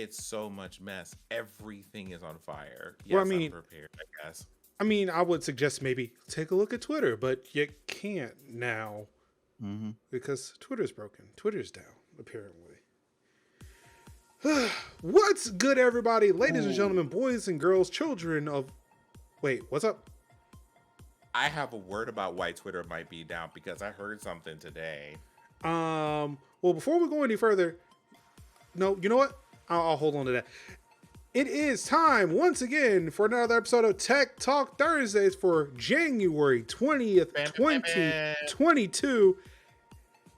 it's so much mess. Everything is on fire. Yes, Well, I mean, I'm prepared, I guess. I would suggest maybe take a look at Twitter, but you can't now because Twitter's broken. Twitter's down, apparently. What's good, everybody? Ladies and gentlemen, boys and girls, children of... Wait, what's up? I have a word about why Twitter might be down because I heard something today. Well, before we go any further... No, you know what? I'll hold on to that. It is time, once again, for another episode of Tech Talk Thursdays for January 20th, 2022.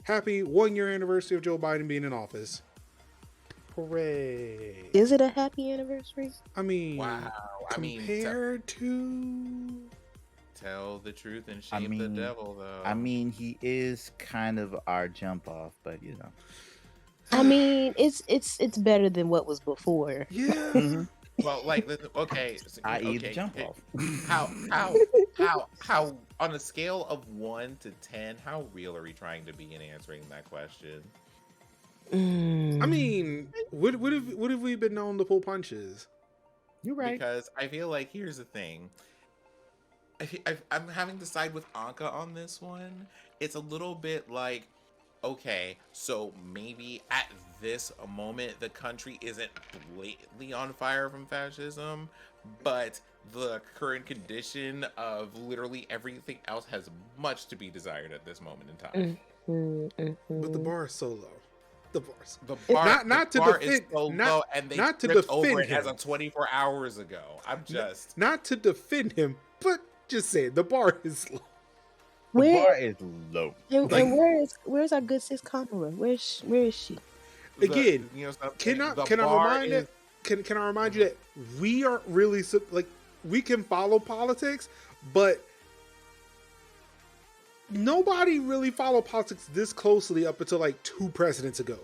Happy 1 year anniversary of Joe Biden being in office. Hooray. Is it a happy anniversary? I mean, wow. Compared to... Tell the truth and shame the devil, though. I mean, he is kind of our jump off, but you know. I mean, it's better than what was before. Yeah. Well, like, okay. I.e. the jump off. How, on a scale of 1 to 10, how real are we trying to be in answering that question? I mean, what have we been known to pull punches? You're right. Because I feel like, here's the thing. I'm having to side with Anka on this one. It's a little bit like, okay, so maybe at this moment, the country isn't blatantly on fire from fascism, but the current condition of literally everything else has much to be desired at this moment in time. But the bar is so low. The bar is so low, and they tripped over it as of 24 hours ago. Not to defend him, but just say the bar is low. The bar is low. And where's our good sis Kamala? Where is she? Again, can I remind you that we aren't really like, we can follow politics, but nobody really followed politics this closely up until like 2 presidents ago.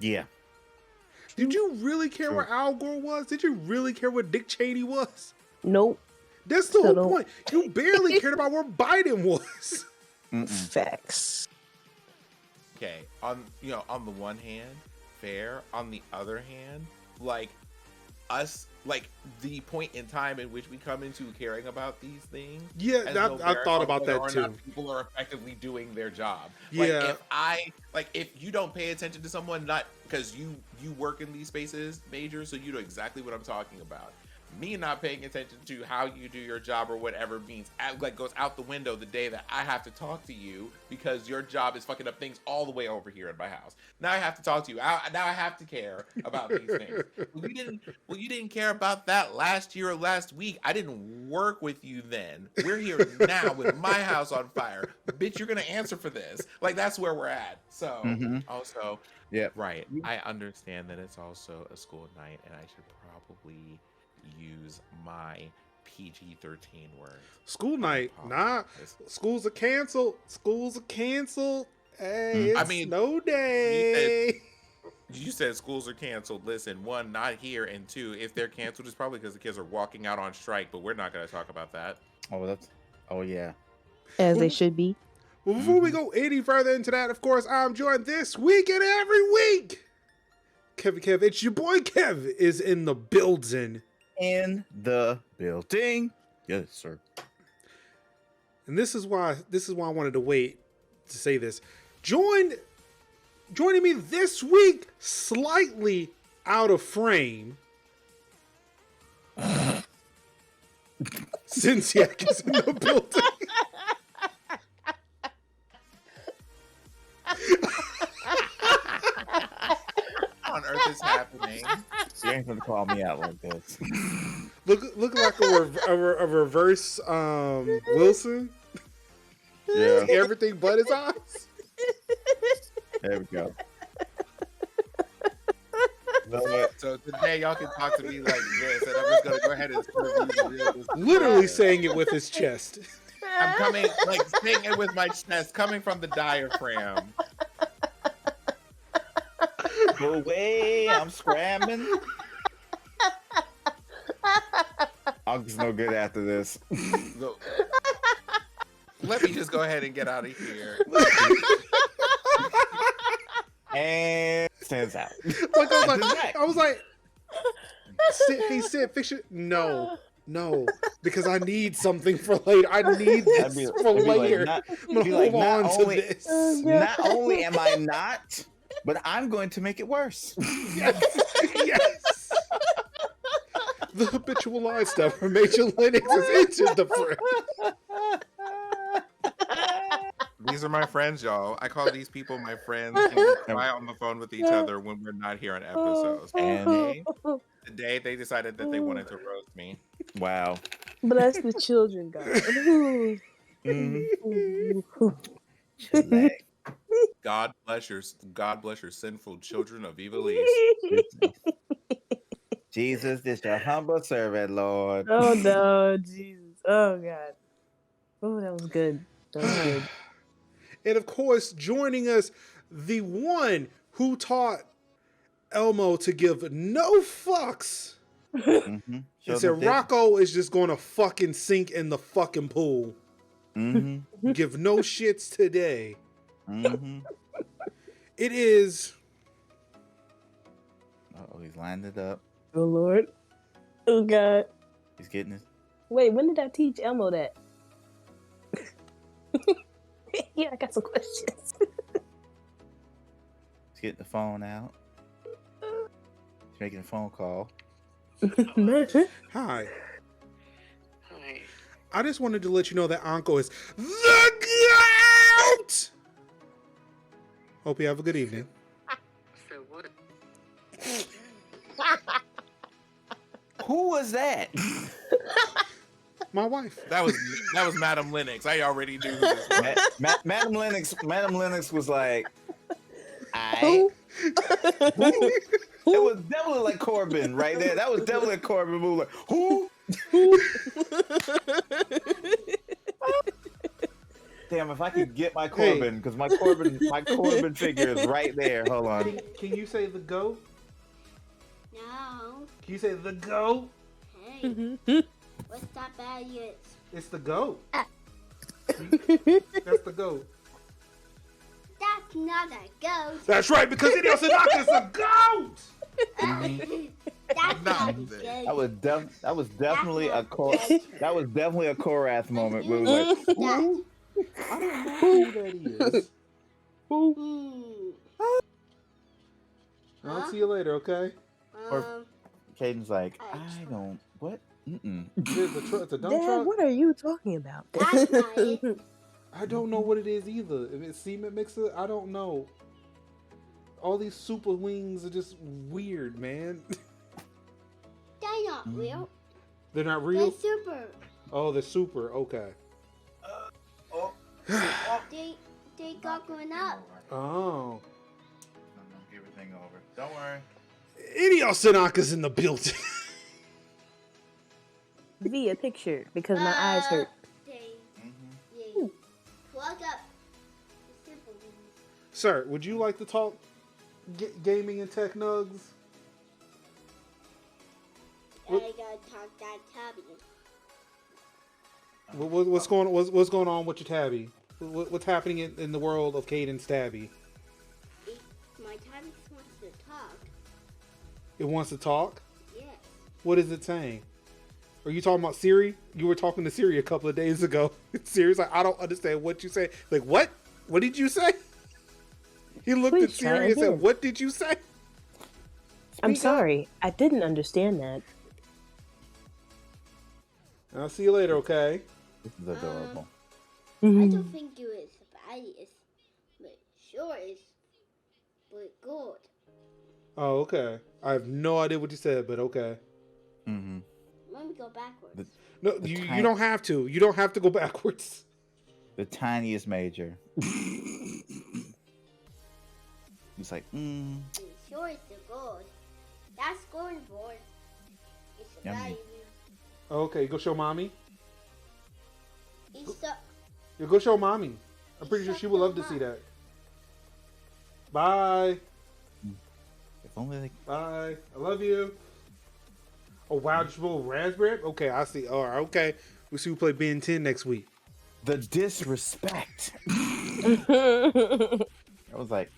Yeah. Did you really care where Al Gore was? Did you really care what Dick Cheney was? Nope. That's the whole point. You barely cared about where Biden was. Facts. Okay, on the one hand, fair. On the other hand, like us, like the point in time in which we come into caring about these things. Yeah, I thought about that too. People are effectively doing their job. Yeah. If you don't pay attention to someone, not because you work in these spaces, Major, so you know exactly what I'm talking about. Me not paying attention to how you do your job or whatever means goes out the window the day that I have to talk to you because your job is fucking up things all the way over here in my house. Now I have to talk to you. Now I have to care about these things. You didn't care about that last year or last week. I didn't work with you then. We're here now with my house on fire. Bitch, you're gonna answer for this. Like, that's where we're at. So also, yeah, right. I understand that it's also a school night, and I should probably use my PG-13 words. School night, nah. Schools are canceled. Hey, it's snow day. You said schools are canceled. Listen, 1, not here, and 2, if they're canceled, it's probably because the kids are walking out on strike. But we're not going to talk about that. Oh yeah, as they should be. Well, before we go any further into that, of course, I'm joined this week and every week. Kev, it's your boy Kev is in the building. In the building. Yes, sir. And this is why I wanted to wait to say this. Joining me this week, slightly out of frame, Cinsiak is in the building. On earth is happening? You ain't gonna call me out like this. Look like a reverse Wilson. Yeah. Everything but his eyes. There we go. So today y'all can talk to me like this, and I'm just gonna go ahead and reveal this. Literally saying it with his chest. I'm coming, like saying it with my chest, coming from the diaphragm. Go away, I'm scrambling. Aug's no good after this. Let me just go ahead and get out of here. And stands out. Like I was like, hey Sid, fix it. No, because I need something for later. I need this for later. I'm gonna hold on to this. Not only am I not, but I'm going to make it worse. Yes. The habitual lie stuff from Major Linux is into the friend. These are my friends, y'all. I call these people my friends, and we cry on the phone with each other when we're not here on episodes. And Today they decided that they wanted to roast me. wow. Bless the children, God. Chillax. God bless your sinful children of evilise. Jesus, this your humble servant, Lord. Oh no, Jesus. Oh God. Oh, that was good. That was good. And of course, joining us, the one who taught Elmo to give no fucks. Mm-hmm. He said Rocco is just going to fucking sink in the fucking pool. Mm-hmm. Give no shits today. Mm-hmm. It is. Oh, he's lined it up. Oh Lord. Oh God. He's getting it. Wait, when did I teach Elmo that? Yeah, I got some questions. He's getting the phone out. He's making a phone call. Hi. Hi. I just wanted to let you know that Anko is the GOAT! Hope you have a good evening. So what? Who was that? My wife. That was Madam Linux. I already knew who this was. Madam Linux was like, I. It was definitely like Corbin right there. That was definitely a Corbin move. Like, who? Damn, if I could get my Corbin, because my Corbin figure is right there. Hold on. Can you say the GOAT? No. Can you say the GOAT? Hey. What's that bad yet? It's the GOAT. That's the GOAT. That's not a ghost. That's right, because Hideo Tanaka is a GOAT! That's not a Nothing. ghost. That was definitely a Korath moment. Where it was like, That. I don't know who that is. I'll see you later, okay? Caden's like, I don't. What? Mm-mm. It's a dump Dad, truck. what are you talking about? That's not it. I don't know what it is either. If it's cement mixer, I don't know. All these super wings are just weird, man. They're not real. They're not They're real? super. Oh, they're super. Okay. They got going up. Oh. Give everything over. Don't worry. Hideo Tanaka's in the building. Via picture because my eyes hurt. They plug up the super wings. Sir, would you like to talk gaming and tech nugs? I gotta talk that tabby. What's going on with your tabby? What's happening in the world of Caden's tabby? My tabby wants to talk. It wants to talk? Yes. What is it saying? Are you talking about Siri? You were talking to Siri a couple of days ago. Siri's like, I don't understand what you say. Like, what? What did you say? He looked Please at Siri try and said, again. what did you say? I'm sorry. I didn't understand that. I'll see you later, okay? This is adorable. I Mm-hmm. don't think you is the baddest, but sure is. But good. Oh, okay. I have no idea what you said, but okay. Mm-hmm. Let me go backwards. No, you don't have to. You don't have to go backwards. The tiniest major. It's like, It sure is the good. That's going for. It's a Yummy. value. Okay, go show mommy. It's so. You go show mommy. I'm pretty sure she would love to see that. Bye. if only they. Bye. I love you. Oh, wow. Just roll raspberry? Okay, I see. All right, okay. We'll see who play Ben 10 next week. The disrespect. I was like,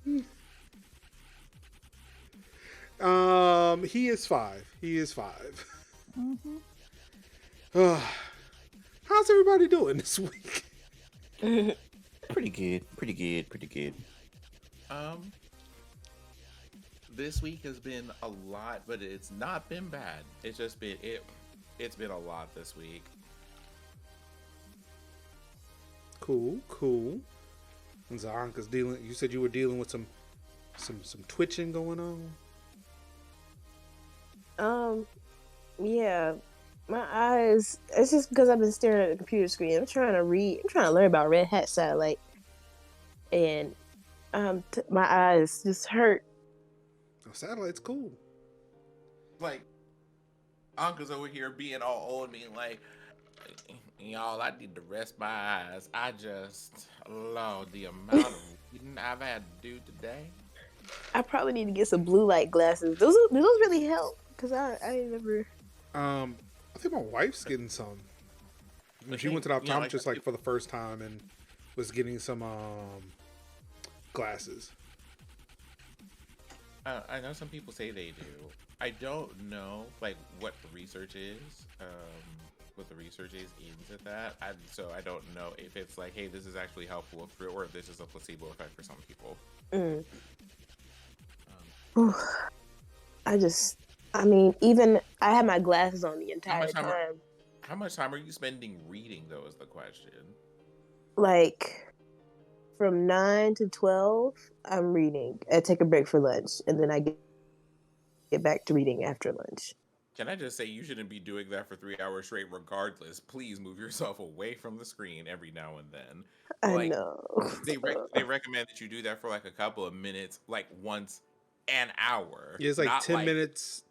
He is 5. He is 5. Mm-hmm. How's everybody doing this week? Pretty good. Pretty good. Pretty good. This week has been a lot, but it's not been bad. It's just been it's been a lot this week. Cool. And Zonka's dealing. You said you were dealing with some twitching going on. Yeah, my eyes. It's just because I've been staring at the computer screen. I'm trying to learn about Red Hat Satellite, and my eyes just hurt. Oh, Satellite's cool. Like, Uncle's over here being all old, being like, y'all, I need to rest my eyes. I just, Lord, the amount of reading I've had to do today. I probably need to get some blue light glasses. Do those really help? Because I never. I think my wife's getting some. She went to the optometrist like for the first time and was getting some glasses. I know some people say they do. I don't know like what the research is. What the research is into that. So I don't know if it's like, hey, this is actually helpful or if this is a placebo effect for some people. Even I had my glasses on the entire time. How much time are you spending reading, though, is the question. Like, from 9 to 12, I'm reading. I take a break for lunch, and then I get back to reading after lunch. Can I just say you shouldn't be doing that for 3 hours straight regardless. Please move yourself away from the screen every now and then. I know. They recommend that you do that for like a couple of minutes, like once an hour. Yeah, it's like 10 minutes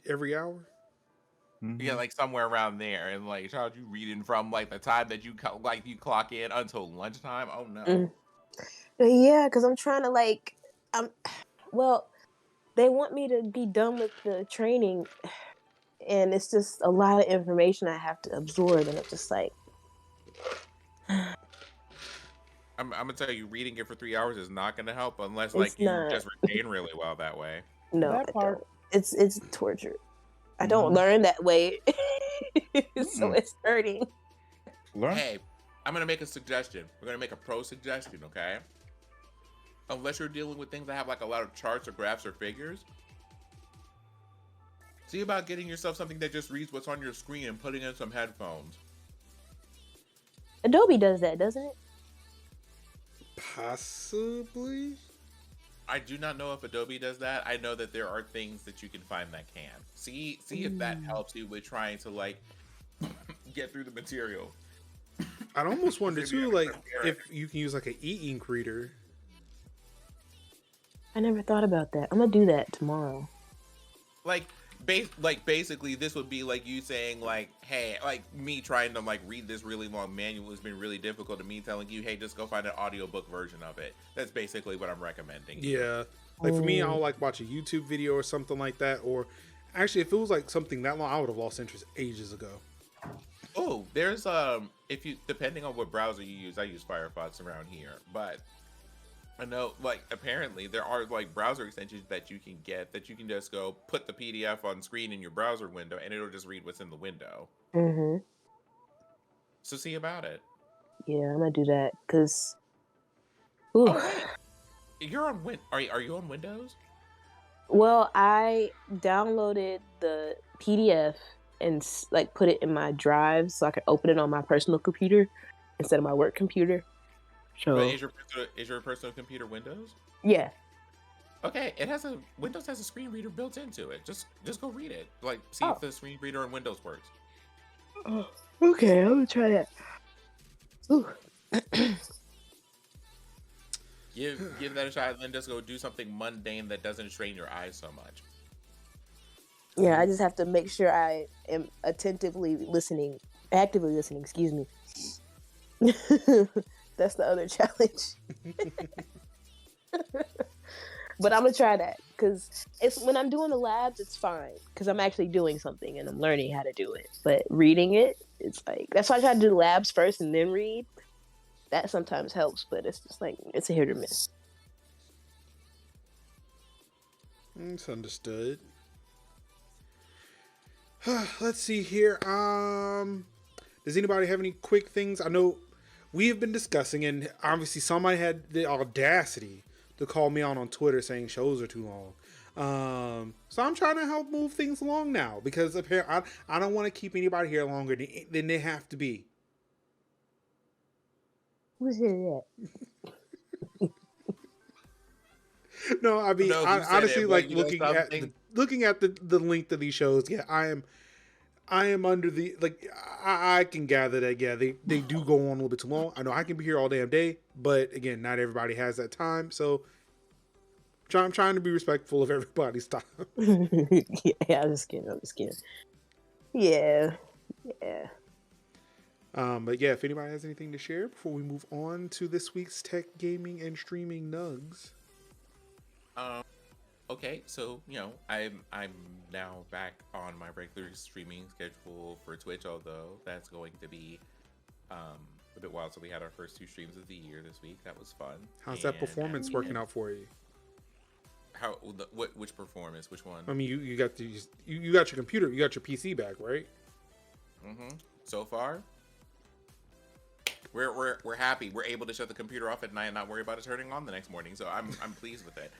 every hour. Mm-hmm. Yeah, like somewhere around there. And like, child, you reading from like the time that you clock in until lunchtime? Oh no. Yeah, because I'm trying to they want me to be done with the training, and it's just a lot of information I have to absorb, and it's just like. I'm gonna tell you, reading it for 3 hours is not gonna help unless you just retain really well that way. No, I don't. It's torture. I don't learn that way, so it's hurting. Hey, I'm gonna make a suggestion. We're gonna make a pro suggestion, okay? Unless you're dealing with things that have like a lot of charts or graphs or figures, see about getting yourself something that just reads what's on your screen and putting in some headphones. Adobe does that, doesn't it? Possibly. I do not know if Adobe does that. I know that there are things that you can find that can. See if that helps you with trying to like get through the material. I'd almost wonder too, like if you can use like an e-ink reader. I never thought about that. I'm gonna do that tomorrow. Basically, this would be like you saying like, hey, like me trying to like read this really long manual has been really difficult to me telling you, hey, just go find an audiobook version of it. That's basically what I'm recommending. Yeah. Like for me, I'll like watch a YouTube video or something like that. Or actually, if it was like something that long, I would have lost interest ages ago. Oh, there's if you depending on what browser you use, I use Firefox around here, but I know like apparently there are like browser extensions that you can get that you can just go put the PDF on screen in your browser window and it'll just read what's in the window. So see about it. Yeah, I'm gonna do that because. You're on Are you on Windows? Well, I downloaded the PDF and like put it in my drive so I could open it on my personal computer instead of my work computer. So but is your personal computer Windows? Yeah. Okay, Windows has a screen reader built into it. Just go read it. Like see if the screen reader in Windows works. Oh, okay, I'm gonna try that. Ooh. Give that a try, and then just go do something mundane that doesn't strain your eyes so much. Yeah, I just have to make sure I am actively listening. Excuse me. That's the other challenge. But I'm gonna try that because when I'm doing the labs, it's fine because I'm actually doing something and I'm learning how to do it. But reading it, it's like that's why I try to do the labs first and then read. That sometimes helps, but it's just like it's a hit or miss. It's understood. Let's see here. Does anybody have any quick things? I know we have been discussing, and obviously somebody had the audacity to call me out on Twitter saying shows are too long. So I'm trying to help move things along now because apparently I don't want to keep anybody here longer than they have to be. Who's here yet? No, I mean, No, I, honestly, like you know looking at the length of these shows. Yeah, I am under the like. I can gather that. Yeah, they do go on a little bit too long. I know I can be here all damn day, but again, not everybody has that time. So, I'm trying to be respectful of everybody's time. Yeah, I'm just kidding. Yeah. But yeah, if anybody has anything to share before we move on to this week's tech, gaming, and streaming nugs. Okay, so I'm now back on my regular streaming schedule for Twitch, although that's going to be a bit wild. So we had our first 2 streams of the year this week. That was fun. How's that performance working out for you? Which performance? Which one? I mean, you got you got your computer, you got your PC back, right? Mm-hmm. So far, we're happy. We're able to shut the computer off at night and not worry about it turning on the next morning. So I'm pleased with it.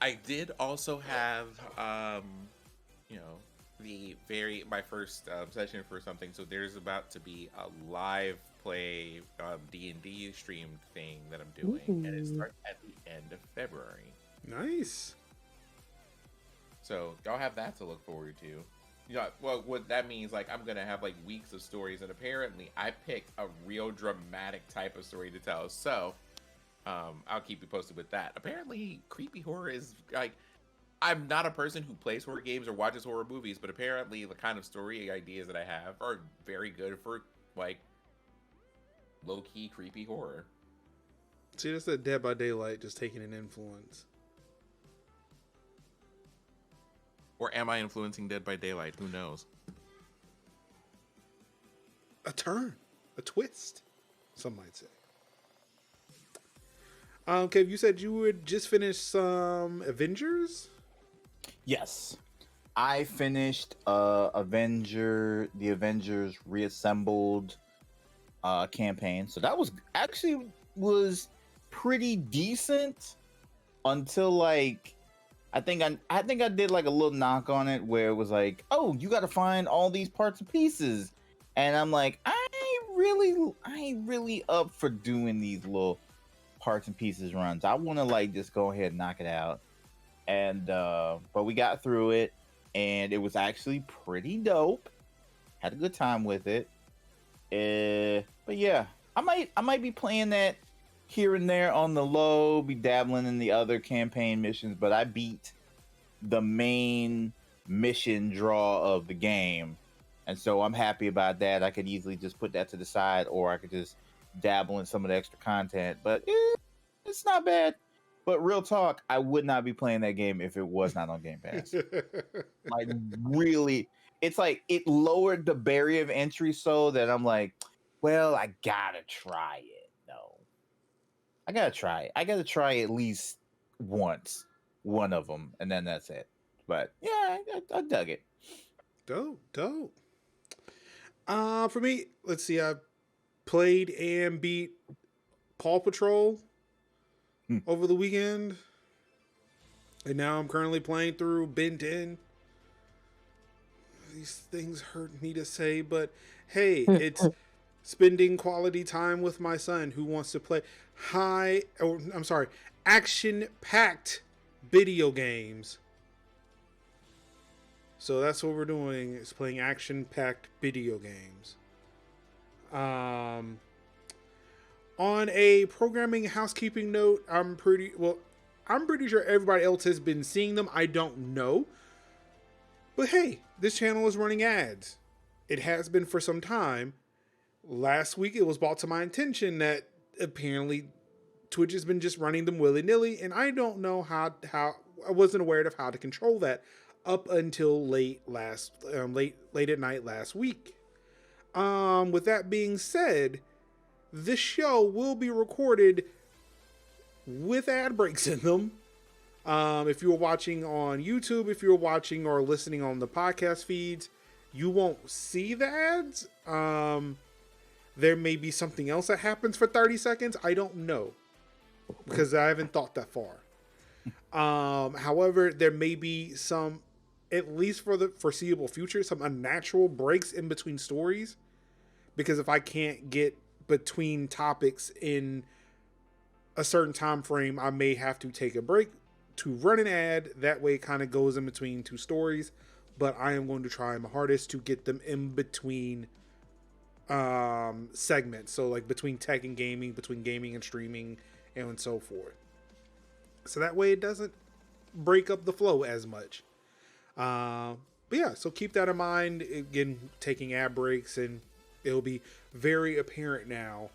I did also have my first session for something. So there's about to be a live play D&D streamed thing that I'm doing, and it starts at the end of February. Nice. So y'all have that to look forward to. Well, what that means, like, I'm gonna have like weeks of stories, and apparently I picked a real dramatic type of story to tell. So I'll keep you posted with that. Apparently, creepy horror is like, I'm not a person who plays horror games or watches horror movies, but apparently the kind of story ideas that I have are very good for like low-key creepy horror. See, that's that Dead by Daylight just taking an influence. Or am I influencing Dead by Daylight? Who knows? A turn, a twist, some might say. Kev, you said you would just finish some Avengers? Yes. I finished the Avengers Reassembled campaign. So that was pretty decent until like I think I did like a little knock on it where it was like, oh, you got to find all these parts and pieces, and I'm like, I ain't really up for doing these little parts and pieces runs. I want to like just go ahead and knock it out, and but we got through it, and it was actually pretty dope. Had a good time with it. But yeah, I might be playing that here and there on the low, be dabbling in the other campaign missions, but I beat the main mission draw of the game, and so I'm happy about that. I could easily just put that to the side, or I could just dabble in some of the extra content, but it's not bad. But real talk, I would not be playing that game if it was not on Game Pass. Like, really, it's like it lowered the barrier of entry so that I'm like, well, I gotta try it. No, I gotta try it. I gotta try at least once, one of them, and then that's it. But yeah, I dug it. Dope. For me, let's see. I played and beat Paw Patrol over the weekend, and now I'm currently playing through Ben 10. These things hurt me to say, but hey, it's spending quality time with my son who wants to play action-packed video games. So that's what we're doing, is playing action-packed video games. On a programming housekeeping note, I'm pretty sure everybody else has been seeing them. I don't know. But hey, this channel is running ads. It has been for some time. Last week, it was brought to my attention that apparently Twitch has been just running them willy-nilly, and I don't know how I wasn't aware of how to control that up until late at night last week. With that being said, this show will be recorded with ad breaks in them If you were watching on YouTube, if you were watching or listening on the podcast feeds, you won't see the ads. There may be something else that happens for 30 seconds. I don't know because I haven't thought that far. However, there may be some, at least for the foreseeable future, some unnatural breaks in between stories. Because if I can't get between topics in a certain time frame, I may have to take a break to run an ad. That way it kind of goes in between two stories. But I am going to try my hardest to get them in between segments. So like between tech and gaming, between gaming and streaming, and so forth. So that way it doesn't break up the flow as much. But yeah, so keep that in mind. Again, taking ad breaks, and it'll be very apparent now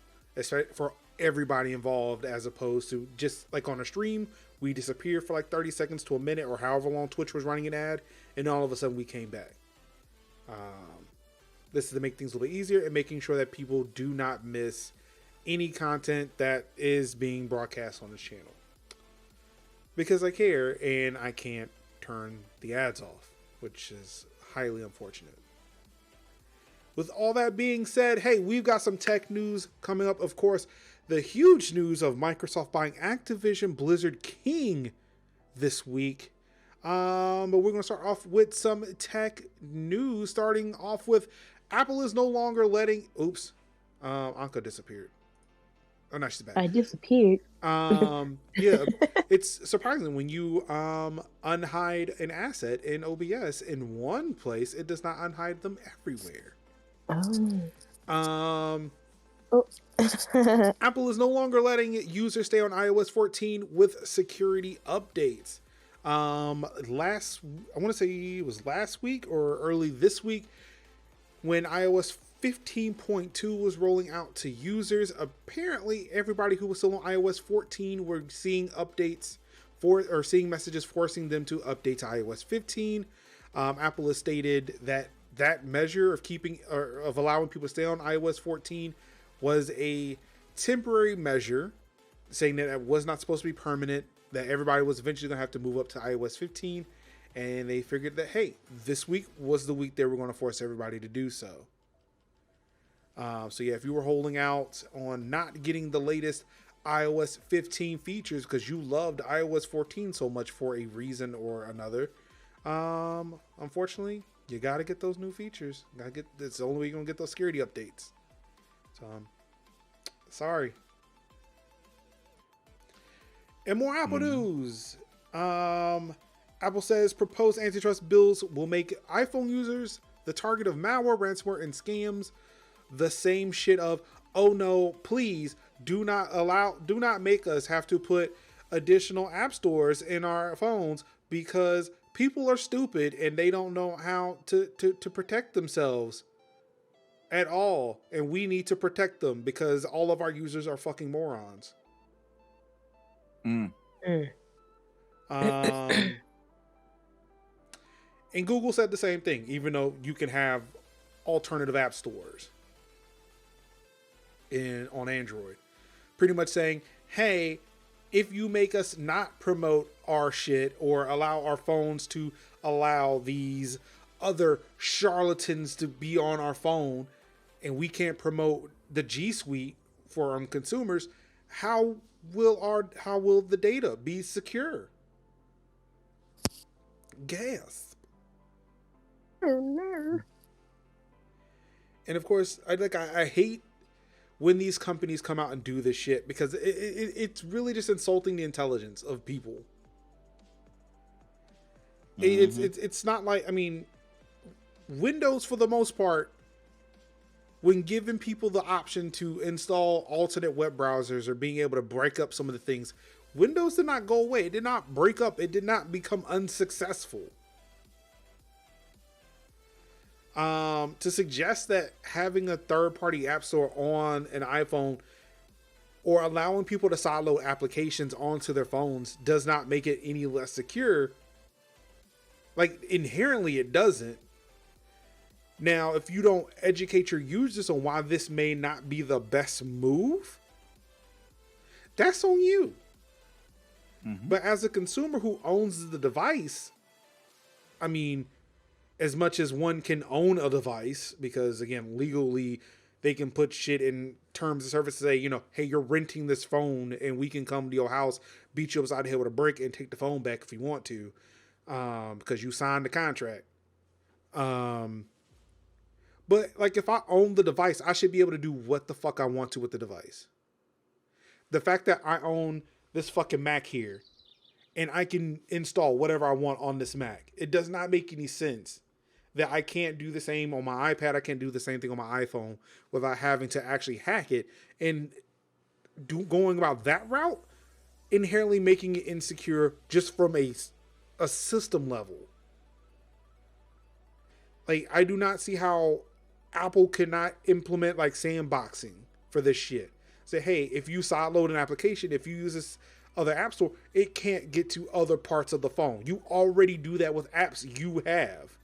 for everybody involved, as opposed to just like on a stream, we disappeared for like 30 seconds to a minute or however long Twitch was running an ad, and all of a sudden we came back. This is to make things a little bit easier and making sure that people do not miss any content that is being broadcast on this channel. Because I care and I can't turn the ads off, which is highly unfortunate. With all that being said, hey, we've got some tech news coming up. Of course, the huge news of Microsoft buying Activision Blizzard King this week. But we're going to start off with some tech news, starting off with Apple is no longer letting... Oops. Anka disappeared. Oh, no, she's back. I disappeared. Yeah, it's surprising when you unhide an asset in OBS in one place, it does not unhide them everywhere. Oh. Apple is no longer letting users stay on iOS 14 with security updates. I want to say it was last week or early this week when iOS 15.2 was rolling out to users. Apparently, everybody who was still on iOS 14 were seeing updates or seeing messages forcing them to update to iOS 15. Apple has stated that measure of keeping or of allowing people to stay on iOS 14 was a temporary measure, saying that it was not supposed to be permanent, that everybody was eventually going to have to move up to iOS 15. And they figured that, hey, this week was the week they were going to force everybody to do so. So yeah, if you were holding out on not getting the latest iOS 15 features because you loved iOS 14 so much for a reason or another, unfortunately, you got to get those new features. It's the only way you're going to get those security updates. So, sorry. And more Apple news. Apple says proposed antitrust bills will make iPhone users the target of malware, ransomware, and scams. The same shit of, oh no, please do not make us have to put additional app stores in our phones because people are stupid and they don't know how to protect themselves at all. And we need to protect them because all of our users are fucking morons. And Google said the same thing, even though you can have alternative app stores on Android. Pretty much saying, hey, if you make us not promote our shit or allow our phones to allow these other charlatans to be on our phone and we can't promote the G Suite for consumers, how will the data be secure? Gasp. Oh no. And of course, I hate when these companies come out and do this shit because it's really just insulting the intelligence of people. It's not like, I mean, Windows for the most part, when giving people the option to install alternate web browsers or being able to break up some of the things, Windows did not go away. It did not break up. It did not become unsuccessful. To suggest that having a third-party app store on an iPhone or allowing people to sideload applications onto their phones does not make it any less secure. Like, inherently it doesn't. Now, if you don't educate your users on why this may not be the best move, that's on you. But as a consumer who owns the device, I mean, as much as one can own a device, because again, legally, they can put shit in terms of service to say, you know, hey, you're renting this phone and we can come to your house, beat you upside the head with a brick and take the phone back if you want to, because you signed the contract. But like, if I own the device, I should be able to do what the fuck I want to with the device. The fact that I own this fucking Mac here and I can install whatever I want on this Mac, it does not make any sense that I can't do the same on my iPad. I can't do the same thing on my iPhone without having to actually hack it, and going about that route, inherently making it insecure just from a system level. Like, I do not see how Apple cannot implement like sandboxing for this shit. Say, hey, if you sideload an application, if you use this other app store, it can't get to other parts of the phone. You already do that with apps you have.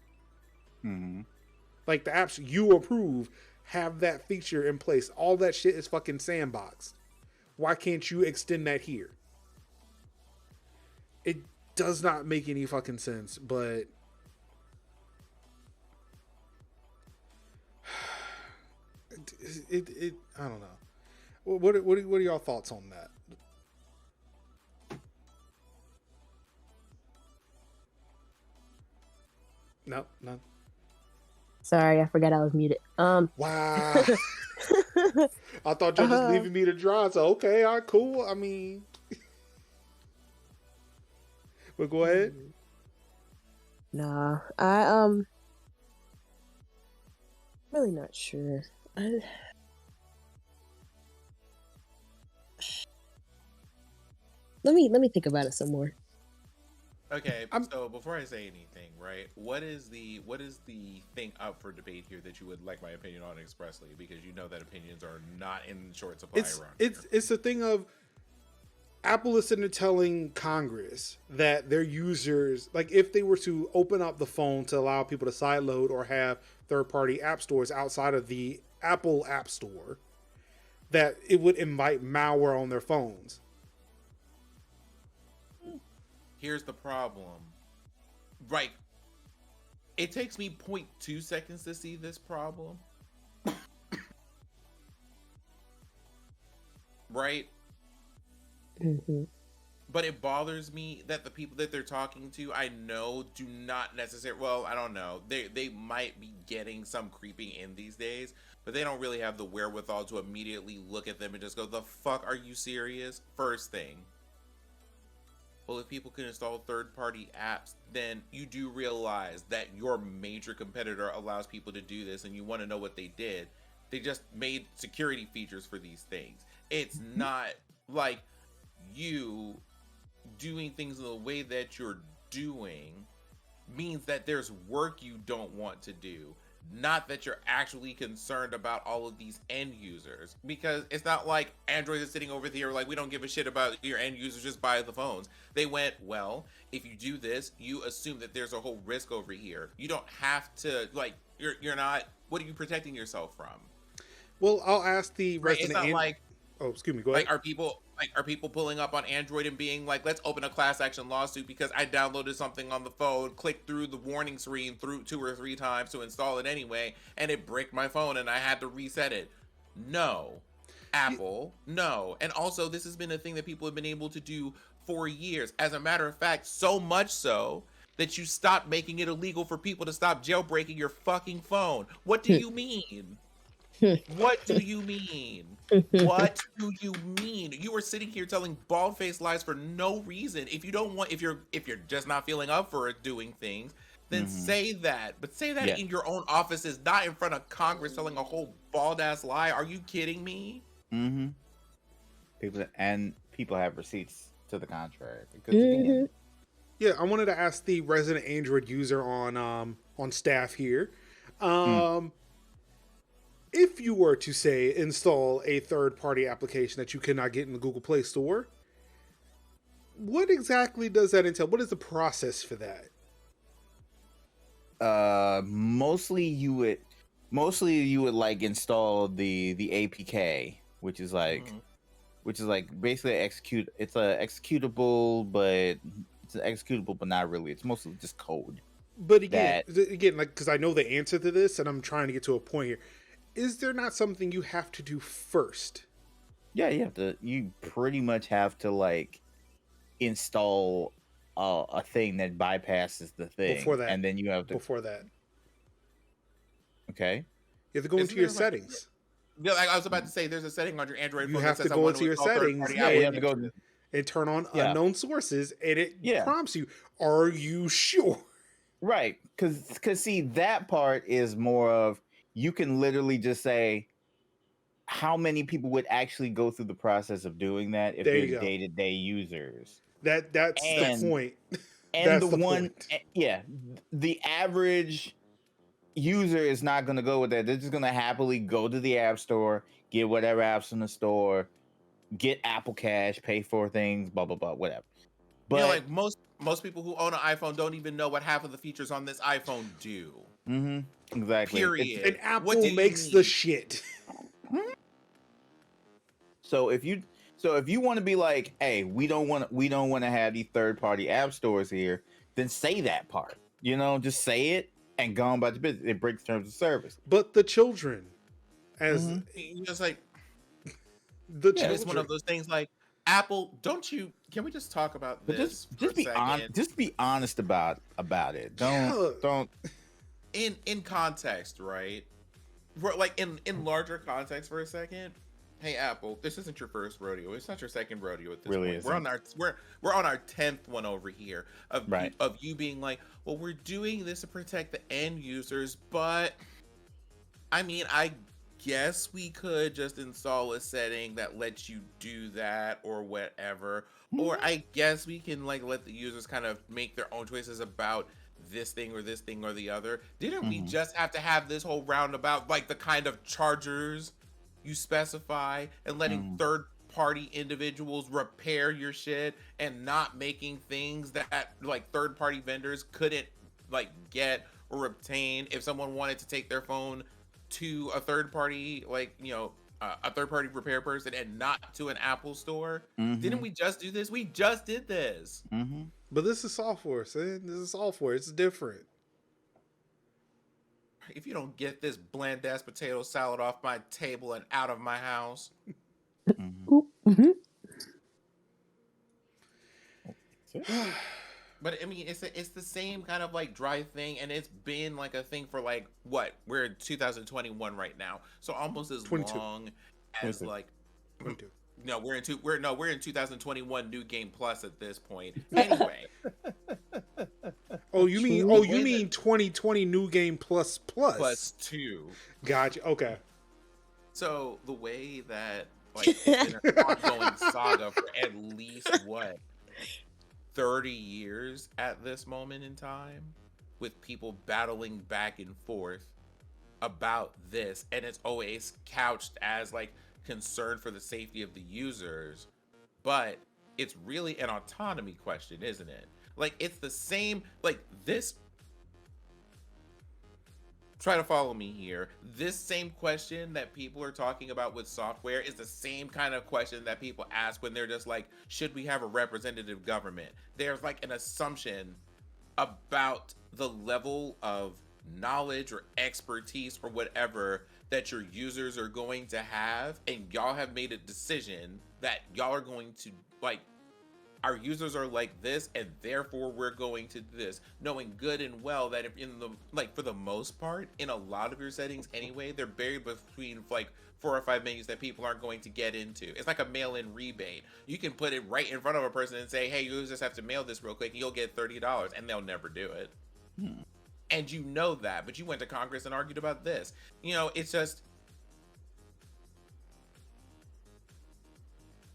Like, the apps you approve have that feature in place. All that shit is fucking sandboxed. Why can't you extend that here? It does not make any fucking sense, but it I don't know. What are y'all thoughts on that? No, none. Sorry, I forgot I was muted. Wow. I thought y'all just leaving me to dry. So okay, all right, cool. I mean, but go ahead. Nah, I really not sure. Let me think about it some more. Okay, so before I say anything, right? What is the thing up for debate here that you would like my opinion on expressly? Because you know that opinions are not in short supply around here. It's a thing of Apple is sitting there telling Congress that their users, like, if they were to open up the phone to allow people to sideload or have third-party app stores outside of the Apple App Store, that it would invite malware on their phones. Here's the problem. Right. It takes me 0.2 seconds to see this problem. Right? But it bothers me that the people that they're talking to, I know, do not necessarily, well, I don't know. They might be getting some creeping in these days, but they don't really have the wherewithal to immediately look at them and just go, the fuck, are you serious? First thing. Well, if people can install third-party apps, then you do realize that your major competitor allows people to do this, and you want to know what they did. They just made security features for these things. It's not like you doing things in the way that you're doing means that there's work you don't want to do. Not that you're actually concerned about all of these end users, because it's not like Android is sitting over here like, we don't give a shit about your end users, just buy the phones. They went, well, if you do this, you assume that there's a whole risk over here. You don't have to, like, you're not, what are you protecting yourself from? Well, I'll ask the right, it's not like, oh, excuse me, go ahead. Are people pulling up on Android and being like, let's open a class action lawsuit because I downloaded something on the phone, clicked through the warning screen through 2 or 3 times to install it anyway, and it bricked my phone and I had to reset it? No. Apple, no. And also, this has been a thing that people have been able to do for years. As a matter of fact, so much so that you stopped making it illegal for people to stop jailbreaking your fucking phone. What do you mean? What do you mean? What do you mean? You were sitting here telling bald-faced lies for no reason. If you don't want, if you're just not feeling up for doing things, then say that. But say that in your own offices, not in front of Congress, telling a whole bald-ass lie. Are you kidding me? People have receipts to the contrary. Because yeah, I wanted to ask the resident Android user on staff here. If you were to, say, install a third-party application that you cannot get in the Google Play Store, what exactly does that entail? What is the process for that? Mostly you would like install the APK, which is like which is like basically execute. It's a executable, but it's an executable, but not really. It's mostly just code. But again, like, because I know the answer to this, and I'm trying to get to a point here. Is there not something you have to do first? Yeah, you have to. You pretty much have to like install a thing that bypasses the thing Before that, and then you have to. Before that, okay. you have to go into your settings. Yeah, like I was about to say, there's a setting on your Android phone. You have to go into your settings. Yeah, you have to go and turn on unknown sources, and it prompts you. Are you sure? Right, because see, that part is more of you can literally just say how many people would actually go through the process of doing that if they're day-to-day users. That's the point. And the one, yeah, the average user is not going to go with that. They're just going to happily go to the app store, get whatever apps in the store, get Apple Cash, pay for things, blah blah blah, whatever. But like most people who own an iPhone don't even know what half of the features on this iPhone do. Exactly. Period. And Apple makes the shit. So if you want to be like, hey, we don't want to have these third-party app stores here, then say that part. Just say it and go on about the business. It breaks terms of service. But the children, as just like the children, it's one of those things like Apple. Can we just talk about this? Just be honest. Just be honest about it. Don't. In context, right? Like in larger context for a second. Hey Apple, this isn't your first rodeo. It's not your second rodeo at this point. We're on our 10th one over here of you being like, well, we're doing this to protect the end users, but I mean, I guess we could just install a setting that lets you do that or whatever. Or I guess we can like let the users kind of make their own choices about this thing or the other. Didn't we just have to have this whole roundabout, like the kind of chargers you specify and letting third-party individuals repair your shit and not making things that like third-party vendors couldn't like get or obtain if someone wanted to take their phone to a third-party a third-party repair person and not to an Apple store? Didn't we just do this? We just did this. But this is software, son. This is software. It's different. If you don't get this bland ass potato salad off my table and out of my house. But I mean, it's the same kind of like dry thing, and it's been like a thing for like what? We're in 2021 right now, so almost as 22. long as 22. like 22. No, we're in 2021 New Game Plus at this point. Anyway. You mean 2020 New Game Plus? Plus 2. Gotcha. Okay. So the way that like it's been an ongoing saga for at least 30 years at this moment in time, with people battling back and forth about this, and it's always couched as like concern for the safety of the users, but it's really an autonomy question, isn't it? Like it's the same, like this, try to follow me here, this same question that people are talking about with software is the same kind of question that people ask when they're just like, should we have a representative government? There's like an assumption about the level of knowledge or expertise or whatever that your users are going to have, and y'all have made a decision that y'all are going to like, our users are like this, and therefore we're going to do this, knowing good and well that if in the like for the most part in a lot of your settings anyway, they're buried between like 4 or 5 menus that people aren't going to get into. It's like a mail-in rebate. You can put it right in front of a person and say, hey, you just have to mail this real quick and you'll get $30, and they'll never do it. And you know that, but you went to Congress and argued about this. It's just,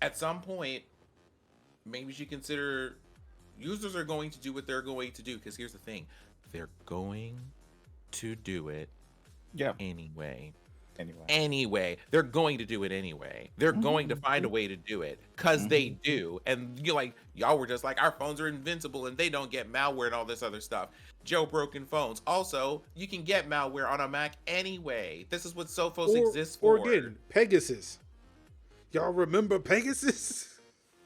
at some point, maybe you should consider users are going to do what they're going to do, because here's the thing, they're going to do it anyway. They're going to do it anyway. They're going to find a way to do it because they do. And y'all were just like, our phones are invincible and they don't get malware and all this other stuff. Jailbroken phones. Also, you can get malware on a Mac anyway. This is what Sophos exists for. Or again, Pegasus. Y'all remember Pegasus?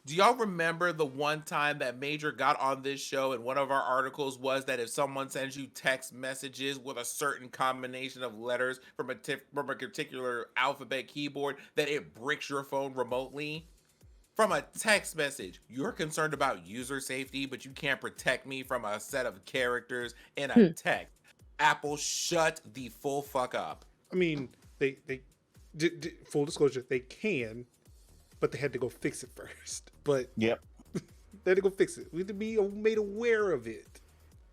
Do y'all remember the one time that Major got on this show and one of our articles was that if someone sends you text messages with a certain combination of letters from a particular alphabet keyboard, that it bricks your phone remotely? From a text message, you're concerned about user safety, but you can't protect me from a set of characters in a text. Apple, shut the full fuck up. I mean, they full disclosure, they can, but they had to go fix it first. But Yep. they had to go fix it. We had to be made aware of it.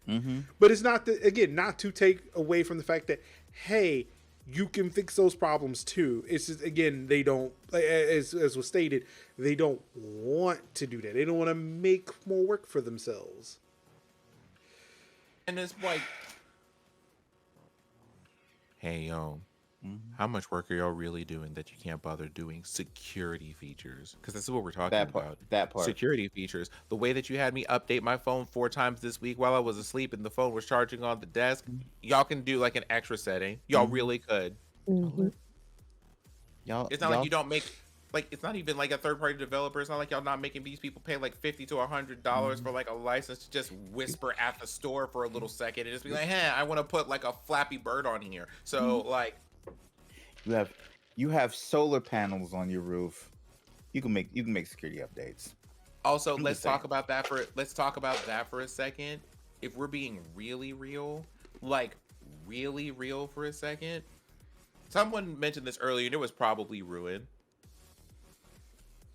Mm-hmm. But it's not not to take away from the fact that, hey, you can fix those problems too. It's just, again, they don't, as was stated, they don't want to do that. They don't want to make more work for themselves. And it's like, hey, yo, how much work are y'all really doing that you can't bother doing security features? Because this is what we're talking about. That part. Security features. The way that you had me update my phone 4 times this week while I was asleep and the phone was charging on the desk, y'all can do like an extra setting. Y'all really could. Mm-hmm. Y'all, It's not like you don't make, like, it's not even like a third-party developer. It's not like y'all not making these people pay like $50 to $100 for like a license to just whisper at the store for a little second and just be like, hey, I want to put like a Flappy Bird on here. So like, you have solar panels on your roof. You can make security updates. also I'm let's just saying. talk about that for a second. If we're being really real, like really real for a second, someone mentioned this earlier and it was probably Ruin.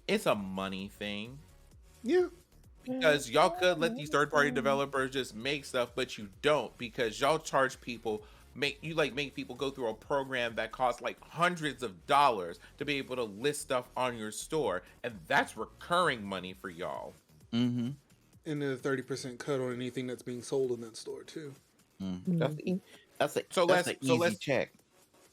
It's a money thing. Yeah. Because y'all could let these third-party developers just make stuff, but you don't, because y'all charge people, make people go through a program that costs like hundreds of dollars to be able to list stuff on your store, and that's recurring money for y'all. Mm-hmm. And then a 30% cut on anything that's being sold in that store too. That's let's an easy check.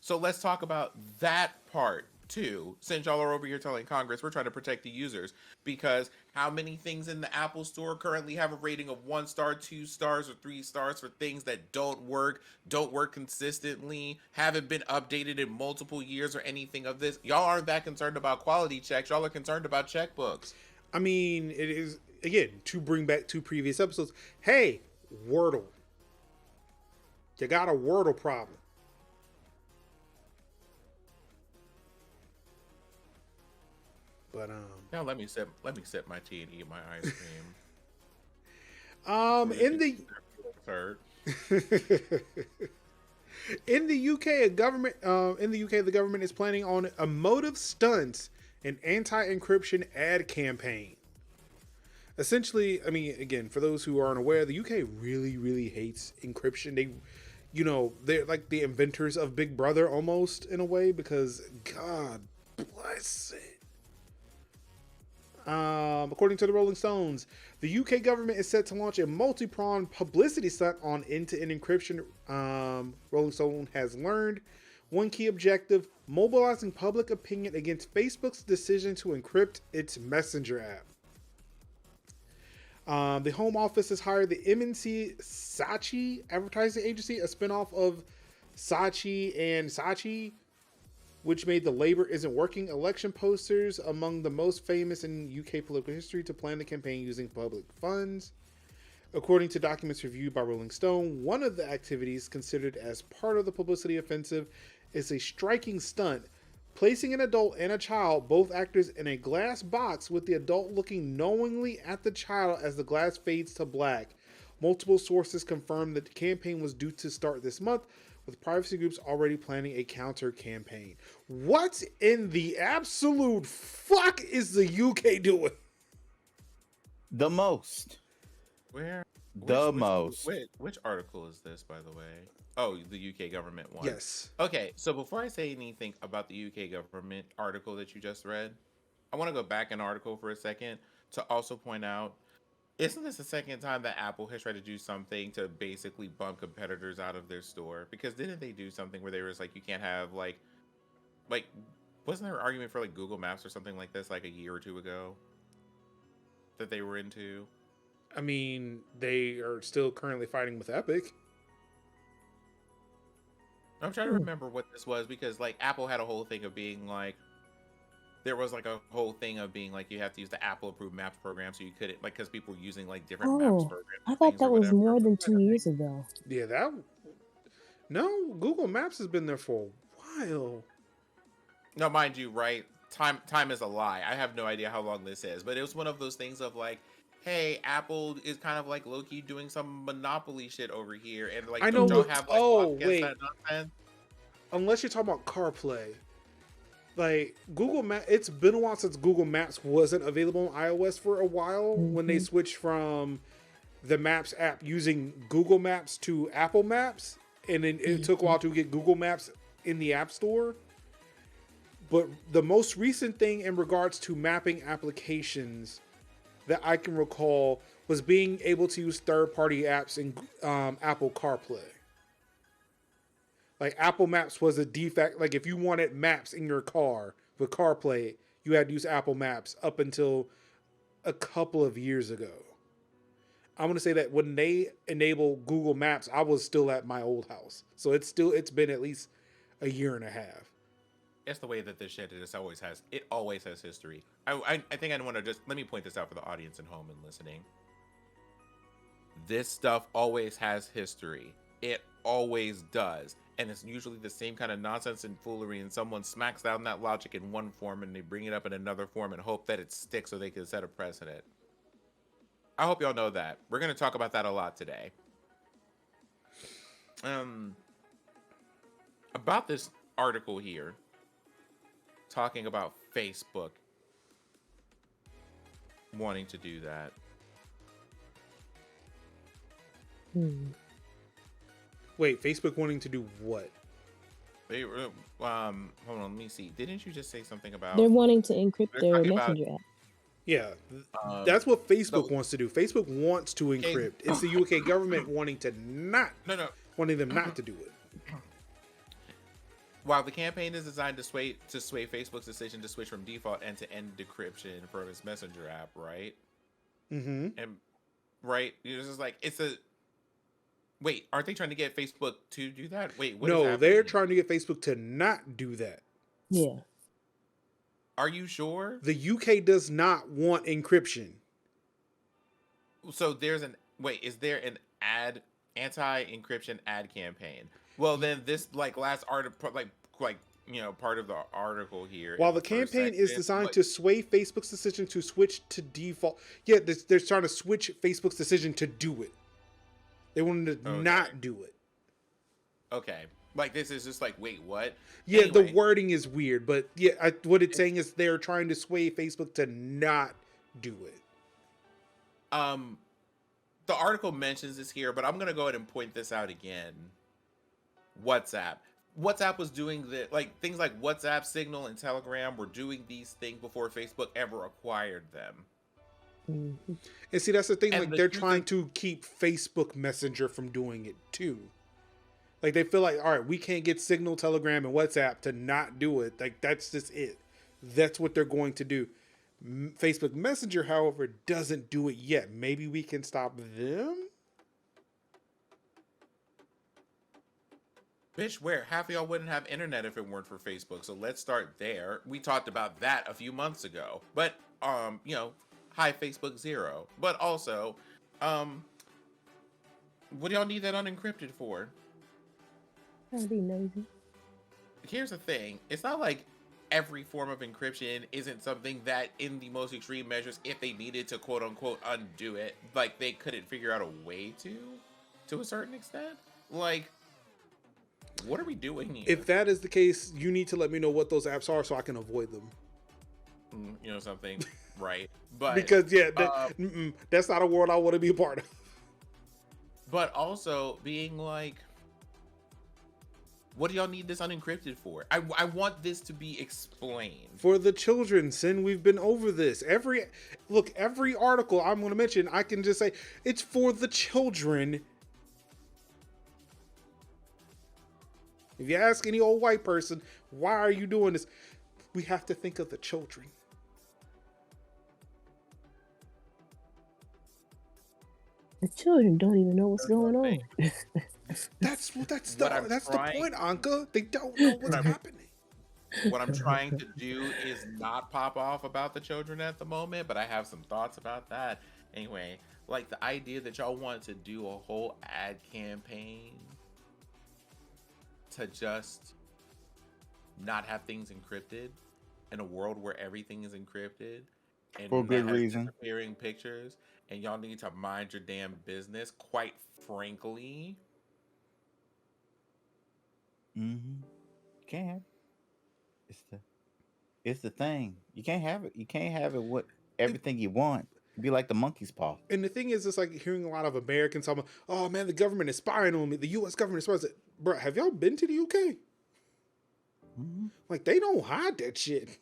So let's talk about that part too. Since y'all are over here telling Congress we're trying to protect the users, because how many things in the Apple Store currently have a rating of 1 star, 2 stars, or 3 stars for things that don't work consistently, haven't been updated in multiple years or anything of this? Y'all aren't that concerned about quality checks. Y'all are concerned about checkbooks. I mean, it is, again, to bring back 2 previous episodes. Hey, Wordle. You got a Wordle problem. But Now let me sip my tea and eat my ice cream. in the Third. in the UK, the government is planning on emotive stunts and anti-encryption ad campaign. Essentially, I mean, again, for those who aren't aware, the UK really, really hates encryption. They're like the inventors of Big Brother almost, in a way, because God bless it. According to the Rolling Stones, the UK government is set to launch a multi-pronged publicity stunt on end-to-end encryption. Rolling Stone has learned one key objective: mobilizing public opinion against Facebook's decision to encrypt its Messenger app. The Home Office has hired the MNC Saatchi advertising agency, a spinoff of Saatchi and Saatchi, which made the Labour Isn't Working election posters among the most famous in UK political history, to plan the campaign using public funds. According to documents reviewed by Rolling Stone, one of the activities considered as part of the publicity offensive is a striking stunt, placing an adult and a child, both actors, in a glass box, with the adult looking knowingly at the child as the glass fades to black. Multiple sources confirmed that the campaign was due to start this month, with privacy groups already planning a counter campaign. What in the absolute fuck is the UK doing? The most. Where? Most. Which article is this, by the way? Oh, the UK government one. Yes. Okay, so before I say anything about the UK government article that you just read, I want to go back an article for a second to also point out, isn't this the second time that Apple has tried to do something to basically bump competitors out of their store? Because didn't they do something where they were like, you can't have like, wasn't there an argument for like Google Maps or something like this like a year or 2 ago that they were into? I mean, they are still currently fighting with Epic. I'm trying to remember what this was, because like Apple had a whole thing of being like, there was like a whole thing of being like you have to use the Apple approved Maps program, so you couldn't like because people were using like different Maps Oh, programs I and thought things or that was whatever. more than 2 years ago. Yeah, that. No, Google Maps has been there for a while. No, mind you, right? Time is a lie. I have no idea how long this is, but it was one of those things of like, hey, Apple is kind of like low key doing some monopoly shit over here, and like, I know. don't y'all have like Oh, laws against wait. that nonsense? Unless you're talking about CarPlay, like Google Maps, it's been a while since Google Maps wasn't available on iOS for a while when they switched from the Maps app using Google Maps to Apple Maps, and then it took a while to get Google Maps in the App Store. But the most recent thing in regards to mapping applications that I can recall was being able to use third-party apps in Apple CarPlay. Like Apple Maps was a default. Like if you wanted maps in your car with CarPlay, you had to use Apple Maps up until a couple of years ago. I'm going to say that when they enabled Google Maps, I was still at my old house. So it's been at least a year and a half. It's the way that this shit always has. It always has history. I think I want to just let me point this out for the audience at home and listening. This stuff always has history. It always does. And it's usually the same kind of nonsense and foolery, and someone smacks down that logic in one form and they bring it up in another form and hope that it sticks so they can set a precedent. I hope y'all know that. We're going to talk about that a lot today. About this article here, talking about Facebook wanting to do that. Wait, Facebook wanting to do what? They hold on, let me see. Didn't you just say something about They're wanting to encrypt They're their talking about- messenger app. Yeah, that's what Facebook so- wants to do. Facebook wants to encrypt. It's the UK government wanting them not to do it. While the campaign is designed to sway Facebook's decision to switch from default end-to-end decryption from its messenger app, right? Mm-hmm. And right, it's just like wait, aren't they trying to get Facebook to do that? Wait, what is No, happening they're here? trying to get Facebook to not do that. Yeah. Are you sure? The UK does not want encryption. So is there an anti-encryption ad campaign? Well, then this last article, part of the article here. While in the first campaign is section, designed to sway Facebook's decision to switch to default, yeah, they're trying to switch Facebook's decision to do it. They wanted to not do it. Okay, this is just wait, what? Yeah, Anyway, the wording is weird, but yeah, what it's saying is they're trying to sway Facebook to not do it. The article mentions this here, but I'm gonna go ahead and point this out again. WhatsApp was doing things like WhatsApp, Signal, and Telegram were doing these things before Facebook ever acquired them. Mm-hmm. And see, that's the thing. And They're trying to keep Facebook Messenger from doing it too. They feel like, all right, we can't get Signal, Telegram, and WhatsApp to not do it. That's just it. That's what they're going to do. Facebook Messenger, however, doesn't do it yet. Maybe we can stop them? Bitch, where half of y'all wouldn't have internet if it weren't for Facebook. So let's start there. We talked about that a few months ago. But hi Facebook Zero. But also, what do y'all need that unencrypted for? That'd be nosy. Here's the thing. It's not like every form of encryption isn't something that in the most extreme measures, if they needed to quote unquote undo it, they couldn't figure out a way to a certain extent. What are we doing here? If that is the case, you need to let me know what those apps are so I can avoid them. Something, right? But Because that's not a world I want to be a part of. But also being what do y'all need this unencrypted for? I want this to be explained. For the children, Sin, we've been over this. Every article I'm going to mention, I can just say, it's for the children. If you ask any old white person, why are you doing this? We have to think of the children. The children don't even know what's going on. That's the point, Anka. They don't know what's happening. what I'm trying to do is not pop off about the children at the moment, but I have some thoughts about that. Anyway, like the idea that y'all want to do a whole ad campaign to just not have things encrypted in a world where everything is encrypted and For good that has reason. disappearing pictures, and y'all need to mind your damn business. Quite frankly, Mm-hmm. Can't have it. It's the thing. You can't have it. You can't have it with everything you want. Be like the monkey's paw. And the thing is, it's like hearing a lot of Americans talking, "Oh man, the government is spying on me. The U.S. government is spying." Bro, have y'all been to the UK? Mm-hmm. Like, they don't hide that shit.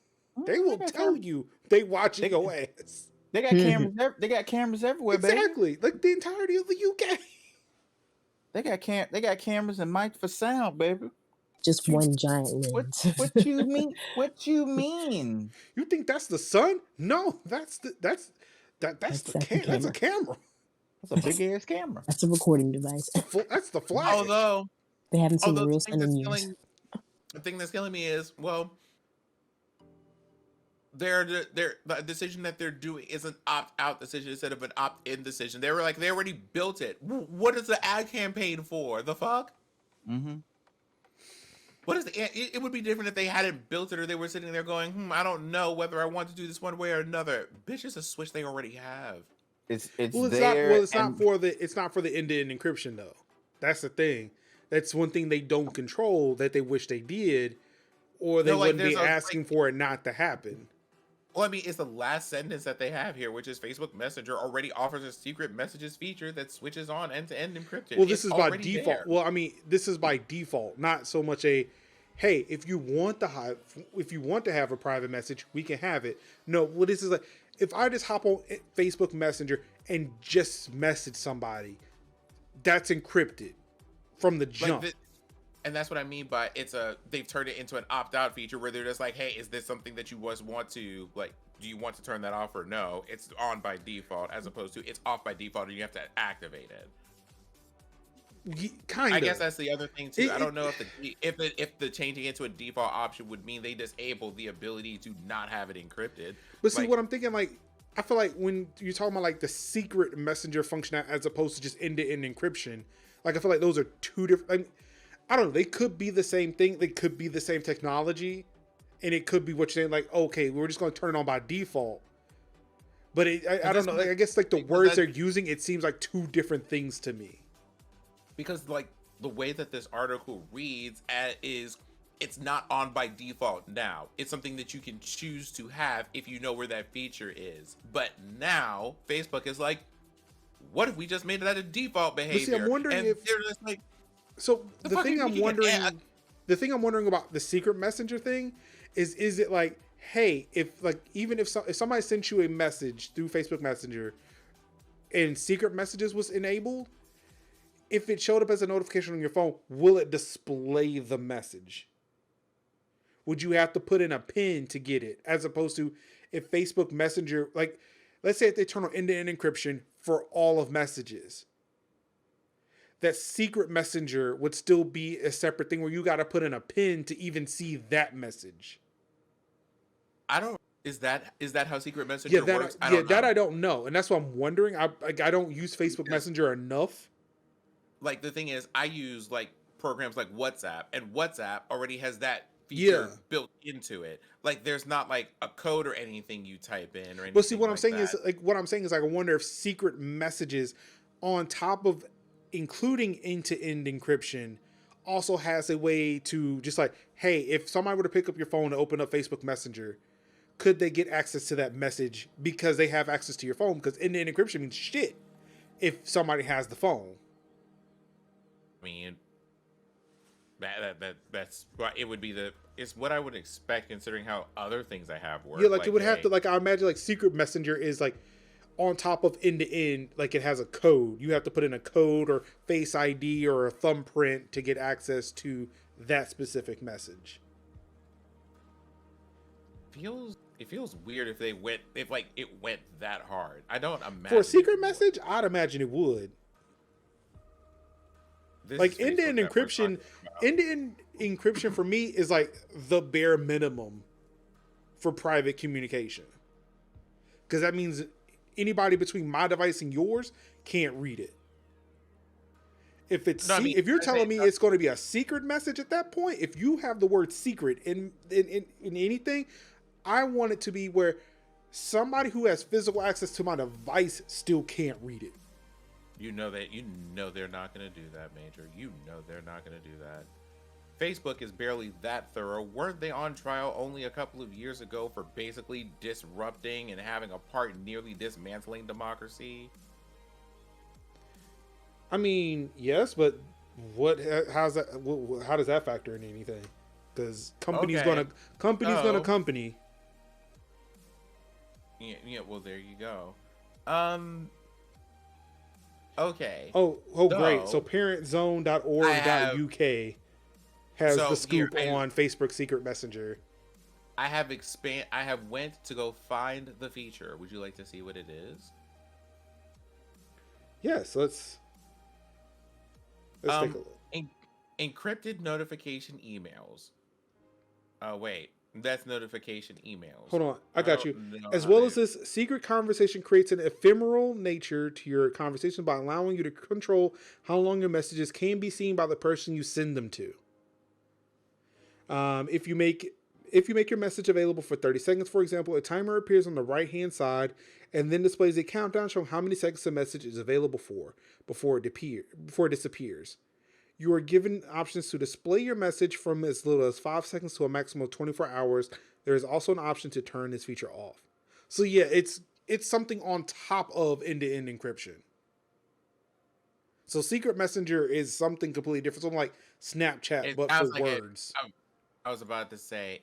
They Mm, will they got tell you they watching They- your ass. They got cameras. They got cameras everywhere, baby. Exactly, like the entirety of the UK. They got cameras and mics for sound, baby. Just one giant What lens. what you mean? What you mean? You think that's the sun? No, that's the that's That's the that's a camera. That's a big ass camera. That's a recording device. That's the flash. although They haven't seen the the real thing sun in that's years. the thing that's killing me is, well, the decision that they're doing is an opt-out decision instead of an opt-in decision. They were like, they already built it. What is the ad campaign for? The fuck? Mm-hmm. What is it would be different if they hadn't built it, or they were sitting there going, I don't know whether I want to do this one way or another. Bitch, it's a switch they already have. It's Well, it's there. not. Well, it's and- not for the end-to-end encryption though. That's the thing. That's one thing they don't control that they wish they did, or they No, like, wouldn't be there's a, asking for it not to happen. Well, I mean, it's the last sentence that they have here, which is Facebook Messenger already offers a secret messages feature that switches on end-to-end encryption. Well, this It's is by already default. there. Well, I mean, this is by default, not so much a, hey, if you want to have a private message, we can have it. No, well, this is like, if I just hop on Facebook Messenger and just message somebody, that's encrypted from the jump. And that's what I mean by they've turned it into an opt-out feature where they're just like, hey, is this something that you want to, like, do you want to turn that off or no? It's on by default, as opposed to it's off by default and you have to activate it. Kind of. I guess that's the other thing too. I don't know if the changing it to a default option would mean they disable the ability to not have it encrypted. But see, Like, what I'm thinking, like, I feel like when you're talking about like the secret messenger function as opposed to just end-to-end encryption, like I feel like those are two different. Like, I don't know. They could be the same thing. They could be the same technology, and it could be what you're saying. Like, okay, we're just going to turn it on by default. But I don't know. Like, I guess like the words they're using, it seems like two different things to me. Because like the way that this article reads is it's not on by default now. It's something that you can choose to have if you know where that feature is. But now Facebook is like, what if we just made that a default behavior? But see, I'm wondering and if they're just like, so The the fuck thing are I'm you wondering, getting the thing I'm wondering about the secret messenger thing is it like, hey, if like even if somebody sent you a message through Facebook Messenger and secret messages was enabled, if it showed up as a notification on your phone, will it display the message? Would you have to put in a pin to get it, as opposed to if Facebook Messenger, like, let's say if they turn on end-to-end encryption for all of messages, that secret messenger would still be a separate thing where you got to put in a pin to even see that message. is that how secret messenger works? I don't know, and that's what I'm wondering. I don't use Facebook Messenger enough. Like, the thing is, I use like programs like WhatsApp, and WhatsApp already has that feature built into it. Like, there's not like a code or anything you type in or anything. But see, what I'm like saying that. is like I wonder if secret messages on top of including end-to-end encryption also has a way to just like, hey, if somebody were to pick up your phone to open up Facebook Messenger, could they get access to that message because they have access to your phone? Because end-to-end encryption means shit if somebody has the phone. I mean, that's it would be it's what I would expect considering how other things I have work. Yeah, like it would have to, like, I imagine like secret messenger is like on top of end to end, like it has a code. You have to put in a code or face ID or a thumbprint to get access to that specific message. It feels weird if it went that hard. I don't imagine For a secret message, I'd imagine it would. Like end-to-end encryption, encryption for me is like the bare minimum for private communication. Because that means anybody between my device and yours can't read it. If it's if you're telling me it's going to be a secret message at that point, if you have the word secret in anything, I want it to be where somebody who has physical access to my device still can't read it. You know they're not going to do that, Major. You know they're not going to do that. Facebook is barely that thorough. Weren't they on trial only a couple of years ago for basically disrupting and having a part in nearly dismantling democracy? I mean, yes, but how does that factor in anything? Because company's gonna company. Yeah, well, there you go. Okay. Oh, great. So parentzone.org.uk has the scoop on Facebook Secret Messenger. I have went to go find the feature. Would you like to see what it is? Yes, let's take a look. Encrypted notification emails. Oh, wait. That's notification emails. Hold on. I got you. As well as this, secret conversation creates an ephemeral nature to your conversation by allowing you to control how long your messages can be seen by the person you send them to. If you make your message available for 30 seconds, for example, a timer appears on the right-hand side and then displays a countdown showing how many seconds the message is available for before it disappears. You are given options to display your message from as little as 5 seconds to a maximum of 24 hours. There is also an option to turn this feature off. So yeah, it's something on top of end-to-end encryption. So Secret Messenger is something completely different. Something like Snapchat, but for words. I was about to say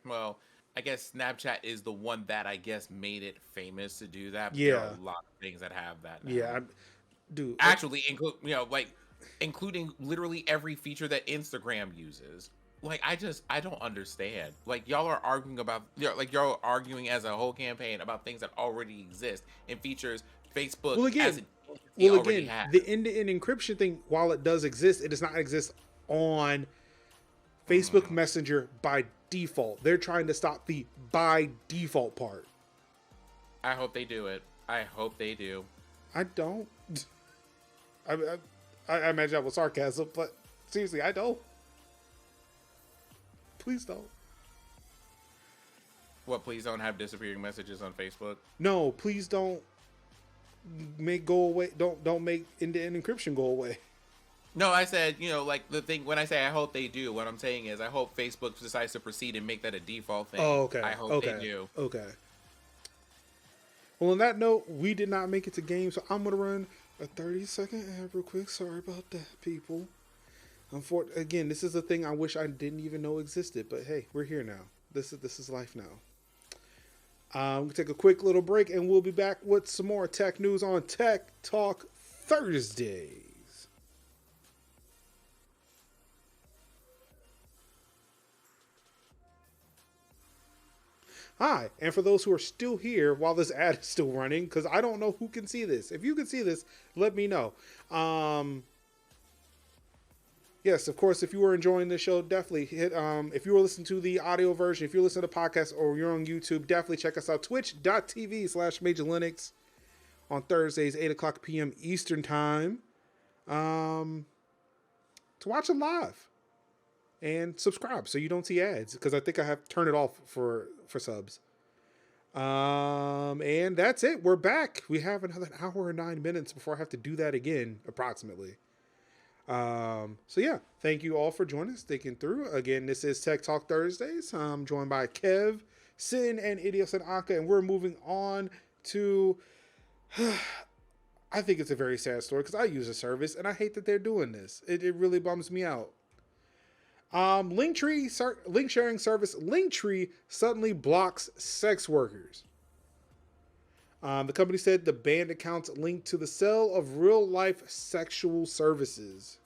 well, I guess Snapchat is the one that I guess made it famous to do that. But there are a lot of things that have that now. Yeah, dude. Actually, including literally every feature that Instagram uses. Like, I don't understand. Like, y'all are arguing about, y'all arguing as a whole campaign about things that already exist and features Facebook has. The end-to-end encryption thing, while it does exist, it does not exist on Facebook Messenger by default. They're trying to stop the by default part. I hope they do it. I hope they do. I don't. I imagine that was sarcasm, but seriously, I don't. Please don't. What, please don't have disappearing messages on Facebook? No, please don't make go away. Don't make end-to-end encryption go away. No, I said, the thing, when I say I hope they do, what I'm saying is I hope Facebook decides to proceed and make that a default thing. Oh, okay. I hope they do. Okay. Well, on that note, we did not make it to game, so I'm going to run a 30-second ad real quick. Sorry about that, people. Again, this is a thing I wish I didn't even know existed, but hey, we're here now. This is life now. We'll take a quick little break, and we'll be back with some more tech news on Tech Talk Thursdays. Hi, and for those who are still here while this ad is still running, because I don't know who can see this. If you can see this, let me know. Yes, of course, if you were enjoying this show, definitely hit, if you were listening to the audio version, if you're listening to the podcast or you're on YouTube, definitely check us out, twitch.tv/MajorLinux on Thursdays, 8 o'clock p.m. Eastern Time, to watch it live. And subscribe so you don't see ads, because I think I have turned it off for subs. And that's it. We're back. We have another hour and 9 minutes before I have to do that again, approximately. So yeah, thank you all for joining us, sticking through. Again, this is Tech Talk Thursdays. I'm joined by Kev, Sin, and Idios and Anka, and we're moving on to I think it's a very sad story because I use a service and I hate that they're doing this. It really bums me out. Linktree link sharing service Linktree suddenly blocks sex workers. The company said the banned accounts linked to the sale of real life sexual services.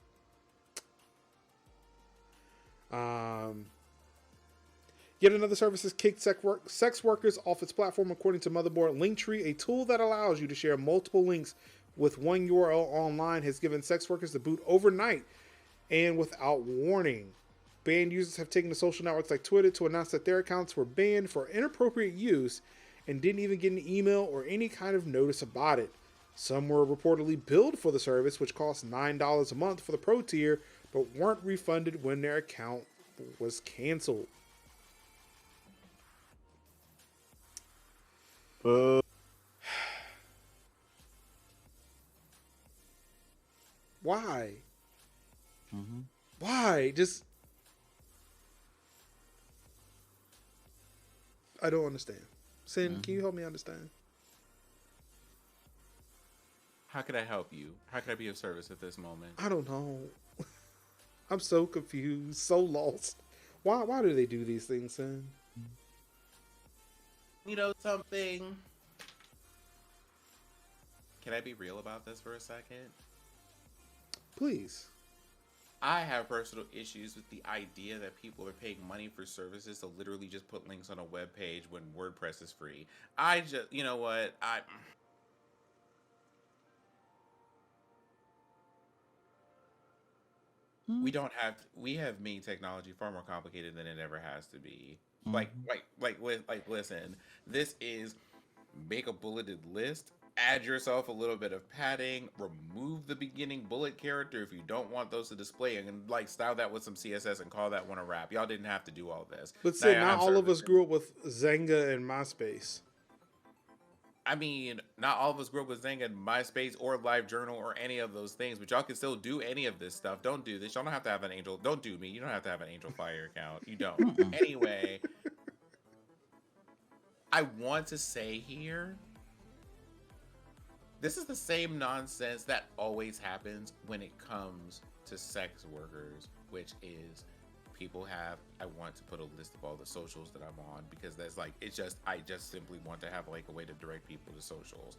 Yet another service has kicked sex workers off its platform, according to Motherboard. Linktree, a tool that allows you to share multiple links with one URL online, has given sex workers the boot overnight and without warning. Banned users have taken to social networks like Twitter to announce that their accounts were banned for inappropriate use and didn't even get an email or any kind of notice about it. Some were reportedly billed for the service, which cost $9 a month for the pro tier, but weren't refunded when their account was canceled. Why? Why? Just... I don't understand. Sin, can you help me understand? How can I help you? How can I be of service at this moment? I don't know. I'm so confused, so lost. Why do they do these things, Sin? You know something? Can I be real about this for a second? Please. I have personal issues with the idea that people are paying money for services to literally just put links on a web page when WordPress is free. You know what? We have made technology far more complicated than it ever has to be. Listen, this is make a bulleted list, add yourself a little bit of padding, remove the beginning bullet character if you don't want those to display, and like style that with some CSS and call that one a wrap. Y'all didn't have to do all this. But Sid, not all of us grew up with Zynga and MySpace. I mean, not all of us grew up with Zynga and MySpace or LiveJournal or any of those things, but y'all can still do any of this stuff. Don't do this. Y'all don't have to have an Angel. Don't do me. You don't have to have an Angel Fire account. You don't. Anyway, I want to say here, this is the same nonsense that always happens when it comes to sex workers, which is I want to put a list of all the socials that I'm on because that's like, I just simply want to have like a way to direct people to socials.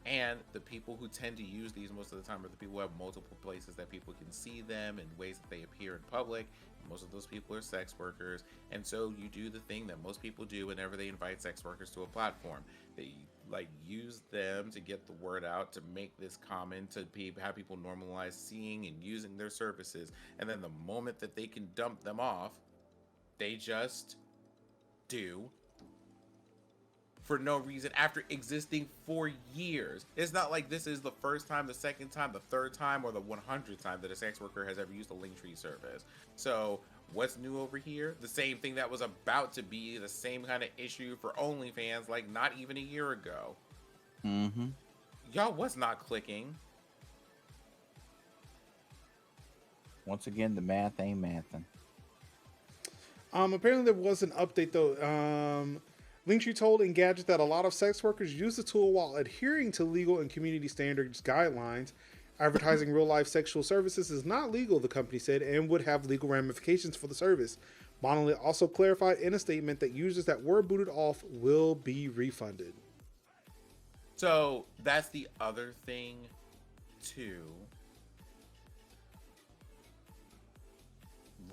And the people who tend to use these most of the time are the people who have multiple places that people can see them and ways that they appear in public. Most of those people are sex workers. And so you do the thing that most people do whenever they invite sex workers to a platform. They like use them to get the word out, to make this common, to have people normalize seeing and using their services. And then the moment that they can dump them off, they just do for no reason after existing for years. It's not like this is the first time, the second time, the third time, or the 100th time that a sex worker has ever used a Linktree service. So what's new over here? The same thing that was about to be the same kind of issue for OnlyFans like not even a year ago. Y'all, what's not clicking? Once again, the math ain't mathin'. Apparently there was an update though. Linktree told Engadget that a lot of sex workers use the tool while adhering to legal and community standards guidelines. Advertising real-life sexual services is not legal, the company said, and would have legal ramifications for the service. Monolith also clarified in a statement that users that were booted off will be refunded. So that's the other thing, too.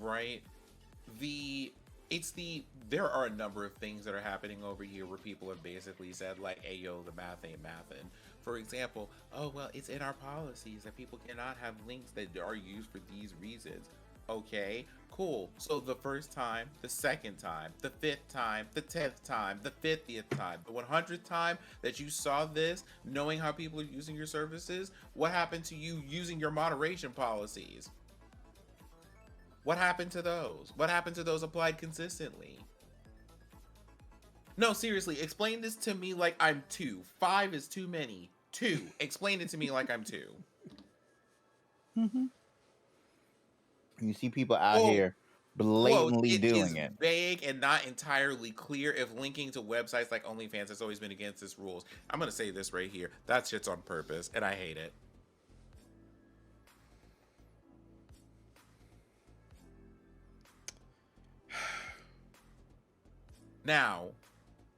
Right? There are a number of things that are happening over here where people have basically said like, hey yo, the math ain't mathin'. For example, oh well, it's in our policies that people cannot have links that are used for these reasons. Okay, cool. So the first time, the second time, the 5th time, the 10th time, the 50th time, the 100th time that you saw this, knowing how people are using your services, what happened to you using your moderation policies? What happened to those? What happened to those applied consistently? No, seriously, explain this to me like I'm 2. 5 is too many. 2. Explain it to me like I'm 2. You see people out here blatantly doing it. It's vague and not entirely clear if linking to websites like OnlyFans has always been against its rules. I'm going to say this right here. That shit's on purpose, and I hate it. Now,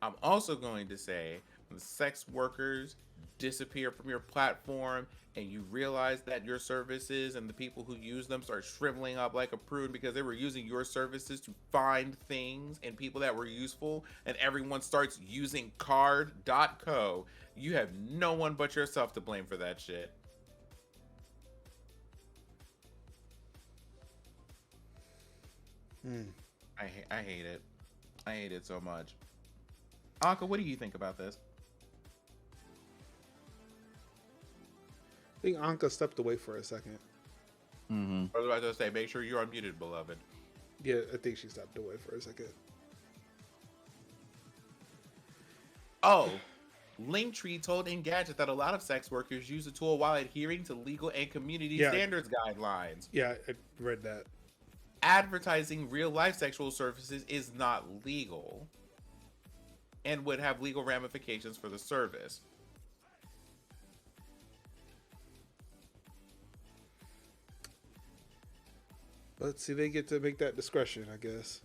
I'm also going to say when sex workers disappear from your platform and you realize that your services and the people who use them start shriveling up like a prune because they were using your services to find things and people that were useful, and everyone starts using card.co, you have no one but yourself to blame for that shit. I hate it. I hate it so much. Anka, what do you think about this? I think Anka stepped away for a second. Mm-hmm. I was about to say, make sure you're unmuted, beloved. Yeah, I think she stepped away for a second. Oh, Linktree told Engadget that a lot of sex workers use the tool while adhering to legal and community standards guidelines. Yeah, I read that. Advertising real-life sexual services is not legal and would have legal ramifications for the service. Let's see, they get to make that discretion, I guess.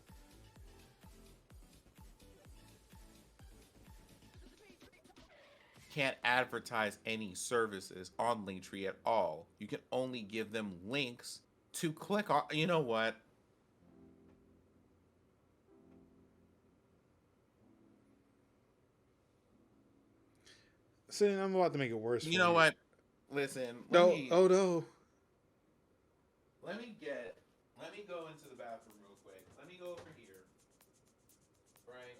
Can't advertise any services on Linktree at all. You can only give them links to click on. You know what? See, I'm about to make it worse. You know what? Listen. No, no. Let me go into the bathroom real quick. Let me go over here. Right?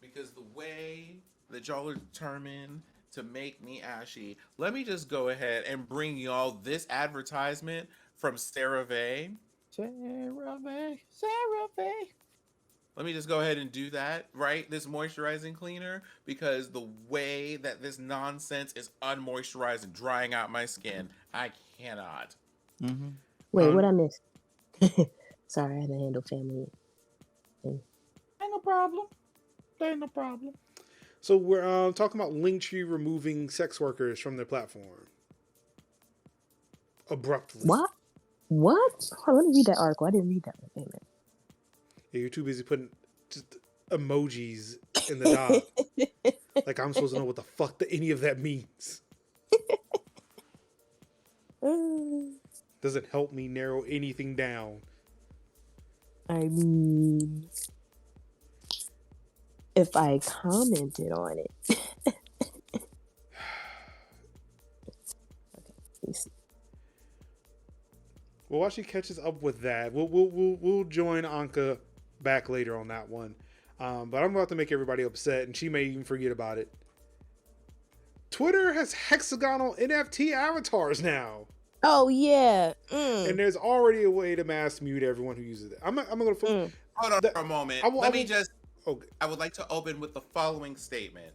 Because the way that y'all are determined to make me ashy, let me just go ahead and bring y'all this advertisement from CeraVe. CeraVe. Let me just go ahead and do that, right? This moisturizing cleaner, because the way that this nonsense is unmoisturized and drying out my skin, I cannot. Mm-hmm. Wait, what I missed? Sorry, I had to handle family. Ain't no problem. Ain't no problem. So we're talking about Linktree removing sex workers from their platform abruptly. What? What? Oh, let me read that article. I didn't read that one. Wait a minute. Yeah, you're too busy putting just emojis in the doc. Like I'm supposed to know what the fuck any of that means. Doesn't help me narrow anything down. I mean, if I commented on it. Okay, let's see. Well, while she catches up with that, we'll join Anka back later on that one. But I'm about to make everybody upset, and she may even forget about it. Twitter has hexagonal NFT avatars now. Oh yeah, And there's already a way to mass mute everyone who uses it. I'm gonna. Hold on for a moment. I would like to open with the following statement.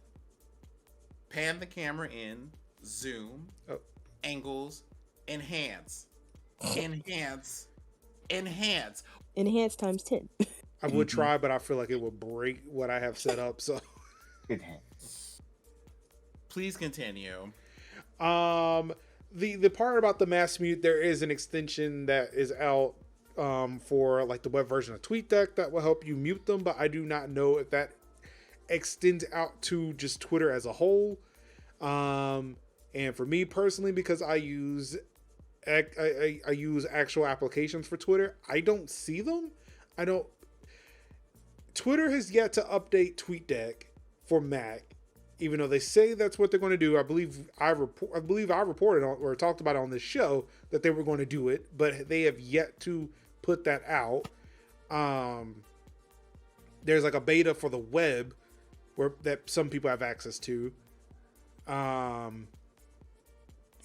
Pan the camera in, zoom, angles, enhance. Enhance times 10. I would try, but I feel like it would break what I have set up. So, please continue. The part about the mass mute, there is an extension that is out for like the web version of TweetDeck that will help you mute them, but I do not know if that extends out to just Twitter as a whole. And for me personally, because I use actual applications for Twitter, I don't see them. Twitter has yet to update TweetDeck for Mac, even though they say that's what they're going to do. I believe I reported on or talked about it on this show that they were going to do it, but they have yet to put that out. There's like a beta for the web that some people have access to. And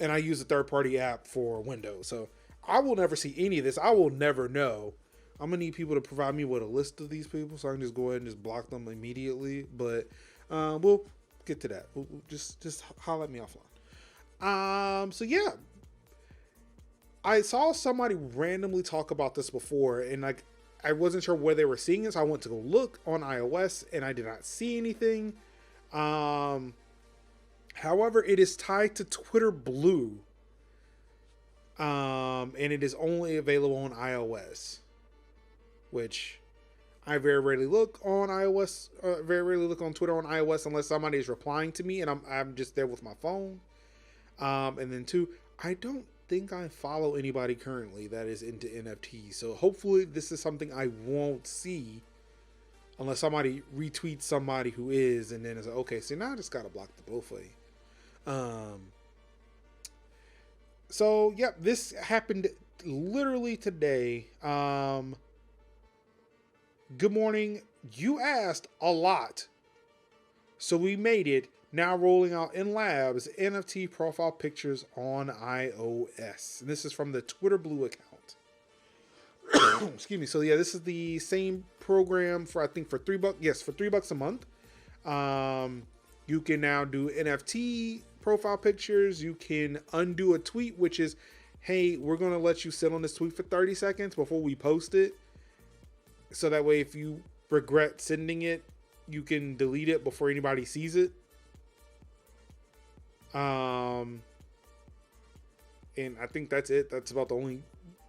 I use a third-party app for Windows. So I will never see any of this. I will never know. I'm going to need people to provide me with a list of these people so I can just go ahead and just block them immediately. But we'll get to that. We'll just holler at me offline. So yeah. I saw somebody randomly talk about this before, and like I wasn't sure where they were seeing it, so I went to go look on iOS, and I did not see anything. However, it is tied to Twitter Blue, and it is only available on iOS, which I very rarely look on iOS. Very rarely look on Twitter on iOS unless somebody is replying to me, and I'm just there with my phone. And then two, I don't think I follow anybody currently that is into NFTs, so hopefully this is something I won't see unless somebody retweets somebody who is, and then it's like, okay, so now I just gotta block the both of you. So yeah, this happened literally today. Good morning. You asked a lot, so we made it. Now rolling out in labs NFT profile pictures on iOS, and this is from the Twitter Blue account. Excuse me. So yeah, this is the same program for, I think, for $3. Yes, for $3 a month. You can now do NFT profile pictures. You can undo a tweet, which is, hey, we're going to let you sit on this tweet for 30 seconds before we post it. So that way, if you regret sending it, you can delete it before anybody sees it. And I think that's it. That's about the only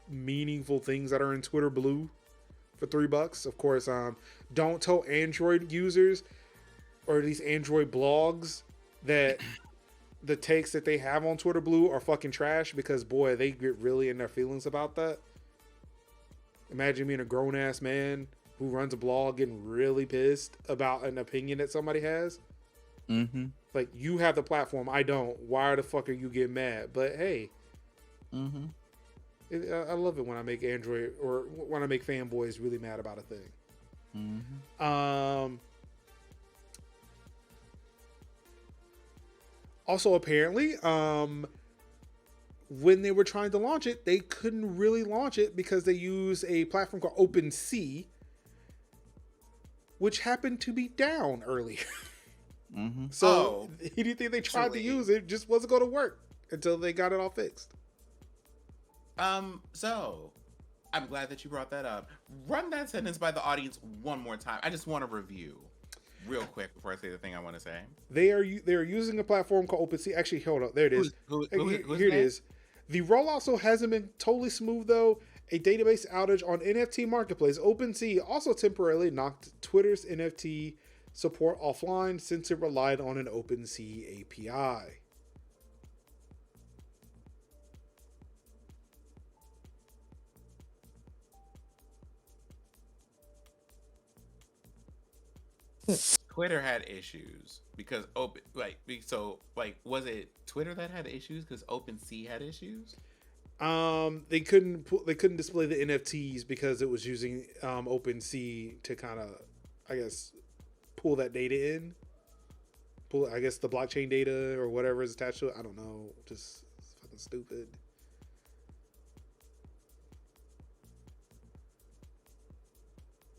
meaningful things that are in Twitter Blue for $3. Of course, don't tell Android users or these Android blogs that the takes that they have on Twitter Blue are fucking trash, because boy, they get really in their feelings about that. Imagine being a grown ass man who runs a blog getting really pissed about an opinion that somebody has. Mm-hmm. Like, you have the platform, I don't. Why the fuck are you getting mad? But hey, Mm-hmm. I love it when I make Android, or when I make fanboys really mad about a thing. Mm-hmm. Also, apparently, when they were trying to launch it, they couldn't really launch it because they use a platform called OpenSea, which happened to be down earlier. Mm-hmm. So anything they tried to use, it just wasn't going to work until they got it all fixed. So I'm glad that you brought that up. Run that sentence by the audience one more time. I just want to review real quick before I say the thing I want to say. They are using a platform called OpenSea. Actually, hold up. There it is. Here it is. The rollout also hasn't been totally smooth, though. A database outage on NFT marketplace OpenSea also temporarily knocked Twitter's NFT support offline since it relied on an OpenSea API. Twitter had issues because was it Twitter that had issues because OpenSea had issues? They couldn't display the NFTs because it was using OpenSea to kind of, I guess, pull that data in. I guess the blockchain data or whatever is attached to it. I don't know. Just fucking stupid.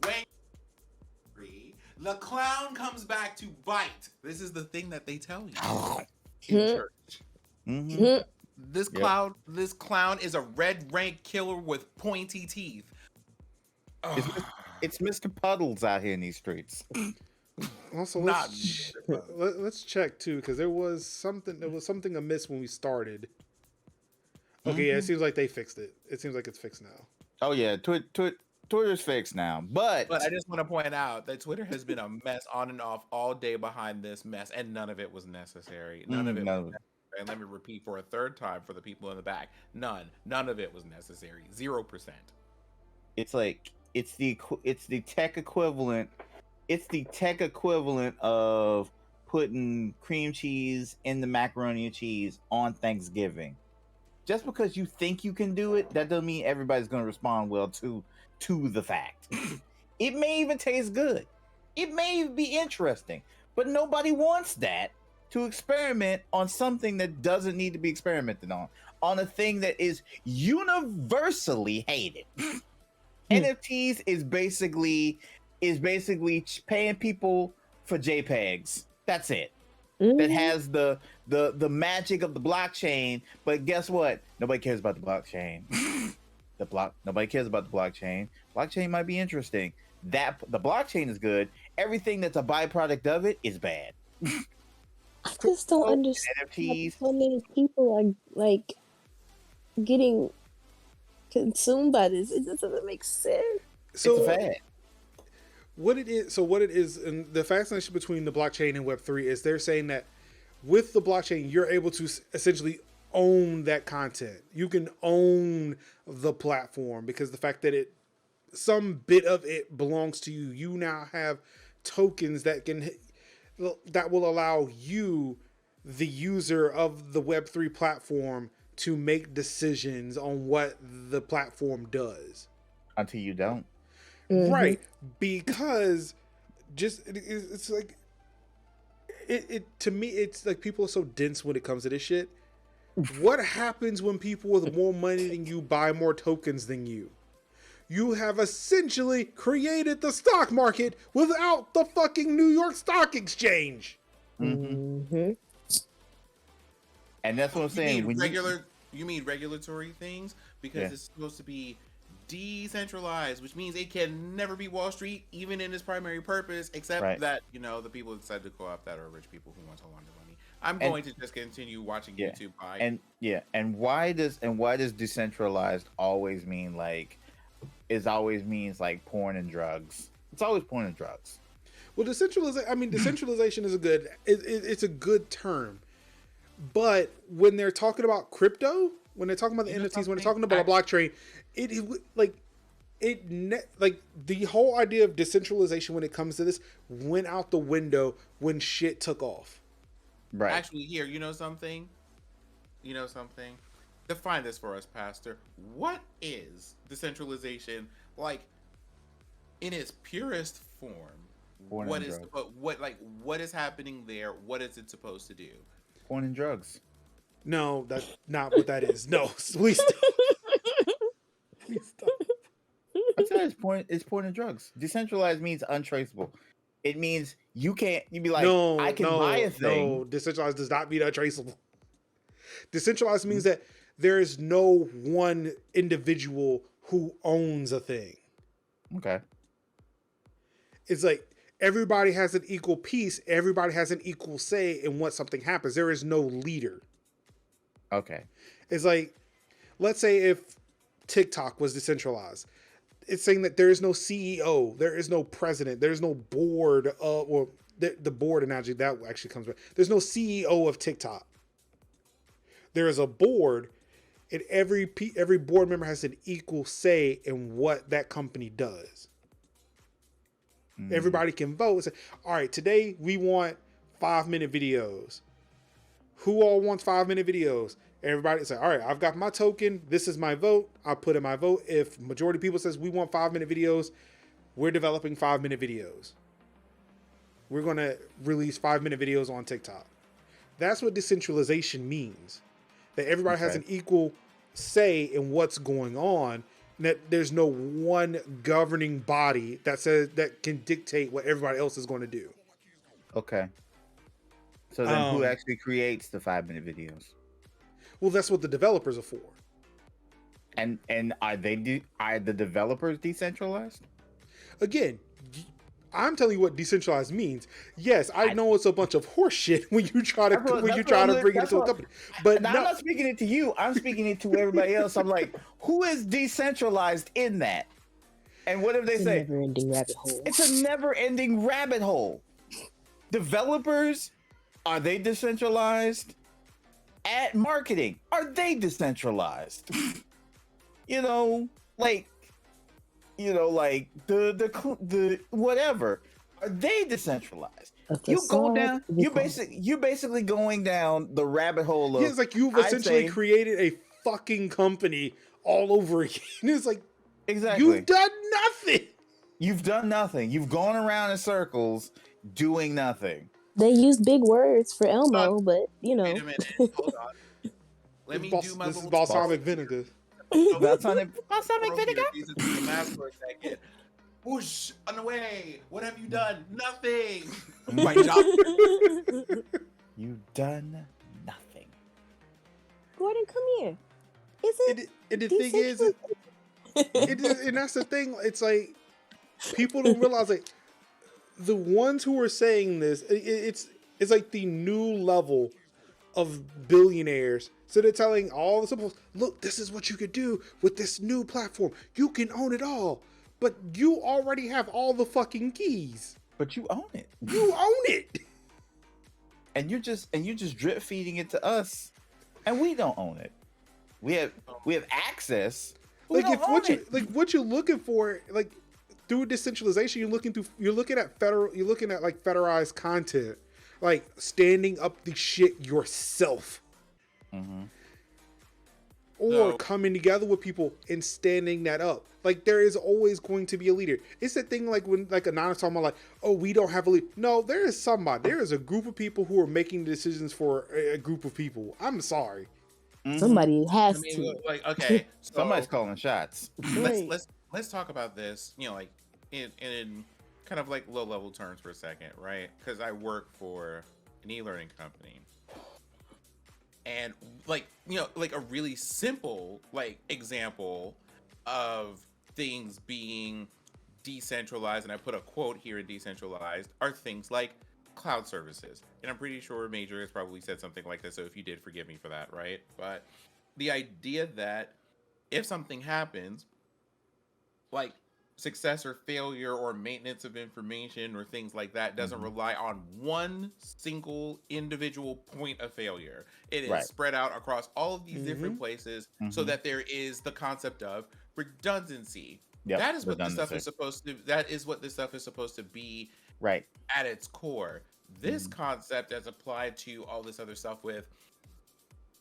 Wait. The clown comes back to bite. This is the thing that they tell you in church. Mm-hmm. This clown is a red rank killer with pointy teeth. It's Mr. Puddles out here in these streets. Also, let's check too, because there was something amiss when we started. Okay, yeah, it seems like they fixed it. It seems like it's fixed now. Oh yeah, Twitter's fixed now, but I just want to point out that Twitter has been a mess on and off all day behind this mess, and none of it was necessary. None of it was necessary. And let me repeat for a third time for the people in the back: none of it was necessary. 0%. It's like it's the tech equivalent. It's the tech equivalent of putting cream cheese in the macaroni and cheese on Thanksgiving. Just because you think you can do it, that doesn't mean everybody's going to respond well to the fact. It may even taste good. It may be interesting, but nobody wants that to experiment on something that doesn't need to be experimented on a thing that is universally hated. NFTs is basically paying people for JPEGs. That's it. That has the magic of the blockchain, but guess what? Nobody cares about the blockchain. Nobody cares about the blockchain. Blockchain might be interesting. The blockchain is good. Everything that's a byproduct of it is bad. I just don't understand NFTs. how many people are like getting consumed by this. It just doesn't make sense. So it's bad. What it is, and the fascination between the blockchain and Web3 is they're saying that with the blockchain, you're able to essentially own that content. You can own the platform because the fact that some bit of it belongs to you. You now have tokens that will allow you, the user of the Web3 platform, to make decisions on what the platform does. Until you don't. Right. Because it's like it to me, it's like people are so dense when it comes to this shit. What happens when people with more money than you buy more tokens than you? You have essentially created the stock market without the fucking New York Stock Exchange. And that's what I'm saying. You mean regulatory things? Because it's supposed to be decentralized, which means it can never be Wall Street, even in its primary purpose, except that, the people decide to co-opt that are rich people who want to launder money. I'm going to just continue watching YouTube. And why does decentralized always mean always means like porn and drugs? It's always porn and drugs. Well, decentralization is it's a good term. But when they're talking about crypto, when they're talking about the NFTs, when they're talking about a blockchain, the whole idea of decentralization when it comes to this went out the window when shit took off. Right. Actually, here, you know something? Define this for us, Pastor. What is decentralization like in its purest form? What is happening there? What is it supposed to do? Porn and drugs. No, that's not what that is. No, please stop. Please stop. I said it's porn and drugs. Decentralized means untraceable. It means you'd be like, I can buy a thing. No, decentralized does not mean untraceable. Decentralized means that there is no one individual who owns a thing. Okay. It's like everybody has an equal piece. Everybody has an equal say in what something happens. There is no leader. Okay. It's like, let's say if TikTok was decentralized, it's saying that there is no CEO, there is no president, there's no board, the board analogy that actually comes back. There's no CEO of TikTok. There is a board, and every board member has an equal say in what that company does. Everybody can vote and say, all right, today we want 5-minute videos. Who all wants 5-minute videos? Everybody say, all right, I've got my token. This is my vote. I'll put in my vote. If majority of people says we want 5-minute videos, we're developing 5-minute videos. We're going to release 5-minute videos on TikTok. That's what decentralization means. That everybody has an equal say in what's going on. That there's no one governing body that can dictate what everybody else is going to do. Okay. So then who actually creates the 5-minute videos? Well, that's what the developers are for. And are the developers decentralized? Again, I'm telling you what decentralized means. Yes, I know it's a bunch of horse shit when you try to bring it into a company. But I'm not speaking it to you. I'm speaking it to everybody else. I'm like, who is decentralized in that? And what if they say? Never-ending rabbit hole. It's a never-ending rabbit hole. Developers, are they decentralized? At marketing, are they decentralized? The whatever, are they decentralized? You go down, you're basically going down the rabbit hole of. Yeah, it's like you've essentially created a fucking company all over again. It's like, exactly, you've done nothing. You've done nothing. You've gone around in circles doing nothing. They use big words for Elmo, but Wait a minute. Hold on. Let me do my This is balsamic vinegar. Balsamic vinegar? Mask for a second. Whoosh, on the way. What have you done? Nothing. My job. You've done nothing. Gordon, come here. Is it? And the thing is, and that's the thing. It's like people don't realize, like, the ones who are saying this, it's like the new level of billionaires. So they're telling all the simple, look, this is what you could do with this new platform. You can own it all, but you already have all the fucking keys. But you own it. You own it. And you're just drip feeding it to us, and we don't own it. We have access. Like what you're looking for, like through decentralization, you're looking at like federalized content, like standing up the shit yourself. Mm-hmm. or So- coming together with people and standing that up. Like, there is always going to be a leader. It's the thing, like, when, like, Anonymous talking about, like, oh, we don't have a leader. No, there is somebody. There is a group of people who are making decisions for a group of people. I'm sorry. Somebody I has mean, to. like, okay, so Somebody's calling shots. Right. let's talk about this. You know, like in kind of like low level terms for a second, right? Because I work for an e-learning company, and like, you know, like a really simple like example of things being decentralized, and I put a quote here in decentralized, are things like cloud services. And I'm pretty sure Major has probably said something like this, so if you did, forgive me for that, right? But the idea that if something happens, like success or failure or maintenance of information or things like that, doesn't rely on one single individual point of failure. It is Right. spread out across all of these different places, so that there is the concept of redundancy. Yep, That is what this stuff redundancy. is supposed to. That is what this stuff is supposed to be Right. at its core. This concept, as applied to all this other stuff with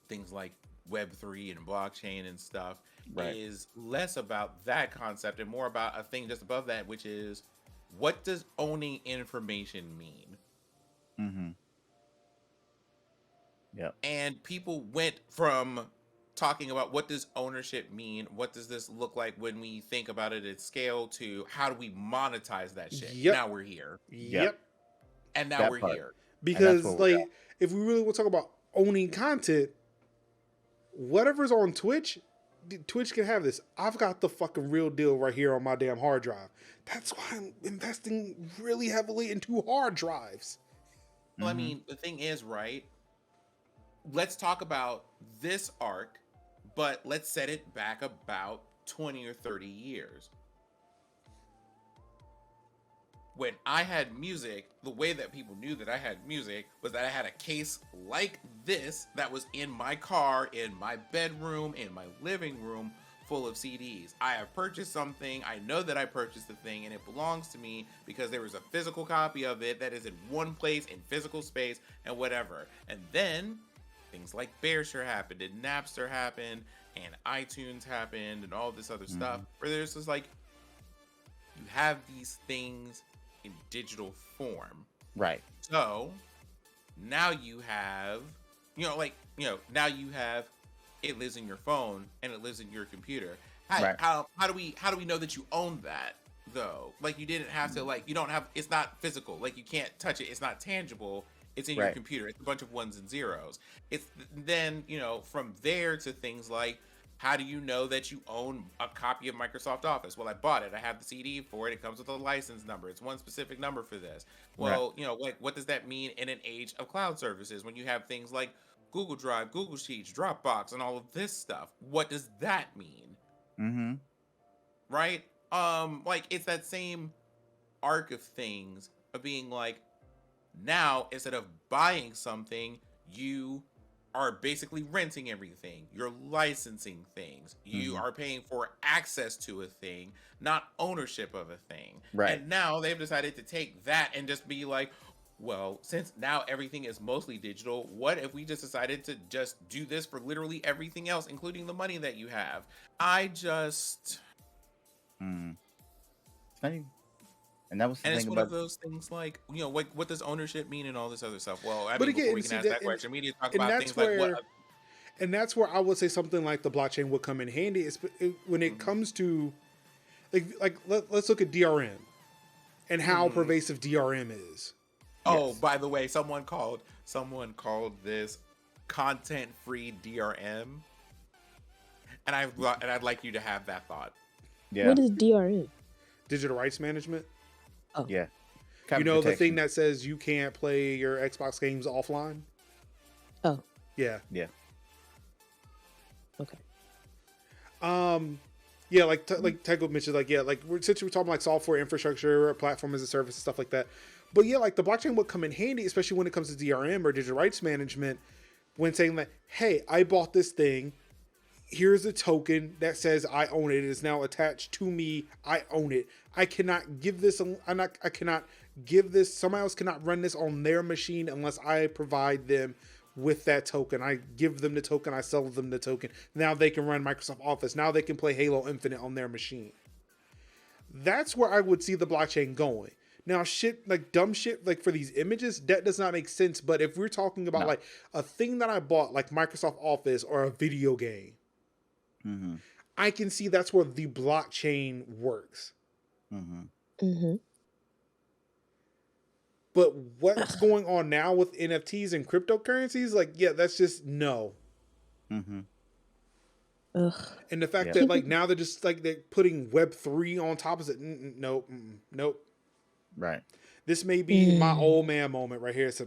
things like Web3 and blockchain and stuff, Right. is less about that concept and more about a thing just above that, which is, what does owning information mean? Mm-hmm. Yep. And people went from talking about what does ownership mean, what does this look like when we think about it at scale, to how do we monetize that shit? Yep. Now we're here. Yep. And now That we're part. here. Because, where we're like, if we really want to talk about owning content, whatever's on Twitch, Twitch can have this. I've got the fucking real deal right here on my damn hard drive. That's why I'm investing really heavily into hard drives. Well, I mean, the thing is, right? Let's talk about this arc, but let's set it back about 20 or 30 years. When I had music, the way that people knew that I had music was that I had a case like this that was in my car, in my bedroom, in my living room, full of CDs. I have purchased something, I know that I purchased the thing, and it belongs to me because there was a physical copy of it that is in one place, in physical space, and whatever. And then things like Bearshare happened, and Napster happened, and iTunes happened, and all this other stuff, where there's just like, you have these things in digital form. Right. So now you have, now you have, it lives in your phone and it lives in your computer. Right. How do we know that you own that though? Like, you didn't have to, like, you don't have, it's not physical. Like, you can't touch it. It's not tangible. It's in your Right. computer. It's a bunch of ones and zeros. It's then, from there to things like, how do you know that you own a copy of Microsoft Office? Well, I bought it. I have the CD for it. It comes with a license number. It's one specific number for this. Well, like, what does that mean in an age of cloud services when you have things like Google Drive, Google Sheets, Dropbox, and all of this stuff? What does that mean? Mm-hmm. Right? Like, it's that same arc of things of being like, now instead of buying something, you are basically renting everything. You're licensing things. You are paying for access to a thing, not ownership of a thing. Right. And now they've decided to take that and just be like, well, since now everything is mostly digital, what if we just decided to just do this for literally everything else, including the money that you have? It's not even, and that was the And thing it's one about of those things like, what does ownership mean and all this other stuff? Well, I But mean, again, before we see, can ask that- that question, we need to talk and about that's things like where- what. And that's where I would say something like the blockchain would come in handy. When it comes to, let's look at DRM and how pervasive DRM is. Oh, by the way, someone called this content-free DRM, and I'd like you to have that thought. yeah, What is DRM? Digital rights management. yeah. You know, the thing Protection. that says you can't play your Xbox games offline? Oh, Yeah. Yeah. okay. Yeah, like Tego mentioned, since we're talking like software infrastructure, platform as a service, and stuff like that. But yeah, like the blockchain would come in handy, especially when it comes to DRM or digital rights management, when saying like, hey, I bought this thing. Here's a token that says I own it. It is now attached to me. I own it. I cannot give this. I cannot give this. Somebody else cannot run this on their machine unless I provide them with that token. I give them the token, I sell them the token. Now they can run Microsoft Office. Now they can play Halo Infinite on their machine. That's where I would see the blockchain going. Now, shit, like dumb shit, like for these images, that does not make sense. But if we're talking about like a thing that I bought, like Microsoft Office or a video game, I can see that's where the blockchain works. But what's going on now with NFTs and cryptocurrencies, like, yeah, that's just no. Ugh. And the fact that like now they're just like they're putting Web3 on top of it. Nope. Right. This may be my old man moment right here. So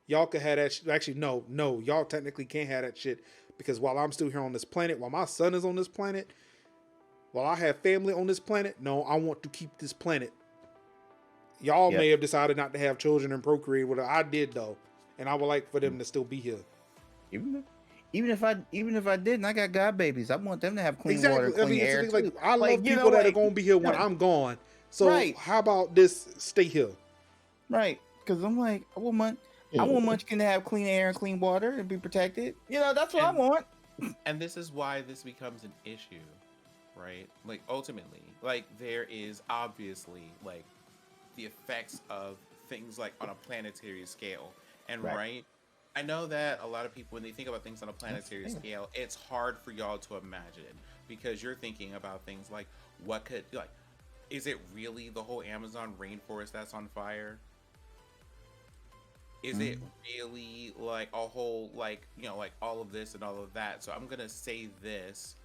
y'all could have that. Actually, no, y'all technically can't have that shit because while I'm still here on this planet, while my son is on this planet, while I have family on this planet, no, I want to keep this planet. Y'all may have decided not to have children and procreate. What I did though, and I would like for them to still be here. Even if I didn't, I got god babies. I want them to have clean water, clean air. Like I love people that are gonna be here when I'm gone. So how about this? Stay here. Right, because I'm like, I want Munchkin to have clean air and clean water and be protected. That's what I want. And this is why this becomes an issue, right? Like ultimately, like there is obviously like the effects of things like on a planetary scale, and right. I know that a lot of people, when they think about things on a planetary scale, it's hard for y'all to imagine because you're thinking about things like what could like. Is it really the whole Amazon rainforest that's on fire? Is it really like a whole like like all of this and all of that? So I'm gonna say this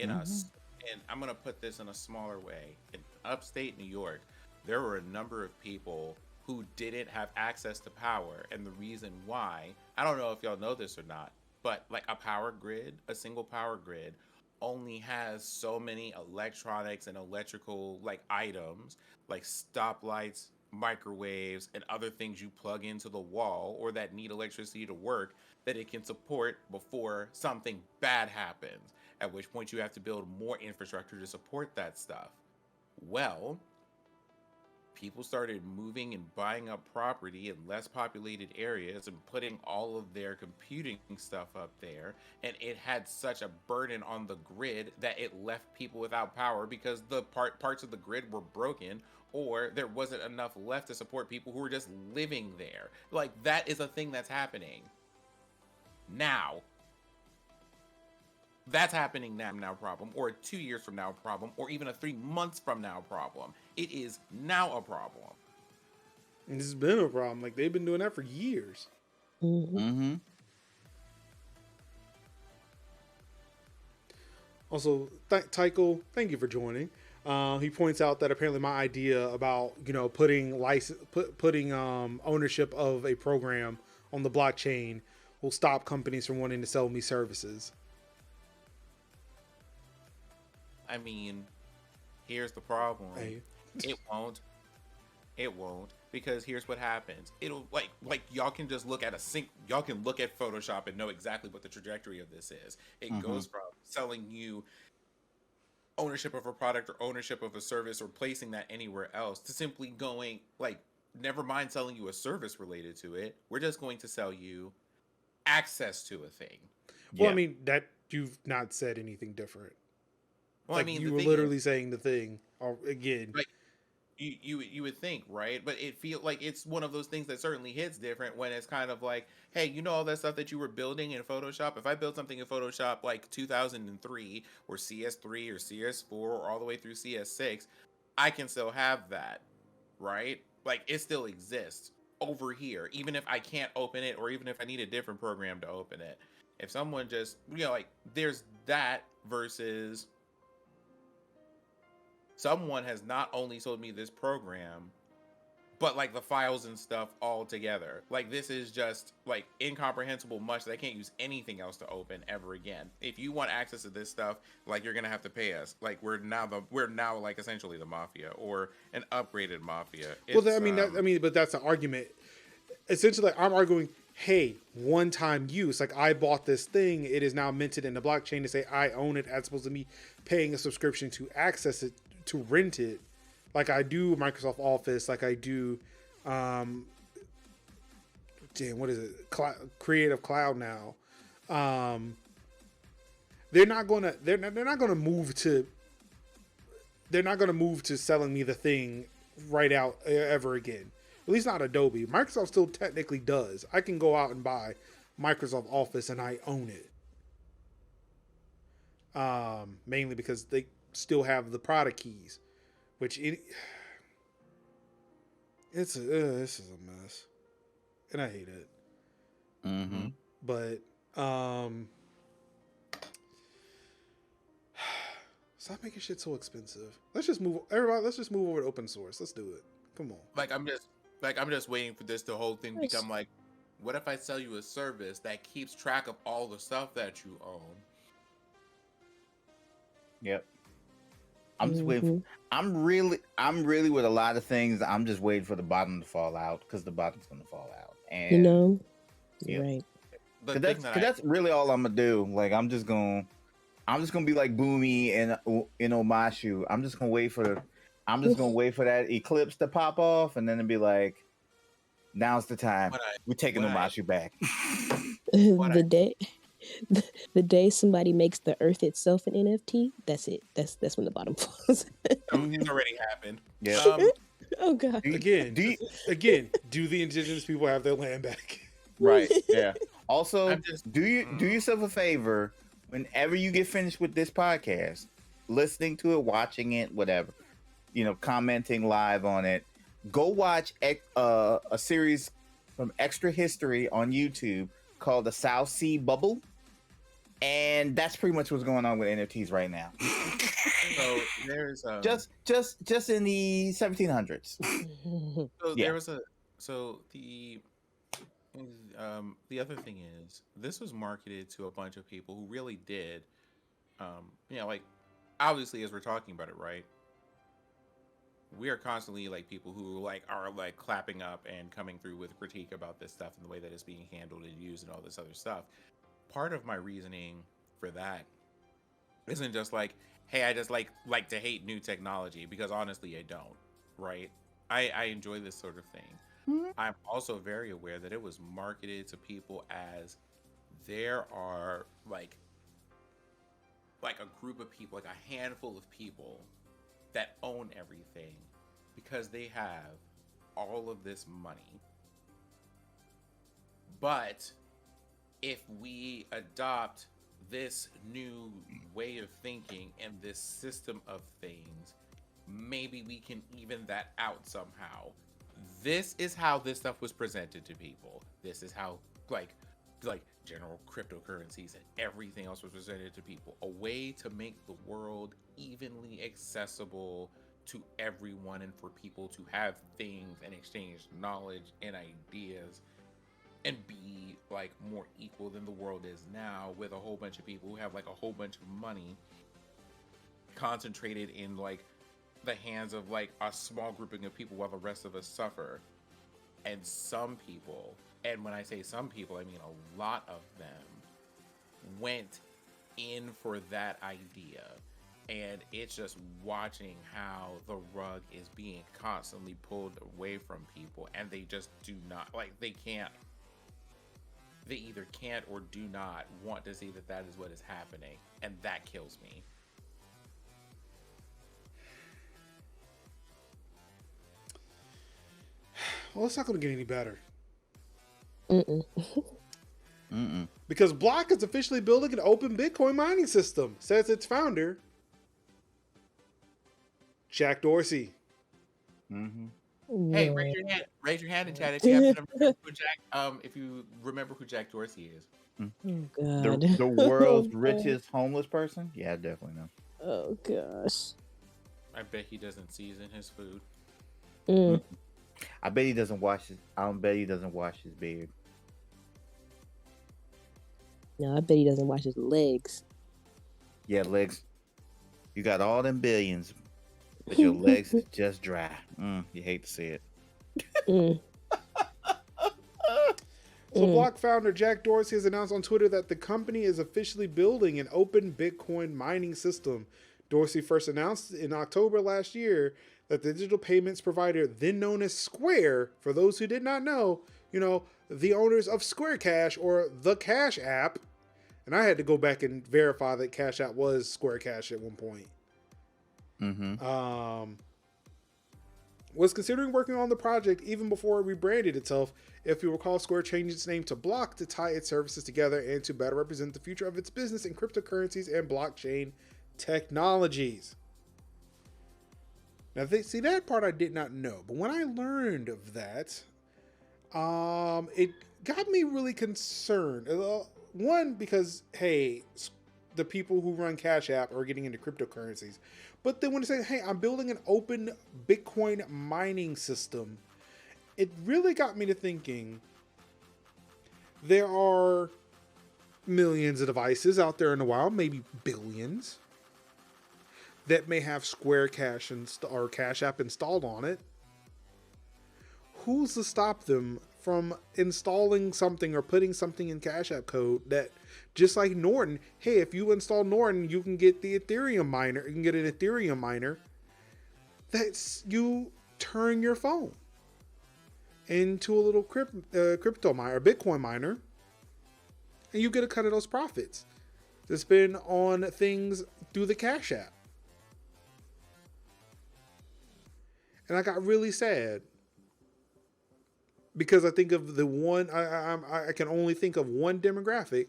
in us, and I'm gonna put this in a smaller way. In upstate New York, there were a number of people who didn't have access to power, and the reason why, I don't know if y'all know this or not, but like a single power grid only has so many electronics and electrical like items like stoplights, microwaves, and other things you plug into the wall or that need electricity to work that it can support before something bad happens, at which point you have to build more infrastructure to support that stuff. Well, people started moving and buying up property in less populated areas and putting all of their computing stuff up there, and it had such a burden on the grid that it left people without power because the parts of the grid were broken, or there wasn't enough left to support people who were just living there. Like, that is a thing that's happening now. That's happening now problem, or a 2 years from now problem, or even a 3 months from now problem. It is now a problem. And this has been a problem. Like, they've been doing that for years. Also, Tycho, thank you for joining. He points out that apparently my idea about putting ownership of a program on the blockchain will stop companies from wanting to sell me services. I mean, here's the problem. Hey. It won't, because here's what happens. It'll like y'all can just look at y'all can look at Photoshop and know exactly what the trajectory of this is. It goes from selling you ownership of a product or ownership of a service or placing that anywhere else to simply going like, never mind selling you a service related to it. We're just going to sell you access to a thing. Well, I mean, that you've not said anything different. Well, like, I mean, you were literally saying the thing again. Like, you would think, right? But it feels like it's one of those things that certainly hits different when it's kind of like, hey, all that stuff that you were building in Photoshop? If I built something in Photoshop like 2003 or CS3 or CS4 or all the way through CS6, I can still have that, right? Like, it still exists over here, even if I can't open it or even if I need a different program to open it. If someone just, like, there's that versus someone has not only sold me this program, but like the files and stuff all together. Like, this is just like incomprehensible much that I can't use anything else to open ever again. If you want access to this stuff, like, you're gonna have to pay us. Like, we're now like essentially the mafia or an upgraded mafia. Well, but that's an argument. Essentially, I'm arguing, hey, one-time use. Like, I bought this thing. It is now minted in the blockchain to say I own it, as opposed to me paying a subscription to access it, to rent it, like I do Microsoft Office, like I do damn, what is it? Creative Cloud now. They're not gonna move to selling me the thing right out ever again. At least not Adobe. Microsoft still technically does. I can go out and buy Microsoft Office and I own it. Mainly because they still have the product keys, which this is a mess, and I hate it. Mm-hmm. But stop making shit so expensive. Let's just move over to open source. Let's do it. Come on. I'm just waiting for this whole thing become like, what if I sell you a service that keeps track of all the stuff that you own? Yep. I'm just waiting. I'm really with a lot of things. I'm just waiting for the bottom to fall out, because the bottom's gonna fall out. And You're right. That's really all I'm gonna do. Like I'm just gonna be like Boomy and in Omashu. I'm just gonna wait for that eclipse to pop off, and then it'll be like, now's the time. We're taking Omashu back. The day somebody makes the Earth itself an NFT, that's it. That's when the bottom falls. It's already happened. Yeah. Oh god. Again, do the indigenous people have their land back? Right. Yeah. Also, do yourself a favor whenever you get finished with this podcast, listening to it, watching it, whatever, commenting live on it. Go watch a series from Extra History on YouTube called The South Sea Bubble. And that's pretty much what's going on with NFTs right now. So there's just in the 1700s. The other thing is, this was marketed to a bunch of people who really did, like, obviously, as we're talking about it, right? We are constantly like people who are clapping up and coming through with critique about this stuff and the way that it's being handled and used and all this other stuff. Part of my reasoning for that isn't just like, hey, I just like to hate new technology, because honestly I don't, right? I enjoy this sort of thing. Mm-hmm. I'm also very aware that it was marketed to people as there are like a group of people, like a handful of people that own everything because they have all of this money. But if we adopt this new way of thinking and this system of things, maybe we can even that out somehow. This is how this stuff was presented to people. This is how like general cryptocurrencies and everything else was presented to people. A way to make the world evenly accessible to everyone and for people to have things and exchange knowledge and ideas and be like more equal than the world is now, with a whole bunch of people who have like a whole bunch of money concentrated in like the hands of like a small grouping of people while the rest of us suffer. And some people, and when I say some people, I mean a lot of them, went in for that idea. And it's just watching how the rug is being constantly pulled away from people, and they just do not, they either can't or do not want to see that is what is happening, and that kills me. Well, it's not going to get any better. Mm-mm. Because Block is officially building an open Bitcoin mining system, says its founder, Jack Dorsey. Mm-hmm. Hey, raise your hand in chat if you happen to remember if you remember who Jack Dorsey is. Oh, God. The world's richest homeless person? Yeah, I definitely know. Oh, gosh. I bet he doesn't season his food. I bet he doesn't wash his beard. No, I bet he doesn't wash his legs. Yeah, legs. You got all them billions, but your legs is just dry. You hate to see it. So Block founder Jack Dorsey has announced on Twitter that the company is officially building an open Bitcoin mining system. Dorsey first announced in October last year that the digital payments provider, then known as Square, for those who did not know, the owners of Square Cash or the Cash App, and I had to go back and verify that Cash App was Square Cash at one point. Was considering working on the project even before it rebranded itself. If you recall, Square changed its name to Block to tie its services together and to better represent the future of its business in cryptocurrencies and blockchain technologies. Now, see, that part I did not know, but when I learned of that, it got me really concerned. One, because, hey, the people who run Cash App are getting into cryptocurrencies. But then when they say, hey, I'm building an open Bitcoin mining system, it really got me to thinking there are millions of devices out there in the wild, maybe billions, that may have Square Cash or Cash App installed on it. Who's to stop them from installing something or putting something in Cash App code that, just like Norton, hey, if you install Norton, you can get the Ethereum miner. You can get an Ethereum miner. That's, you turn your phone into a little crypto miner, Bitcoin miner, and you get a cut of those profits to spend on things through the Cash App. And I got really sad because I think of the one, I can only think of one demographic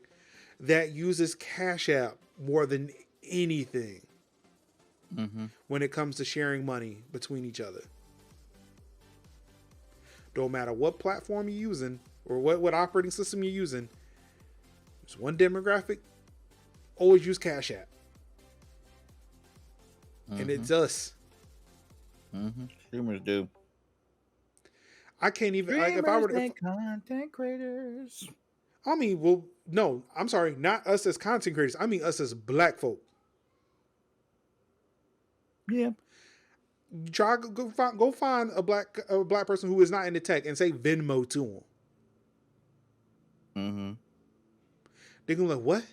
that uses Cash App more than anything when it comes to sharing money between each other. Don't matter what platform you're using or what operating system you're using, there's one demographic, always use Cash App. And it's us. Streamers do. I can't even, like, if I were to, content creators. I mean, well, no, I'm sorry, not us as content creators. I mean us as black folk. Yeah. Try go find a black person who is not into tech and say Venmo to them. They're gonna be like, what?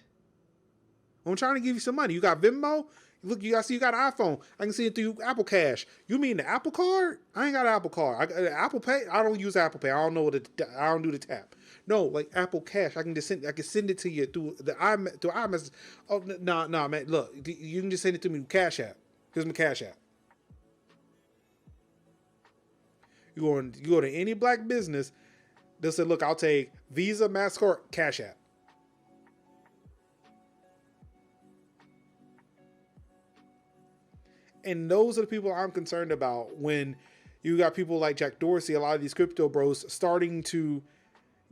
I'm trying to give you some money. You got Venmo? Look, you got an iPhone. I can see it through Apple Cash. You mean the Apple Card? I ain't got an Apple Card. Apple Pay? I don't use Apple Pay. I don't know I don't do the tap. No, like Apple Cash. I can send it to you through the iMessage. Oh, no, man. Look, you can just send it to me with Cash App. Here's my Cash App. You go to any black business, they'll say, look, I'll take Visa, MasterCard, Cash App. And those are the people I'm concerned about when you got people like Jack Dorsey, a lot of these crypto bros starting to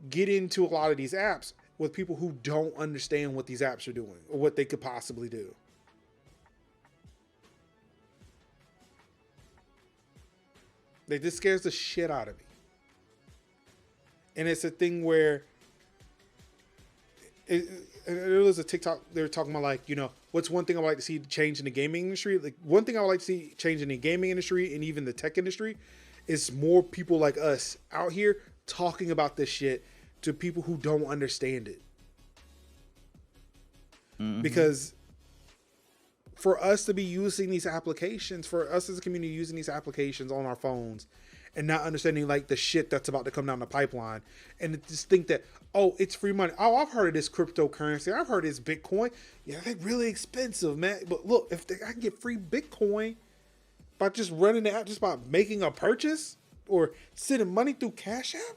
get into a lot of these apps with people who don't understand what these apps are doing or what they could possibly do. Like, this scares the shit out of me. And it's a thing where there was a TikTok, they were talking about, like, what's one thing I would like to see change in the gaming industry? Like, one thing I would like to see change in the gaming industry and even the tech industry is more people like us out here talking about this shit to people who don't understand it. Because for us to be using these applications, for us as a community using these applications on our phones and not understanding, like, the shit that's about to come down the pipeline, and just think that, oh, it's free money. Oh, I've heard of this cryptocurrency. I've heard of this Bitcoin. Yeah, they're really expensive, man. But look, if I can get free Bitcoin by just running the app, just by making a purchase or sending money through Cash App,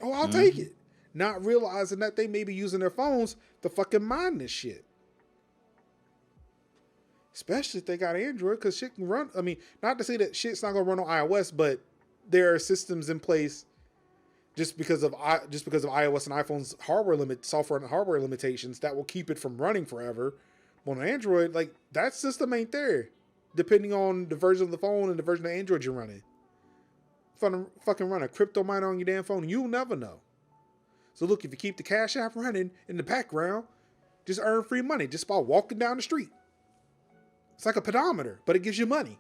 oh, I'll take it. Not realizing that they may be using their phones to fucking mine this shit. Especially if they got Android, because shit can run. I mean, not to say that shit's not gonna run on iOS, but there are systems in place just because of iOS and iPhone's software and hardware limitations that will keep it from running forever. But on Android, like, that system ain't there, depending on the version of the phone and the version of Android you're running. Fucking run a crypto miner on your damn phone, you'll never know. So look, if you keep the Cash App running in the background, just earn free money just by walking down the street. It's like a pedometer, but it gives you money.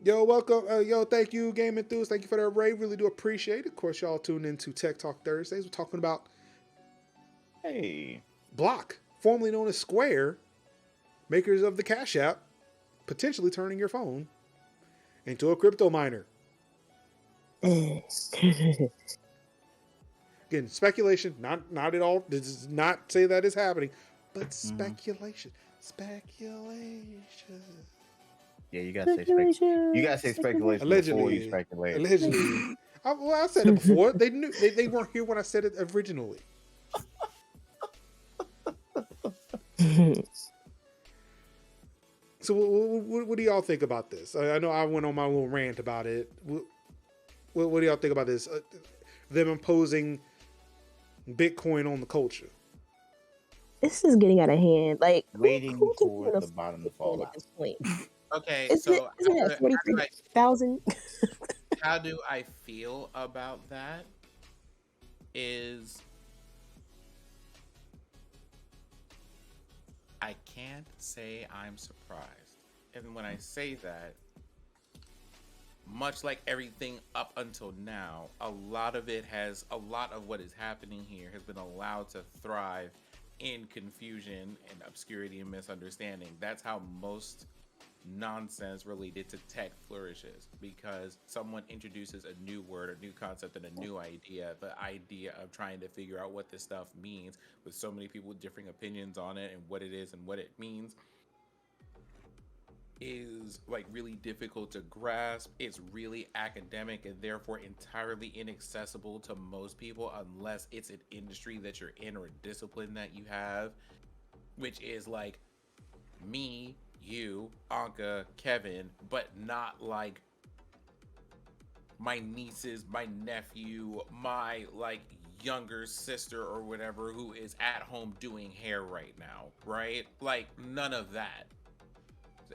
Yo, welcome. Thank you, Game Enthused. Thank you for that raid. Really do appreciate it. Of course, y'all tuned into Tech Talk Thursdays. We're talking about Block, formerly known as Square, makers of the Cash App, potentially turning your phone into a crypto miner. Again, speculation, not at all. This does not say that is happening, but speculation. Yeah, you gotta say speculation. You gotta say speculation before you speculate. Allegedly. I said it before. They knew they weren't here when I said it originally. So what do y'all think about this? I know I went on my little rant about it. What do y'all think about this? Them imposing Bitcoin on the culture. This is getting out of hand. Like, waiting for the bottom to fall out. At this point. Okay, Isn't it at 43,000? How do I feel about that? Is I can't say I'm surprised. And when I say that, much like everything up until now, a lot of what is happening here has been allowed to thrive in confusion and obscurity and misunderstanding. That's how most nonsense related to tech flourishes, because someone introduces a new word, a new concept, and a new idea. The idea of trying to figure out what this stuff means, with so many people with differing opinions on it and what it is and what it means, is like really difficult to grasp. It's really academic and therefore entirely inaccessible to most people, unless it's an industry that you're in or a discipline that you have, which is like me, you, Anka, Kevin, but not like my nieces, my nephew, my like younger sister or whatever who is at home doing hair right now, right? Like none of that.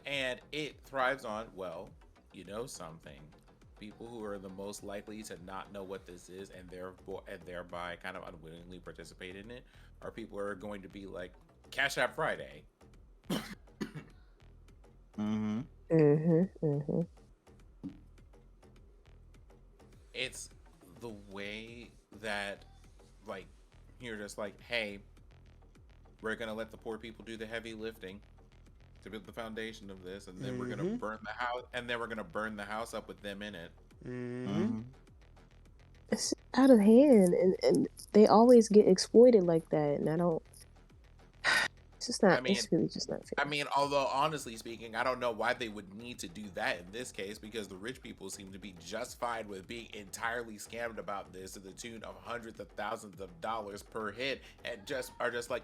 And it thrives on, well, you know something. People who are the most likely to not know what this is and thereby kind of unwillingly participate in it are people who are going to be like, Cash App Friday. It's the way that, like, you're just like, hey, we're gonna let the poor people do the heavy lifting to build the foundation of this, and then we're gonna burn the house, and then we're gonna burn the house up with them in it. It's out of hand, and they always get exploited like that, and I don't. It's just not. It's really just not fair. I mean, although honestly speaking, I don't know why they would need to do that in this case, because the rich people seem to be just fine with being entirely scammed about this to the tune of hundreds of thousands of dollars per hit, and are just like,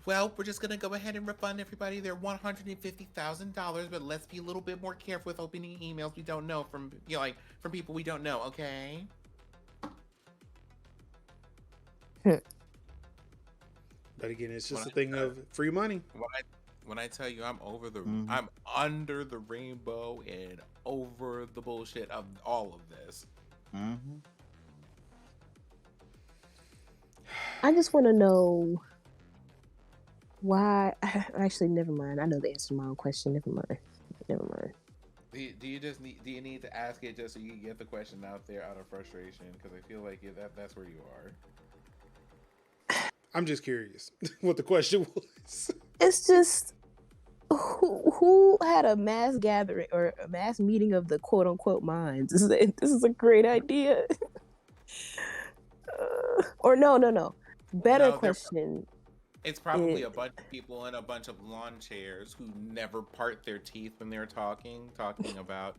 well, we're just gonna go ahead and refund everybody their $150,000, but let's be a little bit more careful with opening emails we don't know from from people we don't know, okay? But again, it's just a thing of free money. When I tell you I'm I'm under the rainbow and over the bullshit of all of this. I just want to know why. Actually, never mind. I know the answer to my own question. Never mind. Do you need to ask it just so you can get the question out there out of frustration? Because I feel like that's where you are. I'm just curious what the question was. It's just who had a mass gathering or a mass meeting of the quote unquote minds? This is a great idea. Or no. Better question. It's probably a bunch of people in a bunch of lawn chairs who never part their teeth when they're talking about,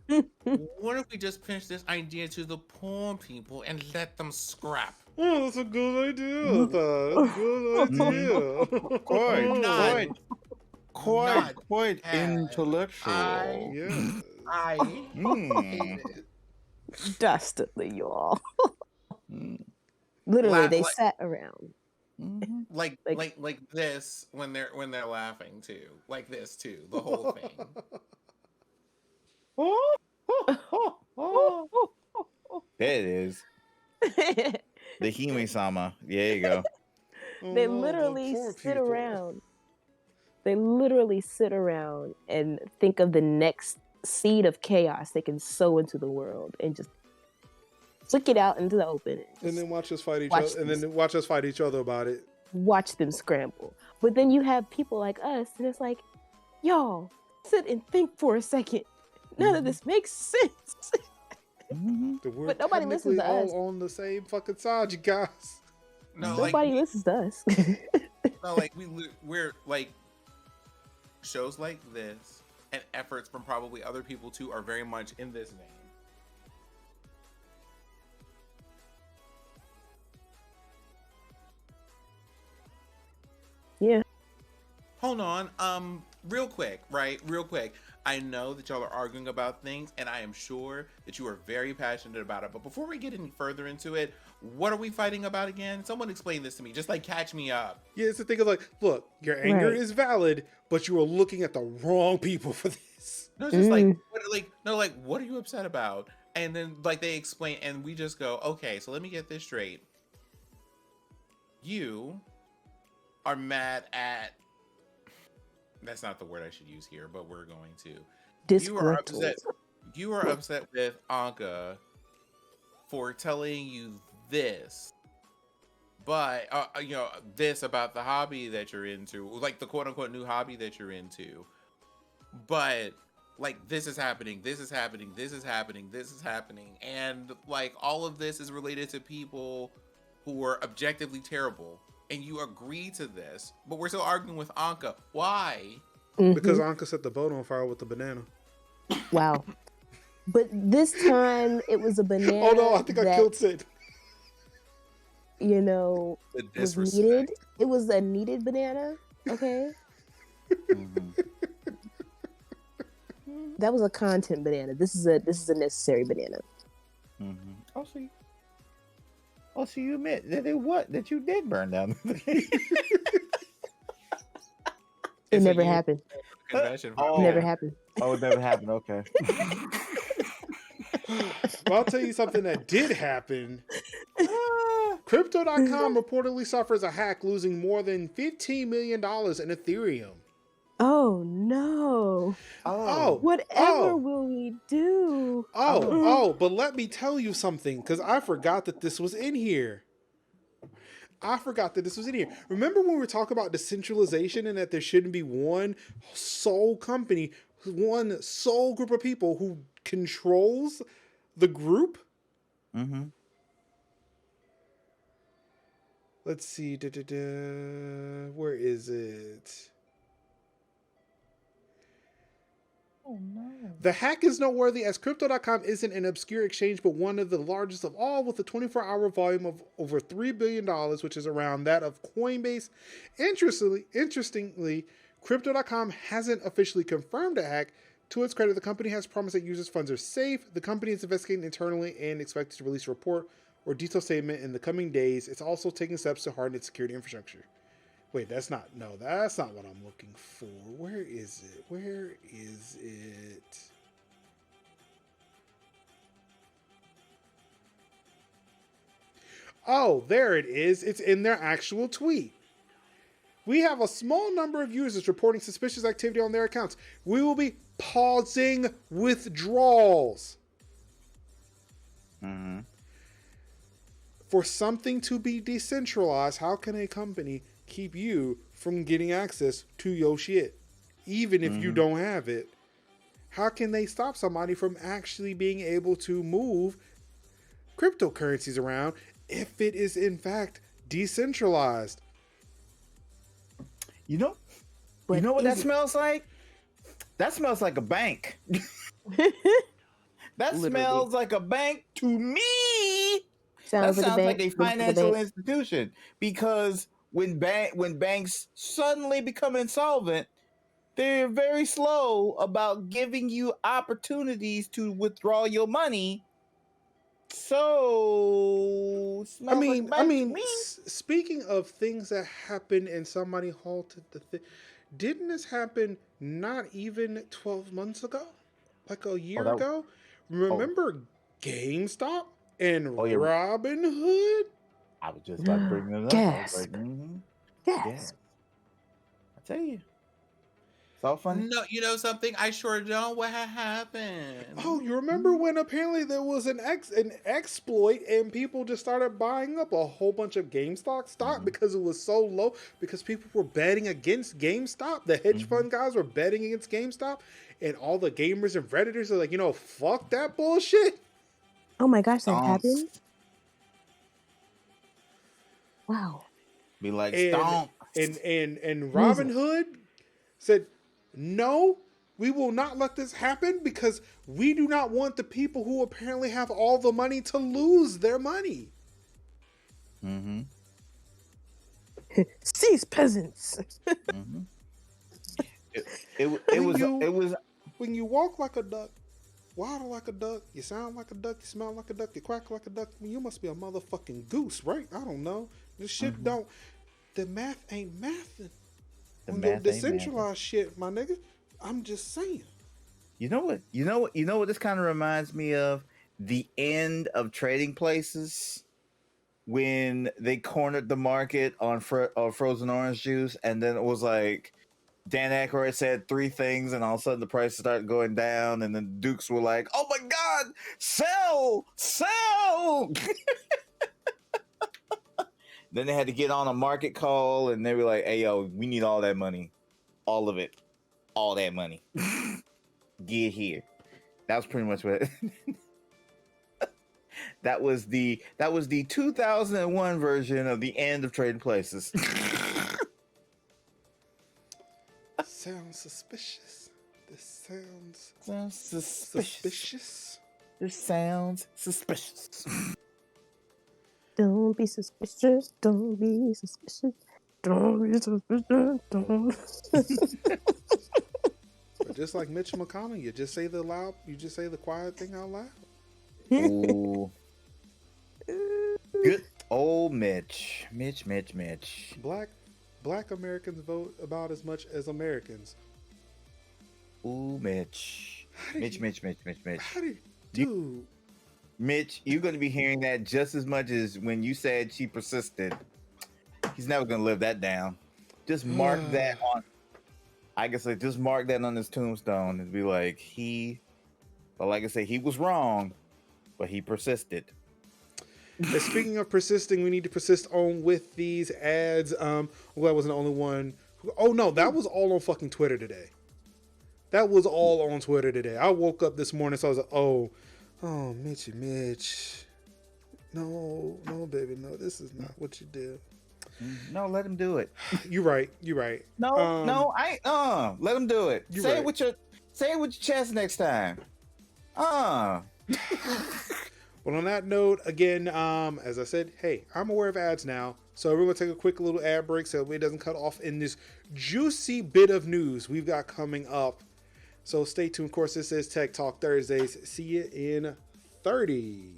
what if we just pitch this idea to the poor people and let them scrap? Oh, that's a good idea. That's a good idea. Quite intellectual. Yes. I hate it. Dastardly, y'all. Literally, they sat around. Like this when they're laughing too, like this too, the whole thing. There it is. The Hime-sama. There you go. They literally sit around. They literally sit around and think of the next seed of chaos they can sow into the world and just flick it out into the open. And then watch us fight each other. And then watch us fight each other about it. Watch them scramble. But then you have people like us, and it's like, y'all, sit and think for a second. None of this makes sense. We're But nobody listens technically to us. all on the same fucking side, you guys. No, Nobody listens to us. no, like we're like shows like this and efforts from probably other people too are very much in this vein. Yeah. Hold on. Real quick. I know that y'all are arguing about things, and I am sure that you are very passionate about it. But before we get any further into it, what are we fighting about again? Someone explain this to me. Just like catch me up. Yeah, it's the thing of like, look, your anger Right. is valid, but you are looking at the wrong people for this. No, it's just what are you upset about? And then like they explain, and we just go, okay, so let me get this straight. You are mad at. That's not the word I should use here, but we're going to. You are upset with Anka for telling you this, but this about the hobby that you're into, like the quote unquote new hobby that you're into. But like this is happening, and like all of this is related to people who are objectively terrible. And you agree to this, but we're still arguing with Anka. Why? Because Anka set the boat on fire with the banana. Wow. But this time it was a banana. Oh no, I think I killed Sid. You know, was needed. It was a needed banana. Okay. That was a content banana. This is a necessary banana. Oh, see. Oh, so you admit that you did burn down the thing. It never happened. Oh. Never happened. Oh, it never happened. Okay. Well, I'll tell you something that did happen. Crypto.com reportedly suffers a hack, losing more than $15 million in Ethereum. Oh no. Whatever will we do? But let me tell you something, because I forgot that this was in here. Remember when we were talking about decentralization and that there shouldn't be one sole company, one sole group of people who controls the group? Let's see. Where is it? Oh, no. The hack is noteworthy as Crypto.com isn't an obscure exchange, but one of the largest of all, with a 24-hour volume of over $3 billion, which is around that of Coinbase. Interestingly, Crypto.com hasn't officially confirmed a hack. To its credit, the company has promised that users' funds are safe. The company is investigating internally and expected to release a report or detailed statement in the coming days. It's also taking steps to harden its security infrastructure. Wait, that's not what I'm looking for. Where is it? Oh, there it is. It's in their actual tweet. We have a small number of users reporting suspicious activity on their accounts. We will be pausing withdrawals. For something to be decentralized, how can a company keep you from getting access to your shit, even if you don't have it? How can they stop somebody from actually being able to move cryptocurrencies around if it is in fact decentralized? You know what that smells like? That smells like a bank. That smells like a bank to me. That sounds like a financial institution, because when banks suddenly become insolvent, they're very slow about giving you opportunities to withdraw your money. So, speaking of things that happened and somebody halted the thing, didn't this happen not even 12 months ago? Like a year ago? Remember GameStop and Robinhood? I was just about to bring it up. Gasp. Yes. I tell you. It's all funny. No, you know something? I sure don't. What happened? Oh, you remember when apparently there was an exploit and people just started buying up a whole bunch of GameStop stock because it was so low because people were betting against GameStop. The hedge fund guys were betting against GameStop, and all the gamers and Redditors are like, fuck that bullshit. Oh my gosh, that happened? Wow. Be like, stomp. And Robinhood said, no, we will not let this happen because we do not want the people who apparently have all the money to lose their money. Mm-hmm. Seize peasants. Mm-hmm. It was when you walk like a duck, waddle like a duck, you sound like a duck, you smell like a duck, you quack like a duck. You must be a motherfucking goose, right? I don't know. This shit don't. The math ain't mathing. On your decentralized shit, my nigga. I'm just saying. You know what this kind of reminds me of? The end of Trading Places, when they cornered the market on frozen orange juice, and then it was like Dan Aykroyd said 3 things, and all of a sudden the price started going down, and then Dukes were like, "Oh my God, sell!" Then they had to get on a market call, and they were like, "Hey, yo, we need all that money. All of it. All that money. Get here." That was pretty much what that was the 2001 version of the end of Trading Places. Sounds suspicious. This sounds suspicious. This sounds suspicious. Don't be suspicious. Don't be suspicious. Don't be suspicious. Don't. But just like Mitch McConnell, you just say the quiet thing out loud. Ooh. Good old Mitch. Mitch. Black Americans vote about as much as Americans. Ooh, Mitch. Mitch. How did dude? Mitch, you're going to be hearing that just as much as when you said she persisted. He's never going to live that down. Just mark that on. I guess just mark that on his tombstone and be like, but like I say, he was wrong, but he persisted. And speaking of persisting, we need to persist on with these ads. Well, that wasn't the only one. Oh no, that was all on fucking Twitter today. That was all on Twitter today. I woke up this morning, so I was like, oh, Mitch. No, baby, no, this is not what you do. No, let him do it. You're right. No, let him do it. Say it with your chest next time. Well, on that note, again, as I said, hey, I'm aware of ads now, so we're going to take a quick little ad break so it doesn't cut off in this juicy bit of news we've got coming up. So stay tuned. Of course, this is Tech Talk Thursdays. See you in 30.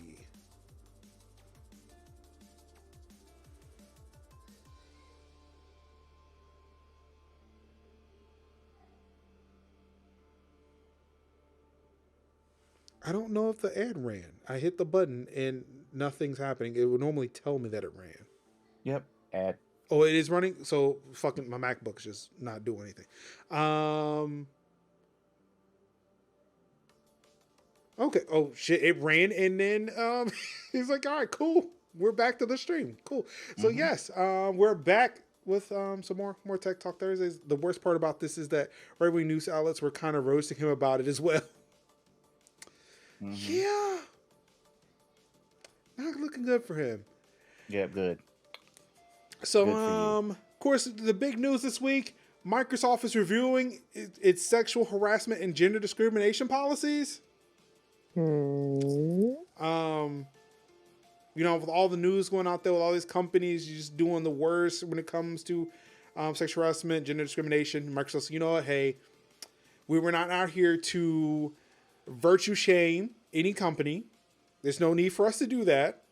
I don't know if the ad ran. I hit the button and nothing's happening. It would normally tell me that it ran. Yep, ad. Oh, it is running? So fucking my MacBook's just not doing anything. Okay. Oh shit, it ran and then he's like, all right, cool. We're back to the stream. Cool. So yes, we're back with some more Tech Talk Thursdays. The worst part about this is that right-wing news outlets were kind of roasting him about it as well. Yeah. Not looking good for him. Yeah, good. So, of course, the big news this week, Microsoft is reviewing its sexual harassment and gender discrimination policies. With all the news going out there with all these companies just doing the worst when it comes to sexual harassment, gender discrimination, Microsoft, you know what, hey, we were not out here to virtue shame any company. There's no need for us to do that.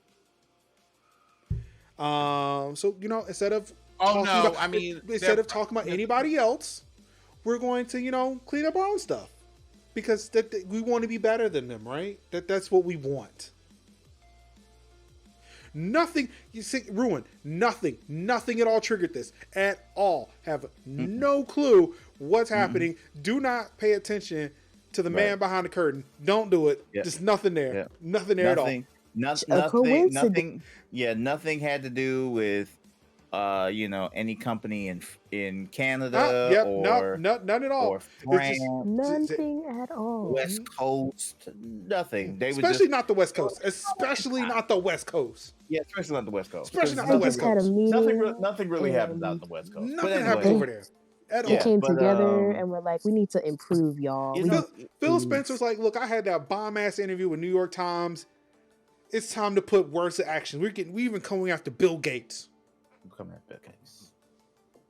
So instead of talking about anybody else, we're going to clean up our own stuff because we want to be better than them, right? That's what we want. Nothing at all triggered this at all. Have no clue what's happening. Do not pay attention to the man behind the curtain. Don't do it. Yeah. Just nothing there. Yeah. Nothing there at all. Nothing had to do with any company in Canada or none at all. or France, Nothing at all. West Coast, nothing. They would especially not the West Coast. Especially not the West Coast. Yeah, especially not the West Coast. Especially not They the West just had a Coast. meeting. Nothing really happens out in the West Coast. But Nothing happens over there at They all. came but, together and were like, "We need to improve, y'all." you We know, need- Phil Spencer's like, look, I had that bomb ass interview with New York Times. It's time to put words to action. We even coming after Bill Gates. I'm coming at Bill Gates.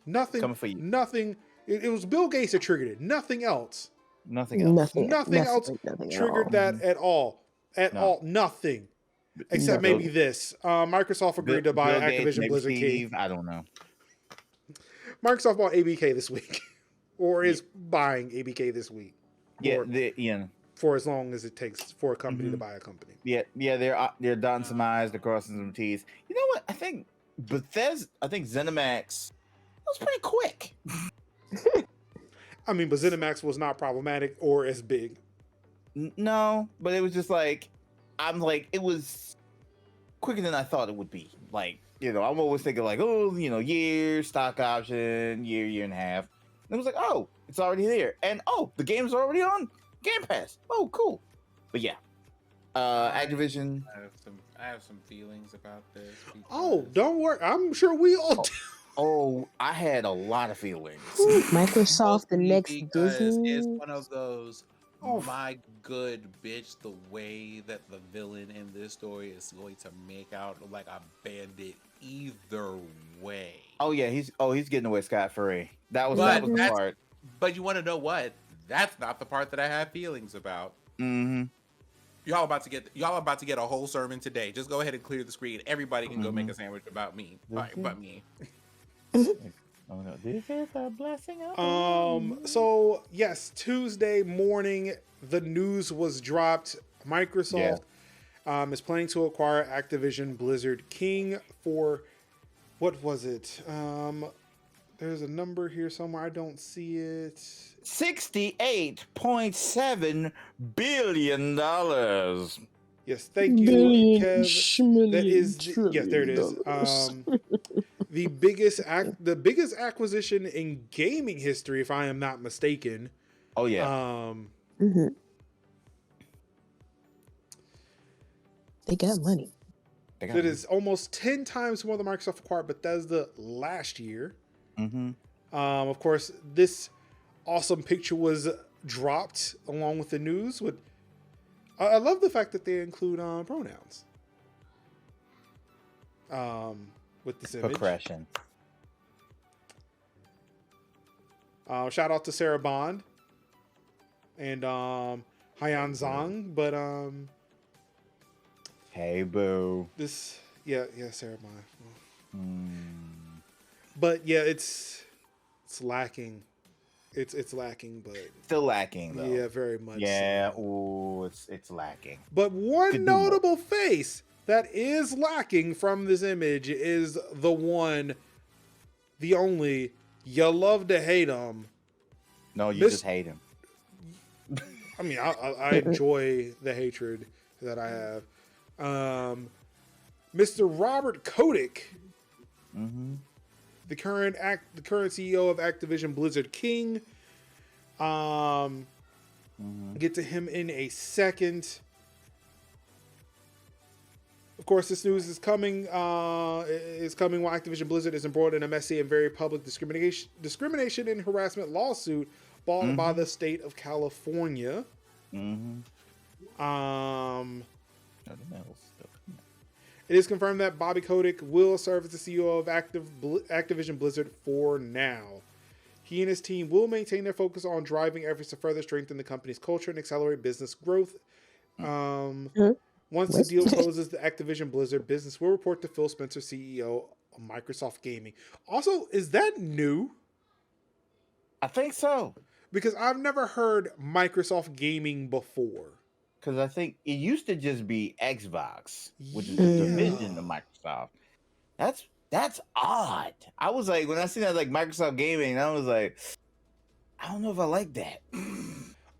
Nothing. Coming for you. Nothing. It was Bill Gates that triggered it. Nothing else. Nothing else. Nothing else nothing at triggered all. that at all. At No. all. Nothing. Except Bill- maybe this. Microsoft agreed to buy Bill Gates, Activision maybe Blizzard Steve, King. I don't know. Microsoft bought ABK this week. Or is buying ABK this week. Yeah, Or for as long as it takes for a company Mm-hmm. to buy a company. Yeah, they're dotting some I's, they're crossing some T's. You know what? I think ZeniMax was pretty quick. I mean, but ZeniMax was not problematic or as big. No, but it was just like, it was quicker than I thought it would be. Like, I'm always thinking like, year, stock option, year and a half. And it was like, oh, it's already there. And the game's already on Game Pass. Oh, cool. But yeah. Activision. I have some feelings about this. Oh, don't worry. I'm sure we all do. Oh, I had a lot of feelings. Microsoft, the next because Disney. it's one of those. Oh my good bitch! The way that the villain in this story is going to make out like a bandit, either way. Oh yeah, he's getting away scot free. That was But the part. But you want to know what? That's not the part that I have feelings about. Mm-hmm. Y'all about to get a whole sermon today. Just go ahead and clear the screen. Everybody can go make a sandwich about me. But me. Oh no, this is a blessing. So yes, Tuesday morning, the news was dropped. Microsoft is planning to acquire Activision Blizzard King for, what was it? There's a number here somewhere. I don't see it. $68.7 billion. Yes, thank you, Kev. That is yes, there it is. The biggest acquisition in gaming history, if I am not mistaken. Oh yeah. They got money. That is almost 10 times more than Microsoft acquired Bethesda last year. Of course, this awesome picture was dropped along with the news. I love the fact that they include pronouns. With this image. Progression. Shout out to Sarah Bond and Hyan Zhang, but hey boo. this Sarah Bond. But yeah, it's lacking. It's lacking, but Still lacking though. yeah, very much. Yeah. So. Ooh, it's lacking. But one Could do more. notable face that is lacking from this image is the one, the only. You love to hate him. No, you just hate him. I mean, I enjoy the hatred that I have. Mr. Robert Kotick, the current CEO of Activision Blizzard King. Get to him in a second. Of course, this news is coming. While Activision Blizzard is embroiled in a messy and very public discrimination and harassment lawsuit brought by the state of California. It is confirmed that Bobby Kotick will serve as the CEO of Activision Blizzard for now. He and his team will maintain their focus on driving efforts to further strengthen the company's culture and accelerate business growth. Once the deal closes, the Activision Blizzard business will report to Phil Spencer, CEO of Microsoft Gaming. Also, is that new? I think so. Because I've never heard Microsoft Gaming before. Because I think it used to just be Xbox, which is a division of Microsoft. That's odd. I was like, when I seen that like Microsoft Gaming, I was like, I don't know if I like that.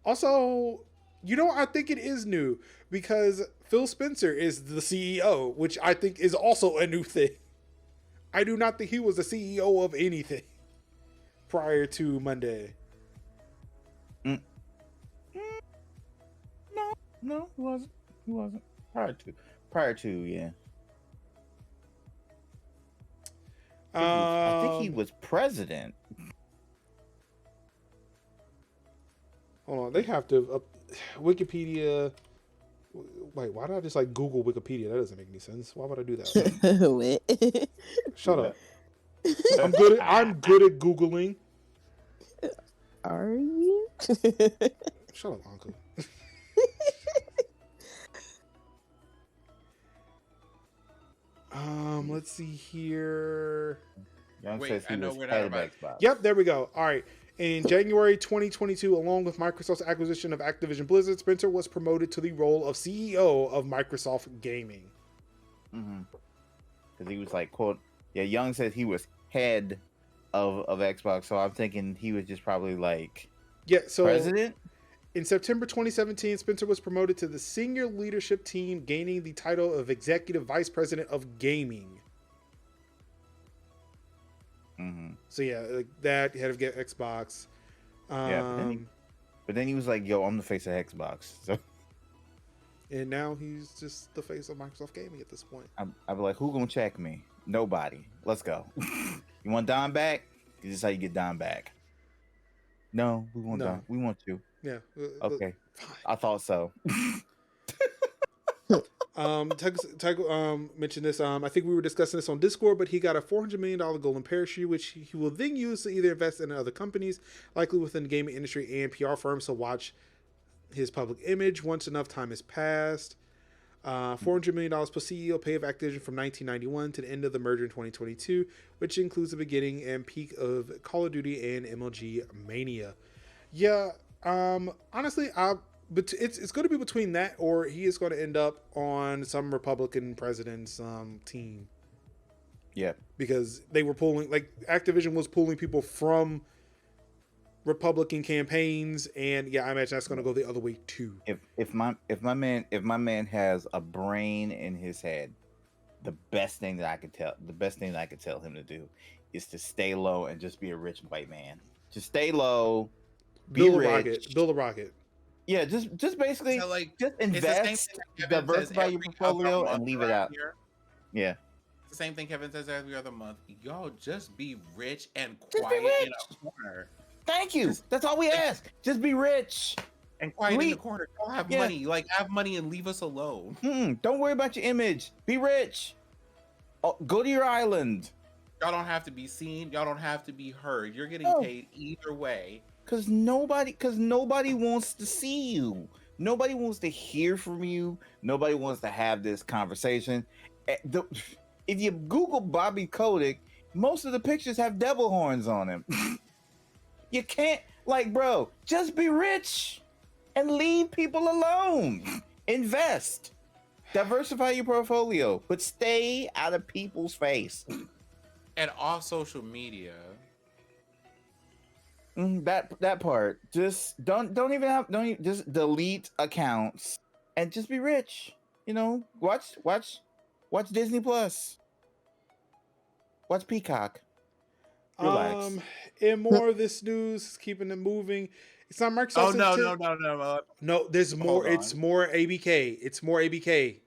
Also, I think it is new because Phil Spencer is the CEO, which I think is also a new thing. I do not think he was the CEO of anything prior to Monday. No, he wasn't. He wasn't. Prior to, yeah. I think he was president. Hold on, they have to Wikipedia. Wait, why did I just like Google Wikipedia? That doesn't make any sense. Why would I do that? Wait. Shut up. I'm good at Googling. Are you? Shut up, Uncle. Let's see here. Young Wait, says he I know was we're head not of about- Xbox. Yep, there we go. All right. In January 2022, along with Microsoft's acquisition of Activision Blizzard, Spencer was promoted to the role of CEO of Microsoft Gaming. Because he was like, quote, yeah, Young said he was head of Xbox, so I'm thinking he was just probably like Yeah, so president? in September 2017, Spencer was promoted to the senior leadership team, gaining the title of Executive Vice President of Gaming. So yeah, like that, head of Xbox. Yeah, but then he was like, yo, I'm the face of Xbox. So And now he's just the face of Microsoft Gaming at this point. I'd be like, who gonna check me? Nobody. Let's go. You want Don back? This is how you get Don back. No, we want No. Don. We want you. Yeah. Okay. I thought so. Tycho mentioned this. I think we were discussing this on Discord, but he got a $400 million golden parachute, which he will then use to either invest in other companies, likely within the gaming industry and PR firms, to watch his public image once enough time has passed. $400 million plus CEO pay of Activision from 1991 to the end of the merger in 2022, which includes the beginning and peak of Call of Duty and MLG Mania. Yeah, honestly, but it's going to be between that or he is going to end up on some Republican president's team. Yeah. Because they were Activision was pulling people from Republican campaigns, and yeah, I imagine that's going to go the other way too. If my man has a brain in his head, the best thing that I could tell him to do is to stay low and just be a rich white man. Just stay low, build a rocket. Yeah, just basically So, like, just it's the same invest, thing that Kevin says diversify your every portfolio, other and month leave it around out. here. Yeah. It's the same thing Kevin says every other month. Y'all just be rich and Just be quiet rich. in a corner. Thank you. That's all we ask. Just be rich. And quiet in the corner. Don't have Yeah. money. Like, have money and leave us alone. Don't worry about your image. Be rich. Oh, go to your island. Y'all don't have to be seen. Y'all don't have to be heard. You're getting No. paid either way. Cause nobody wants to see you. Nobody wants to hear from you. Nobody wants to have this conversation. If you Google Bobby Kotick, most of the pictures have devil horns on them. You can't, bro, just be rich and leave people alone. Invest. Diversify your portfolio, but stay out of people's face. And off social media. That part. Just don't just delete accounts and just be rich. Watch Disney Plus. Watch Peacock. Relax. And more of this news, keeping it moving. It's not Microsoft. No, there's more. It's more ABK. It's more ABK.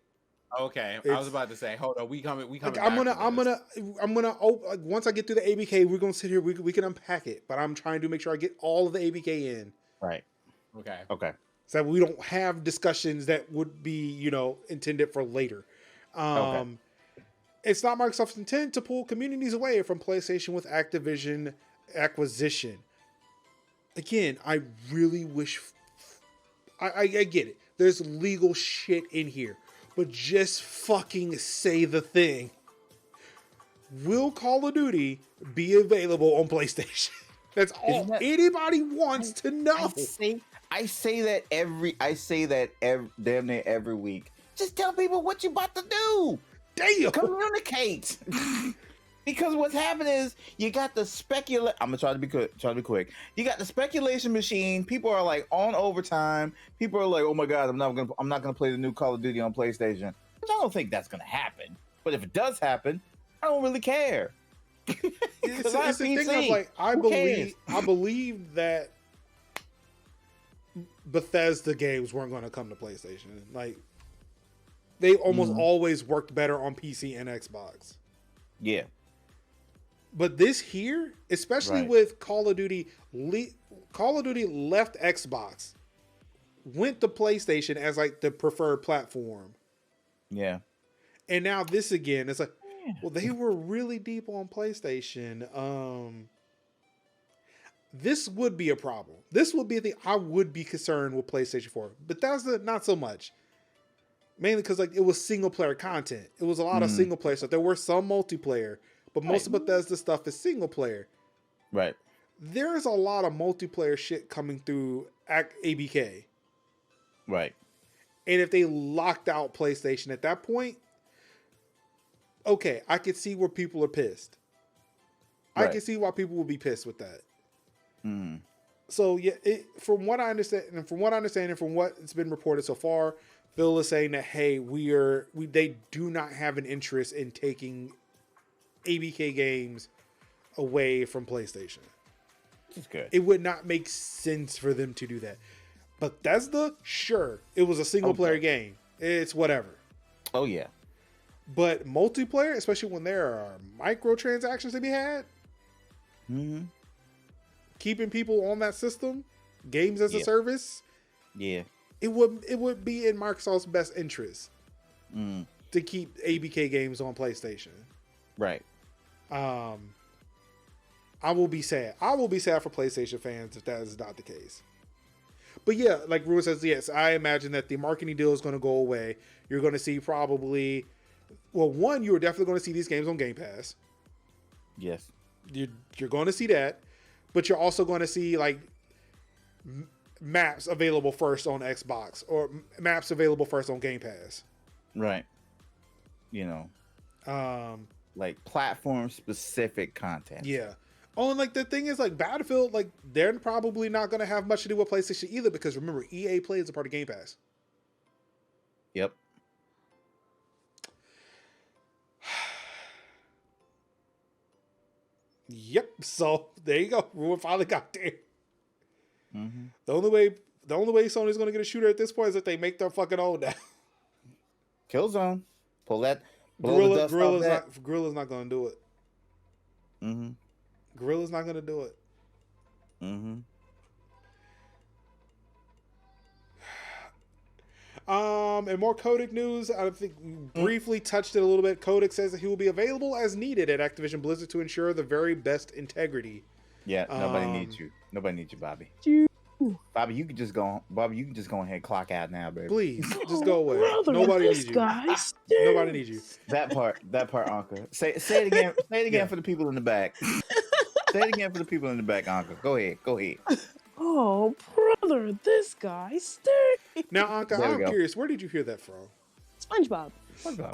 Okay, I was about to say, hold on, we coming. I'm gonna. Once I get through the ABK, we're gonna sit here. We can unpack it, but I'm trying to make sure I get all of the ABK in. Right. Okay. So we don't have discussions that would be, intended for later. Okay. It's not Microsoft's intent to pull communities away from PlayStation with Activision acquisition. Again, I really wish. I get it. There's legal shit in here, but just fucking say the thing. Will Call of Duty be available on PlayStation? That's all anybody wants to know. I say that damn near every week. Just tell people what you about to do. Damn. Communicate. Because what's happening is you got the speculate. I'm gonna try to be quick. You got the speculation machine. People are like on overtime. People are like, "Oh my god, I'm not gonna play the new Call of Duty on PlayStation." Which I don't think that's gonna happen. But if it does happen, I don't really care. It's the thing of like I believe that Bethesda games weren't going to come to PlayStation. Like they almost always worked better on PC and Xbox. Yeah. But this here, especially with Call of Duty left Xbox, went to PlayStation as like the preferred platform. Yeah. And now this again, it's like, well, they were really deep on PlayStation. This would be a problem. This would be a thing I would be concerned with PlayStation 4. But that's not so much. Mainly because like it was single player content. It was a lot of single player stuff. There were some multiplayer, but most of Bethesda stuff is single player. Right. There's a lot of multiplayer shit coming through ABK. Right. And if they locked out PlayStation at that point, okay, I could see where people are pissed. I can see why people would be pissed with that. So yeah, from what I understand, and from what's been reported so far, Phil is saying that hey, they do not have an interest in taking ABK games away from PlayStation. That's good. It would not make sense for them to do that. Bethesda, sure, it was a single player game. It's whatever. Oh yeah. But multiplayer, especially when there are microtransactions to be had, keeping people on that system, games as a service, it would be in Microsoft's best interest to keep ABK games on PlayStation. Right. I will be sad. I will be sad for PlayStation fans if that is not the case. But yeah, like Ruben says, yes, I imagine that the marketing deal is going to go away. You're going to see probably, well, one, you're definitely going to see these games on Game Pass. Yes. You're going to see that, but you're also going to see like maps available first on Xbox or maps available first on Game Pass. Right. You know, like platform specific content. Yeah. Oh, and like the thing is, like Battlefield, like they're probably not going to have much to do with PlayStation either because remember, EA Play is a part of Game Pass. Yep. Yep. So there you go. Ruin finally got there. The only way Sony's going to get a shooter at this point is if they make their fucking own now. Killzone. Pull that. Guerrilla's not going to do it. Guerrilla's not going to do it. And more Kotick news. I think we briefly touched it a little bit. Kotick says that he will be available as needed at Activision Blizzard to ensure the very best integrity. Yeah, nobody needs you. Nobody needs you, Bobby. Bobby, you can just go. Bobby, you can just go ahead and clock out now, baby. Please, just go away. Nobody needs you. Nobody needs you. That part, Anka. Say it again. Say it again for the people in the back. Say it again for the people in the back, Anka. Go ahead. Oh, brother, this guy stinks. Now, Anka, I'm curious. Where did you hear that from? SpongeBob.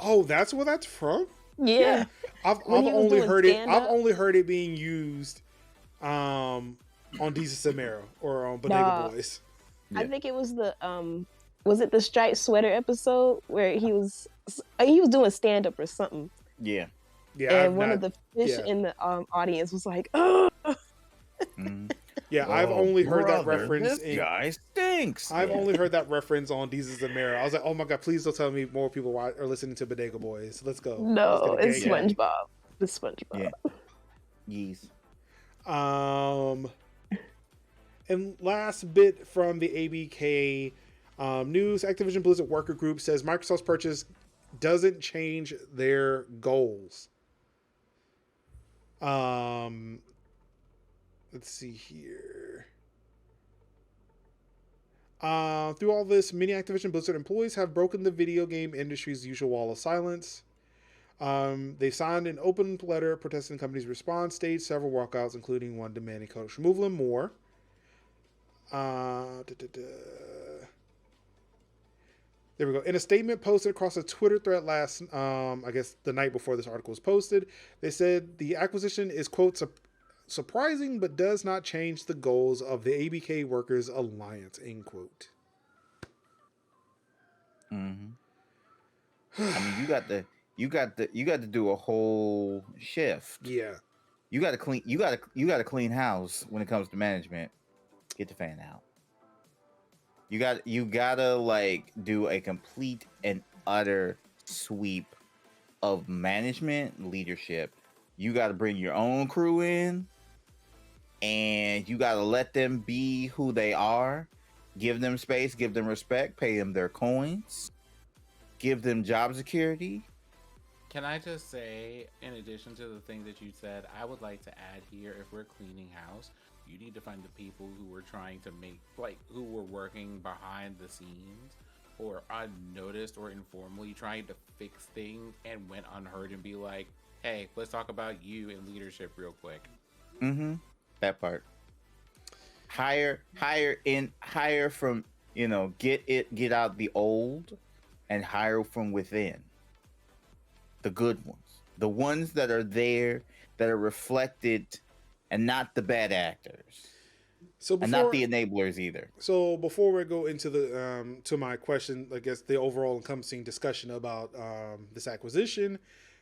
Oh, that's where that's from? Yeah. I've only heard it. I've only heard it being used on Desus and Mero or on Bodega Boys. I think it was was it the striped sweater episode where he was doing stand up or something. Yeah. And one of the fish in the audience was like, "Oh." Yeah, I've only heard that reference. This guy stinks. I've only heard that reference on Desus and Mero. I was like, oh my god, please don't tell me more people are listening to Bodega Boys. Let's go. No, it's SpongeBob. It's SpongeBob. Yeah. Yes. And last bit from the ABK news, Activision Blizzard Worker Group says Microsoft's purchase doesn't change their goals. Let's see here. Through all this, many Activision Blizzard employees have broken the video game industry's usual wall of silence. They signed an open letter protesting the company's response, staged several walkouts, including one demanding Kotick's removal and more. There we go. In a statement posted across a Twitter thread last, I guess the night before this article was posted, they said the acquisition is, quote, surprising, but does not change the goals of the ABK Workers Alliance, end quote. Mm-hmm. I mean, you got to do a whole shift. Yeah. You got to clean house when it comes to management. Get the fan out. You gotta like do a complete and utter sweep of management leadership. You got to bring your own crew in, and you got to let them be who they are. Give them space, give them respect, pay them their coins, give them job security. Can I just say, in addition to the things that you said, I would like to add here, if we're cleaning house, you need to find the people who were trying to make, like, who were working behind the scenes or unnoticed or informally trying to fix things and went unheard, and be like, hey, let's talk about you and leadership real quick. Mm-hmm. That part. Hire from, get out the old and hire from within. The good ones. The ones that are there, that are reflected, and not the bad actors. And not the enablers either. So before we go into the to my question, I guess the overall encompassing discussion about this acquisition,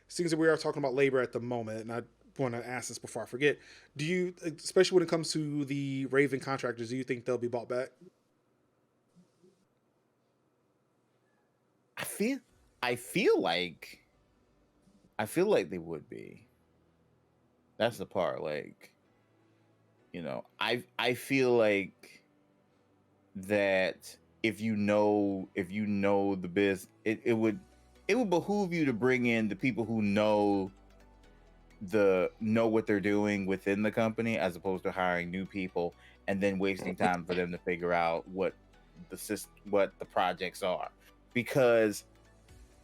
seems that we are talking about labor at the moment, and I want to ask this before I forget. Do you, especially when it comes to the Raven contractors, do you think they'll be bought back? I feel like they would be. That's the part, like, I feel like that if you know the biz, it would behoove you to bring in the people who know what they're doing within the company, as opposed to hiring new people and then wasting time for them to figure out what the projects are. Because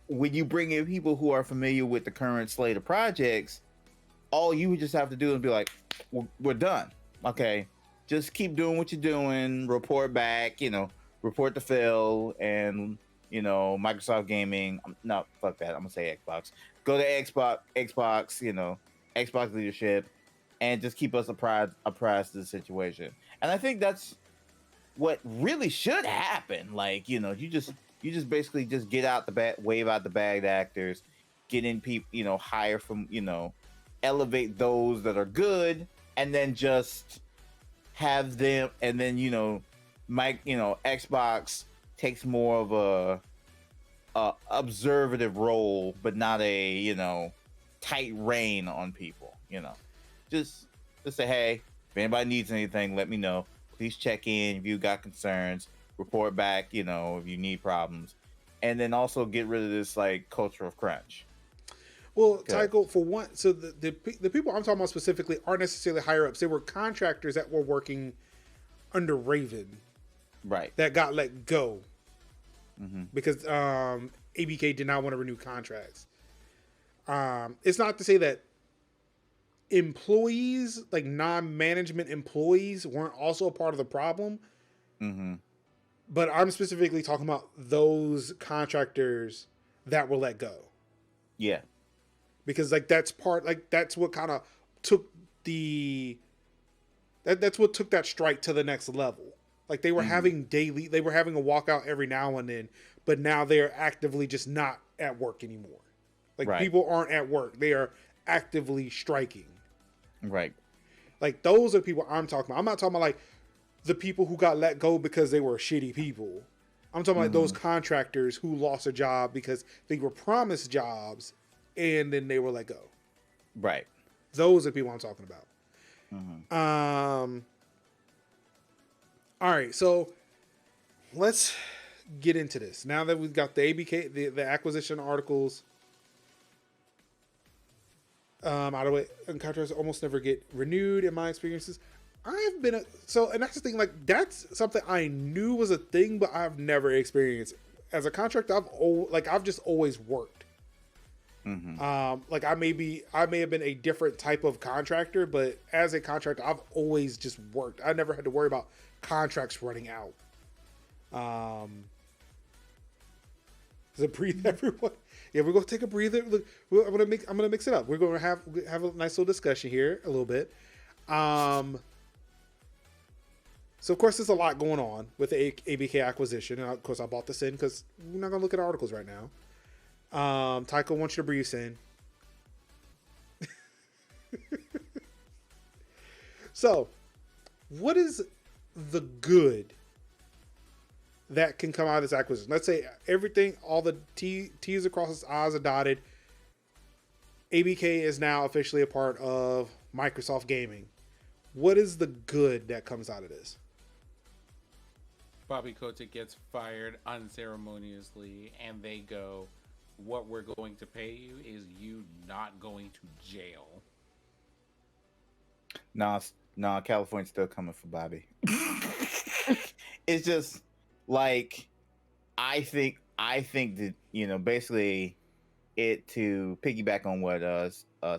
when you bring in people who are familiar with the current slate of projects, all you would just have to do is be like, we're done. Okay, just keep doing what you're doing, report back, report to Phil and, Microsoft Gaming. No, fuck that. I'm gonna say Xbox. Go to Xbox, Xbox leadership, and just keep us apprised of the situation. And I think that's what really should happen. Like, you just basically just get out wave out the bad actors, get in people, hire from, elevate those that are good, and then just have them, and then, Xbox takes more of a observative role, but not a, tight rein on people, just say, hey, if anybody needs anything, let me know. Please check in if you got concerns, report back, if you need problems, and then also get rid of this like culture of crunch. Well, Tycho, for one, so the people I'm talking about specifically aren't necessarily higher ups. They were contractors that were working under Raven, right? That got let go because ABK did not want to renew contracts. It's not to say that employees, like non-management employees, weren't also a part of the problem. But I'm specifically talking about those contractors that were let go. Yeah. Because that's what kind of took that's what took that strike to the next level. Like they were having a walkout every now and then, but now they're actively just not at work anymore. Like people aren't at work. They are actively striking. Right. Like those are the people I'm talking about. I'm not talking about like the people who got let go because they were shitty people. I'm talking about those contractors who lost a job because they were promised jobs and then they were let go. Right. Those are the people I'm talking about. All right, so let's get into this. Now that we've got the ABK, the acquisition articles out of the way, and contracts almost never get renewed in my experiences. I've been and that's the thing. Like that's something I knew was a thing, but I've never experienced as a contractor. I've just always worked. Like I may have been a different type of contractor, but as a contractor, I've always just worked. I never had to worry about contracts running out. Does it breathe, everyone? Yeah, we're gonna take a breather. Look, I'm gonna mix it up. We're gonna have a nice little discussion here a little bit. So of course there's a lot going on with the ABK acquisition. And of course I bought this in because we're not gonna look at articles right now. Tycho wants you to breathe in. So, what is the good that can come out of this acquisition? Let's say everything, all the T's across the I's are dotted. ABK is now officially a part of Microsoft Gaming. What is the good that comes out of this? Bobby Kotick gets fired unceremoniously, and they go, "What we're going to pay you is you not going to jail." Nah, California's still coming for Bobby. It's just like I think that, you know, basically it, to piggyback on what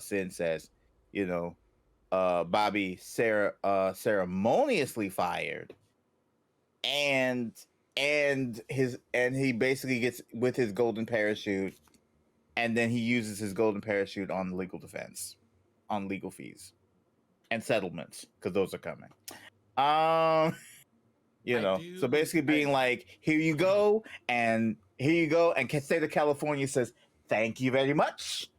Sin says, you know, Bobby ceremoniously fired, and he basically gets with his golden parachute, and then he uses his golden parachute on legal defense, on legal fees and settlements, because those are coming. So basically being like, here you go, and state of California says thank you very much,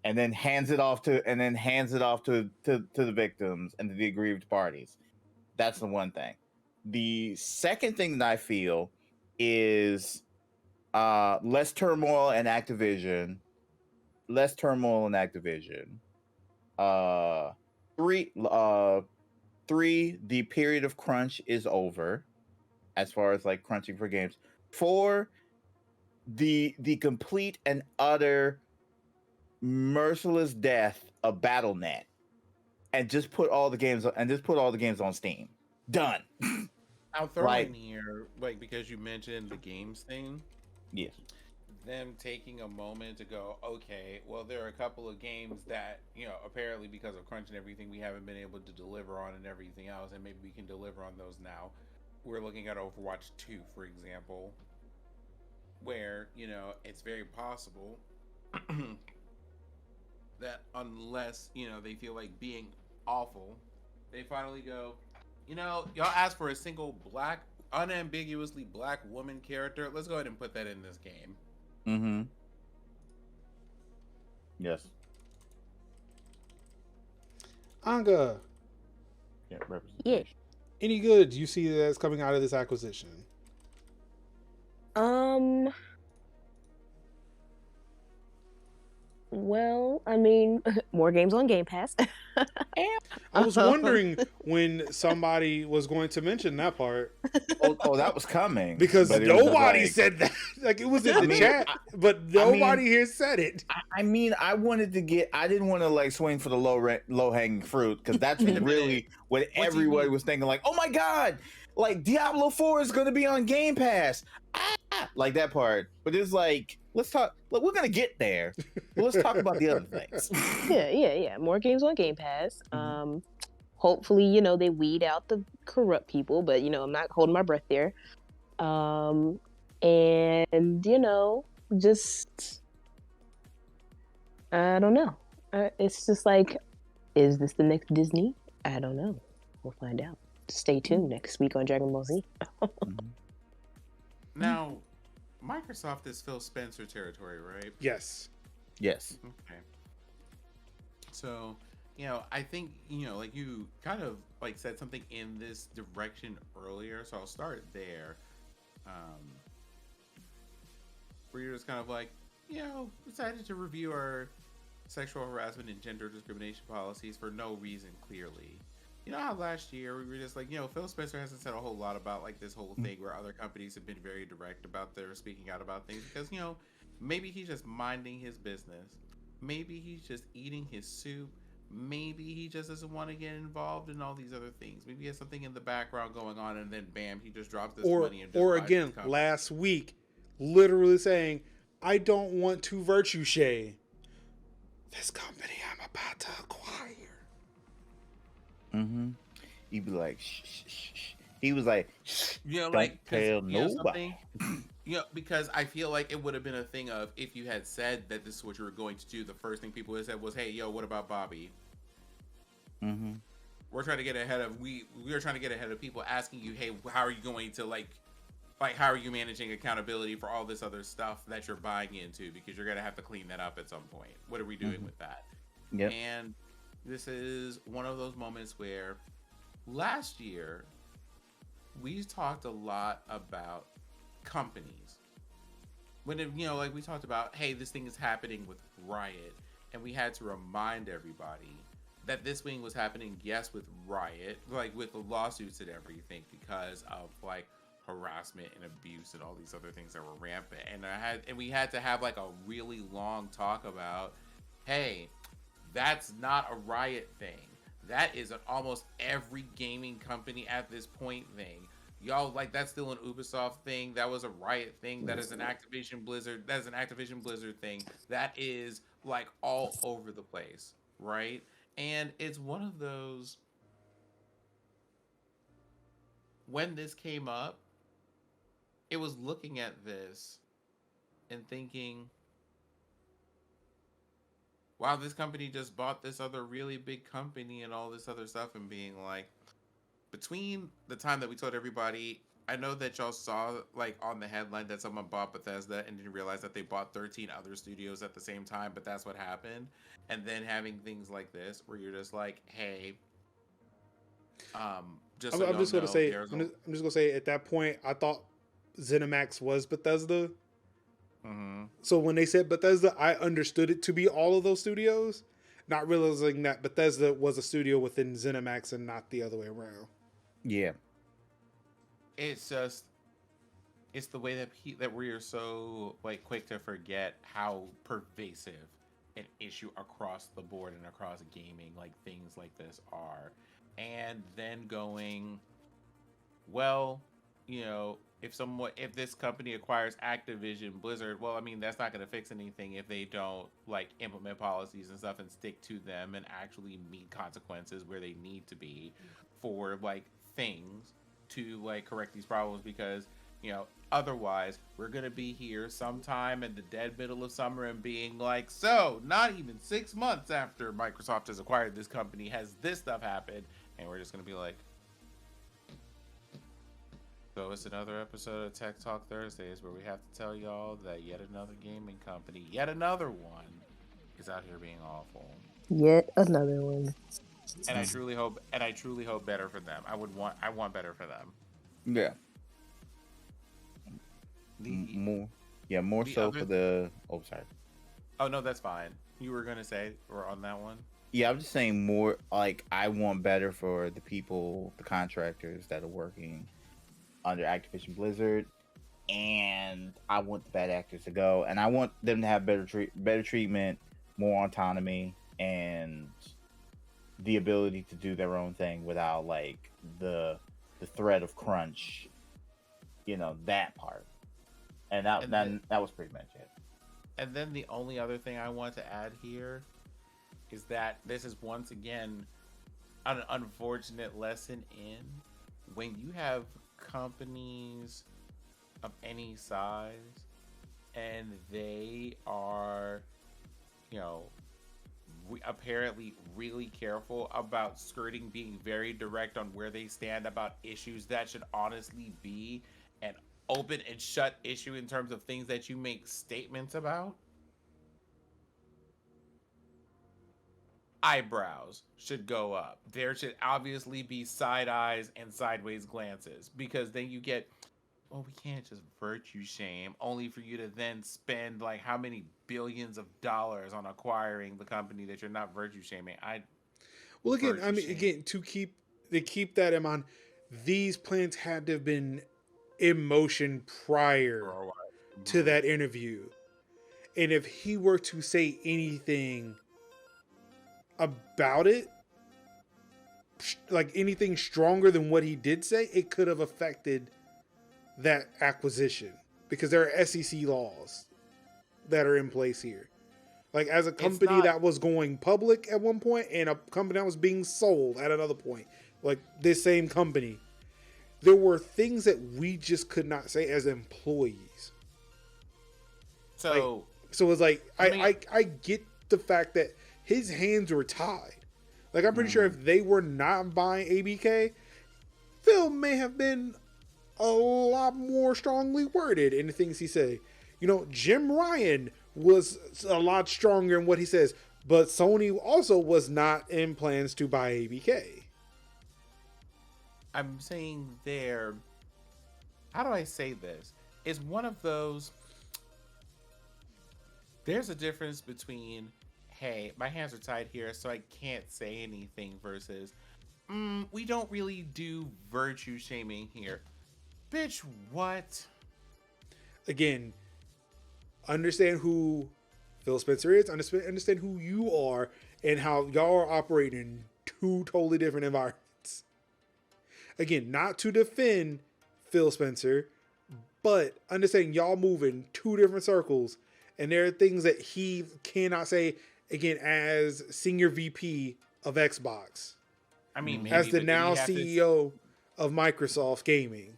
and then hands it off to the victims and to the aggrieved parties. That's the one thing. The second thing that I feel is less turmoil in Activision. Three, the period of crunch is over, as far as like crunching for games. 4, the complete and utter merciless death of BattleNet, and just put all the games on Steam. Done. I'll throw in here, like, because you mentioned the games thing. Yes. Them taking a moment to go, okay, well, there are a couple of games that, you know, apparently because of crunch and everything, we haven't been able to deliver on and everything else, and maybe we can deliver on those now. We're looking at Overwatch 2, for example, where, you know, it's very possible that unless, you know, they feel like being awful, they finally go, you know, y'all asked for a single black, unambiguously black woman character. Let's go ahead and put that in this game. Mm-hmm. Yes. Anga. Yeah. Yeah. Any good you see that's coming out of this acquisition? Well, I mean, more games on Game Pass. I was wondering when somebody was going to mention that part. Oh, that was coming. Because nobody said that. Like, it was in the chat, but nobody here said it. I mean, I didn't want to like swing for the low hanging fruit, because that's really what everybody was thinking. Like, oh my God, like Diablo 4 is going to be on Game Pass. Like that part. But it's like, let's talk. Look, we're going to get there. But let's talk about the other things. Yeah. More games on Game Pass. Hopefully, you know, they weed out the corrupt people, but, you know, I'm not holding my breath there. And, you know, just, I don't know. It's just like, is this the next Disney? I don't know. We'll find out. Stay tuned next week on Dragon Ball Z. Now, Microsoft is Phil Spencer territory, right? Yes. Yes. Okay. So, you know, I think, you know, like you kind of like said something in this direction earlier, so I'll start there. Where you're just kind of like, you know, decided to review our sexual harassment and gender discrimination policies for no reason, clearly. You know how last year we were just like, you know, Phil Spencer hasn't said a whole lot about like this whole thing where other companies have been very direct about their speaking out about things, because, you know, maybe he's just minding his business. Maybe he's just eating his soup. Maybe he just doesn't want to get involved in all these other things. Maybe he has something in the background going on, and then bam, he just drops this money and just or buys again, this company. last week, literally saying, I don't want to virtue shame this company I'm about to acquire. Mm-hmm. He'd be like, shh, shh, shh. He was like, shh, You know, don't like, tell you know nobody. because I feel like it would have been a thing of if you had said that this is what you were going to do, the first thing people would have said was, "Hey, yo, what about Bobby?" Mm-hmm. We're trying to get ahead of we are trying to get ahead of people asking you, "Hey, how are you going to like how are you managing accountability for all this other stuff that you're buying into? Because you're gonna have to clean that up at some point. What are we doing with that?" Yep. And this is one of those moments where last year we talked a lot about companies when like we talked about, hey, this thing is happening with Riot, and we had to remind everybody that this thing was happening, yes, with Riot, like with the lawsuits and everything, because of like harassment and abuse and all these other things that were rampant. And we had to have like a really long talk about, hey, that's not a Riot thing. That is an almost every gaming company at this point thing. Y'all, like, that's still an Ubisoft thing. That was a Riot thing. That is an Activision Blizzard. That is an Activision Blizzard thing. That is like all over the place, right? And it's one of those, when this came up, it was looking at this and thinking, wow, this company just bought this other really big company and all this other stuff, and being like, between the time that we told everybody, I know that y'all saw like on the headline that someone bought Bethesda and didn't realize that they bought 13 other studios at the same time, but that's what happened. And then having things like this where you're just like, hey, just so I'm just gonna say, there's I'm just gonna say, at that point, I thought ZeniMax was Bethesda. Mhm. So when they said Bethesda, I understood it to be all of those studios, not realizing that Bethesda was a studio within ZeniMax and not the other way around. Yeah. It's just, it's the way that that we are so like quick to forget how pervasive an issue across the board and across gaming, like things like this are. And then going, well, if this company acquires Activision Blizzard, well, I mean, that's not going to fix anything if they don't like implement policies and stuff and stick to them and actually meet consequences where they need to be for like things to like correct these problems, because otherwise we're going to be here sometime in the dead middle of summer and being like, so not even 6 months after Microsoft has acquired this company has this stuff happened, and we're just going to be like, so it's another episode of Tech Talk Thursdays where we have to tell y'all that yet another gaming company, yet another one, is out here being awful. Yet another one. And I truly hope better for them. I want better for them. Yeah. More so for the. Oh, sorry. Oh no, that's fine. You were gonna say we're on that one. Yeah, I'm just saying more. Like, I want better for the people, the contractors that are working under Activision Blizzard, and I want the bad actors to go, and I want them to have better treatment, more autonomy, and the ability to do their own thing without like the threat of crunch, that part. And that was pretty much it. And then the only other thing I want to add here is that this is once again an unfortunate lesson in when you have companies of any size and they are apparently really careful about skirting being very direct on where they stand about issues that should honestly be an open and shut issue in terms of things that you make statements about, eyebrows should go up. There should obviously be side eyes and sideways glances, because then you get, well, we can't just virtue shame only for you to then spend like how many billions of dollars on acquiring the company that you're not virtue shaming. Well, again, to keep that in mind, these plans had to have been in motion prior to that interview. And if he were to say anything about it, like anything stronger than what he did say, it could have affected that acquisition, because there are SEC laws that are in place here. Like, as a company that was going public at one point and a company that was being sold at another point, like this same company, there were things that we just could not say as employees. So So it's like I mean- I get the fact that his hands were tied. Like I'm pretty sure if they were not buying ABK, Phil may have been a lot more strongly worded in the things he said. You know, Jim Ryan was a lot stronger in what he says, but Sony also was not in plans to buy ABK. I'm saying there, how do I say this? It's one of those, there's a difference between, hey, my hands are tied here, so I can't say anything, versus, we don't really do virtue shaming here. Bitch, what? Again, understand who Phil Spencer is, understand who you are, and how y'all are operating in two totally different environments. Again, not to defend Phil Spencer, but understand y'all move in two different circles, and there are things that he cannot say, again, as senior VP of Xbox, I mean, maybe, as the but now did he have to- CEO of Microsoft Gaming.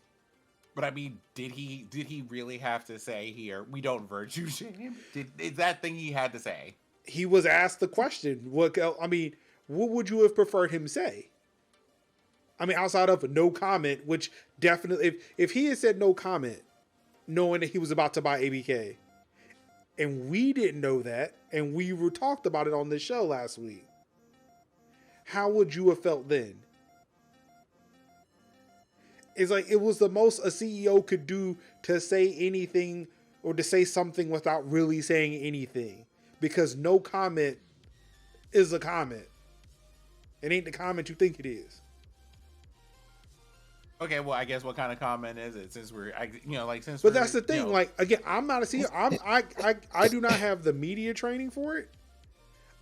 But I mean, did he really have to say here, we don't virtue shame? Is that thing he had to say? He was asked the question. What would you have preferred him say? I mean, outside of no comment, which definitely, if he had said no comment, knowing that he was about to buy ABK, and we didn't know that, and we were talked about it on this show last week, how would you have felt then? It's like it was the most a CEO could do to say anything or to say something without really saying anything, because no comment is a comment. It ain't the comment you think it is. Okay, well, I guess what kind of comment is it? Since we're, since. But that's the thing. Like, again, I'm not a CEO. I do not have the media training for it.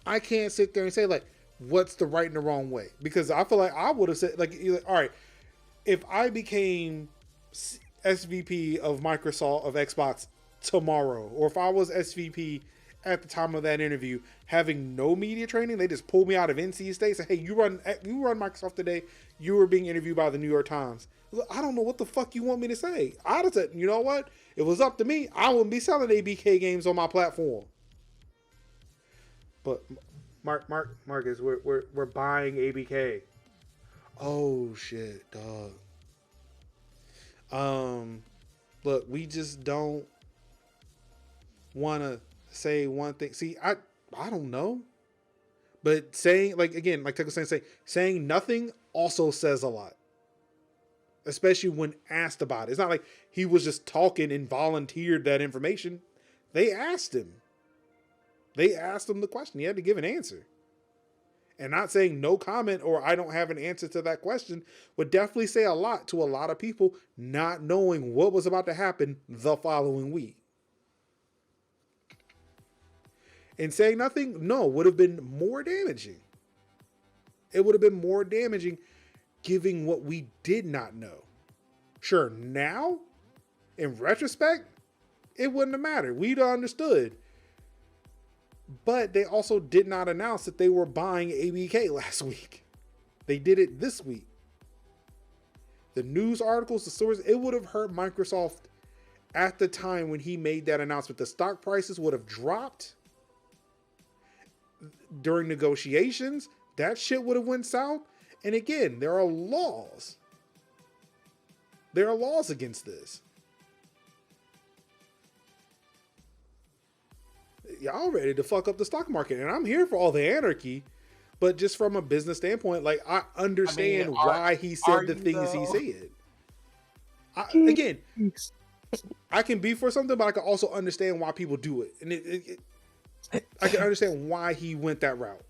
I can't sit there and say like, what's the right and the wrong way, because I feel like I would have said like, all right, if I became SVP of Microsoft of Xbox tomorrow, or if I was SVP at the time of that interview, having no media training, they just pulled me out of NC State, say, hey, you run Microsoft today. You were being interviewed by the New York Times. I don't know what the fuck you want me to say. I'd have said, you know what? If it was up to me, I wouldn't be selling ABK games on my platform. But Marcus, we're buying ABK. Oh shit, dog. Look, we just don't want to say one thing. See, I don't know, but saying like again, like Tech was saying nothing also says a lot, especially when asked about it. It's not like he was just talking and volunteered that information. They asked him. They asked him the question. He had to give an answer. And not saying no comment or I don't have an answer to that question would definitely say a lot to a lot of people not knowing what was about to happen the following week. And saying nothing, no, would have been more damaging. It would have been more damaging giving what we did not know. Sure, now, in retrospect, it wouldn't have mattered. We'd have understood. But they also did not announce that they were buying ABK last week. They did it this week. The news articles, the stories, it would have hurt Microsoft at the time when he made that announcement. The stock prices would have dropped during negotiations. That shit would have went south. And again, there are laws. There are laws against this. Y'all ready to fuck up the stock market, and I'm here for all the anarchy, but just from a business standpoint, like I understand why he said the things he said. Again, I can be for something, but I can also understand why people do it, and I can understand why he went that route.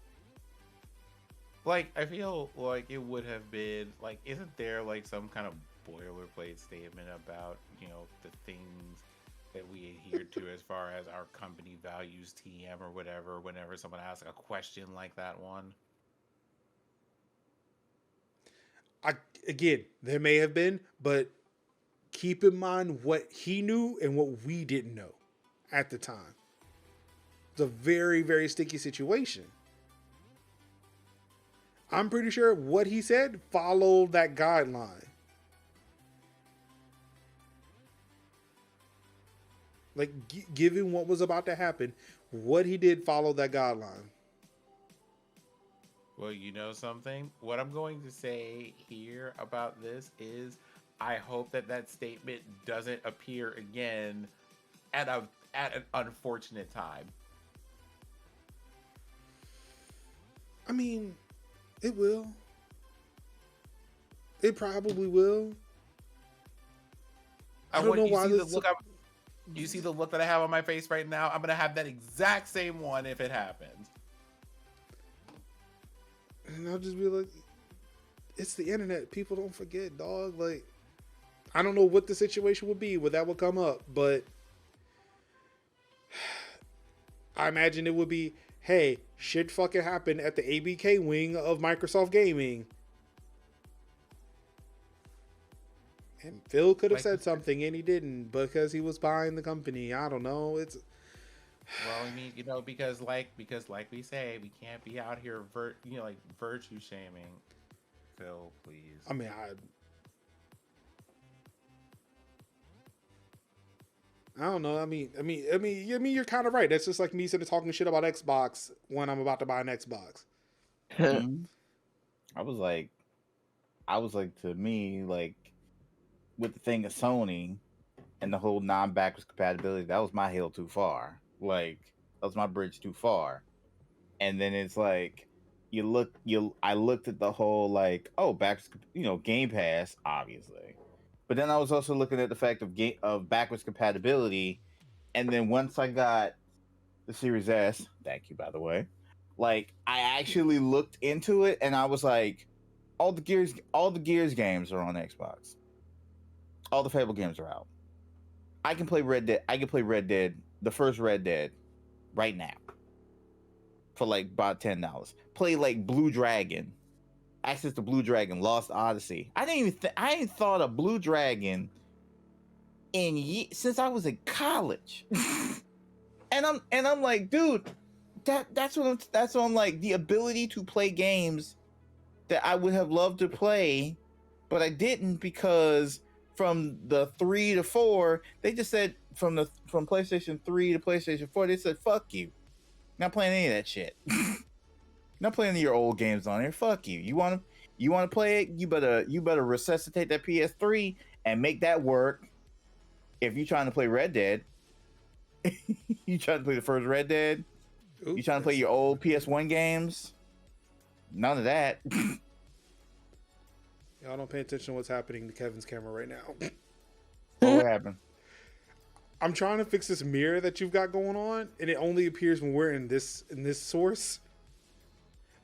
Like, I feel like it would have been like, isn't there like some kind of boilerplate statement about the things that we adhere to as far as our company values TM or whatever, whenever someone asks a question like that one? Again, there may have been, but keep in mind what he knew and what we didn't know at the time. It's a very, very sticky situation. I'm pretty sure what he said followed that guideline. Like, given what was about to happen, what he did followed that guideline. Well, you know something? What I'm going to say here about this is I hope that that statement doesn't appear again at an unfortunate time. I mean, it will. It probably will. I don't know why this. You see the look that I have on my face right now? I'm gonna have that exact same one if it happens. And I'll just be like, it's the internet. People don't forget, dog. Like, I don't know what the situation would be where that would come up, but I imagine it would be, hey, shit fucking happened at the ABK wing of Microsoft Gaming. And Phil could have said something and he didn't because he was buying the company. I don't know. It's well, I mean, you know, because like we say, we can't be out here virtue shaming. Phil, please. I mean, I don't know. I mean, you're kind of right. That's just like me sitting talking shit about Xbox when I'm about to buy an Xbox. I was like, to me, like, with the thing of Sony and the whole non-backwards compatibility, that was my hill too far. Like, that was my bridge too far. And then it's like, I looked at the whole, like, oh, Game Pass, obviously. But then I was also looking at the fact of backwards compatibility. And then once I got the Series S, thank you, by the way, like, I actually looked into it and I was like, all the Gears games are on Xbox. All the Fable games are out. I can play Red Dead, the first Red Dead, right now for like about $10. Play like Blue Dragon, access to Blue Dragon, Lost Odyssey. I ain't thought of Blue Dragon since I was in college, and I'm like, dude, that's what I'm like, the ability to play games that I would have loved to play, but I didn't because. From the 3 to 4, they just said from PlayStation 3 to PlayStation 4, they said, fuck you. Not playing any of that shit. Not playing any of your old games on here. Fuck you. You want to play it? You better resuscitate that PS3 and make that work. If you're trying to play Red Dead, you trying to play the first Red Dead, you trying to play your old PS1 games, none of that. Y'all don't pay attention to what's happening to Kevin's camera right now. What happened? I'm trying to fix this mirror that you've got going on, and it only appears when we're in this source.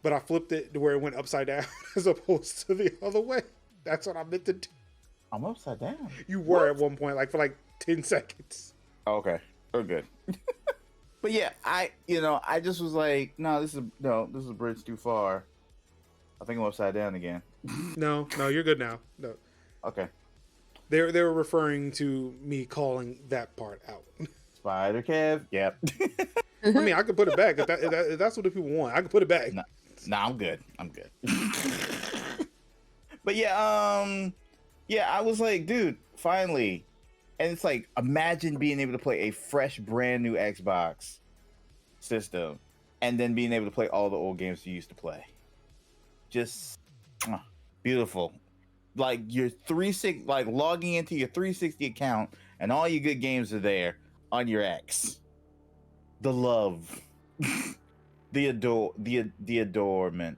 But I flipped it to where it went upside down as opposed to the other way. That's what I meant to do. I'm upside down. You were at one point, like for like 10 seconds. Oh, okay. Oh, good. But yeah, I just was like, no, this is a bridge too far. I think I'm upside down again. No, you're good now. No. Okay. They were referring to me calling that part out. Spider Kev. Yep. I mean, I could put it back if that's what the people want. I could put it back. No, I'm good. But yeah, I was like, dude, finally. And it's like, imagine being able to play a fresh, brand new Xbox system, and then being able to play all the old games you used to play. Just beautiful. Like your 360, like logging into your 360 account, and all your good games are there on your X. The love, the adornment,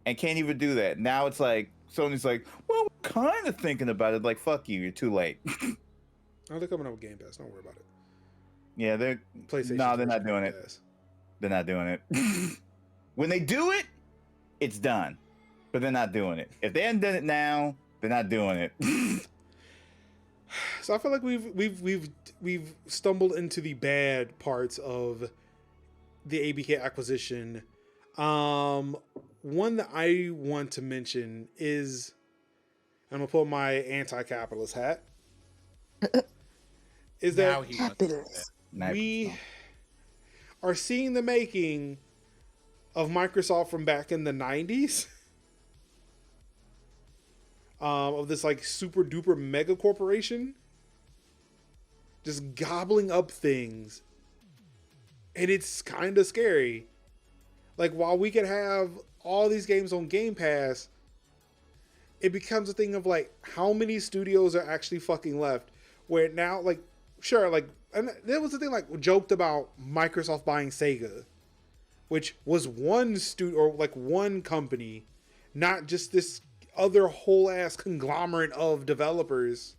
and can't even do that now. It's like Sony's like, well, we're kind of thinking about it. Like, fuck you, you're too late. Oh, they're coming up with Game Pass. Don't worry about it. Yeah, they're PlayStation. No, they're not doing it. They're not doing it. When they do it, it's done. But they're not doing it. If they hadn't done it now, they're not doing it. So I feel like we've stumbled into the bad parts of the ABK acquisition. One that I want to mention is, I'm gonna pull my anti-capitalist hat. Is that we are seeing the making of Microsoft from back in the 90s. Of this like super duper mega corporation. just gobbling up things. And it's kind of scary. Like, while we could have all these games on Game Pass, it becomes a thing of, like, how many studios are actually fucking left? Where now, like, sure, like, and there was the thing, like, joked about Microsoft buying Sega, which was one studio, or, like, one company, not just this other whole-ass conglomerate of developers.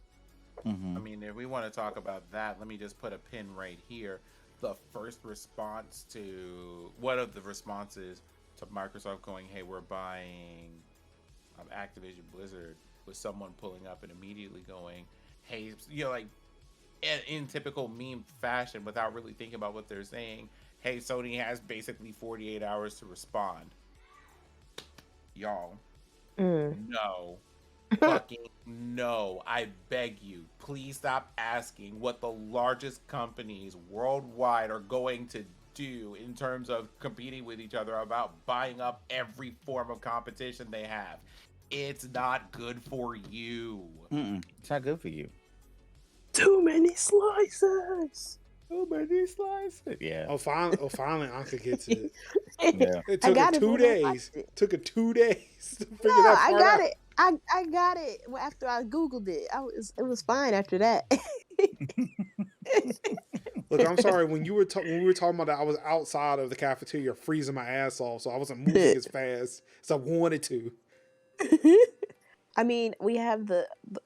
Mm-hmm. I mean, if we want to talk about that, let me just put a pin right here. The first response to one of the responses to Microsoft going, "Hey, we're buying Activision Blizzard," was someone pulling up and immediately going, "Hey," you know, like in typical meme fashion, without really thinking about what they're saying. "Hey, Sony has basically 48 hours to respond." Y'all, no. Fucking no. I beg you, please stop asking what the largest companies worldwide are going to do in terms of competing with each other about buying up every form of competition they have. It's not good for you. It's not good for you. Too many slices. Too many slices. Yeah. Oh, finally, Anka gets it. Yeah. It took her 2 days. Took her 2 days to figure No, that I part got out. it. I got it after I Googled it. It was fine after that. Look, I'm sorry. When we were talking about that, I was outside of the cafeteria freezing my ass off, so I wasn't moving as fast as I wanted to. I mean, we have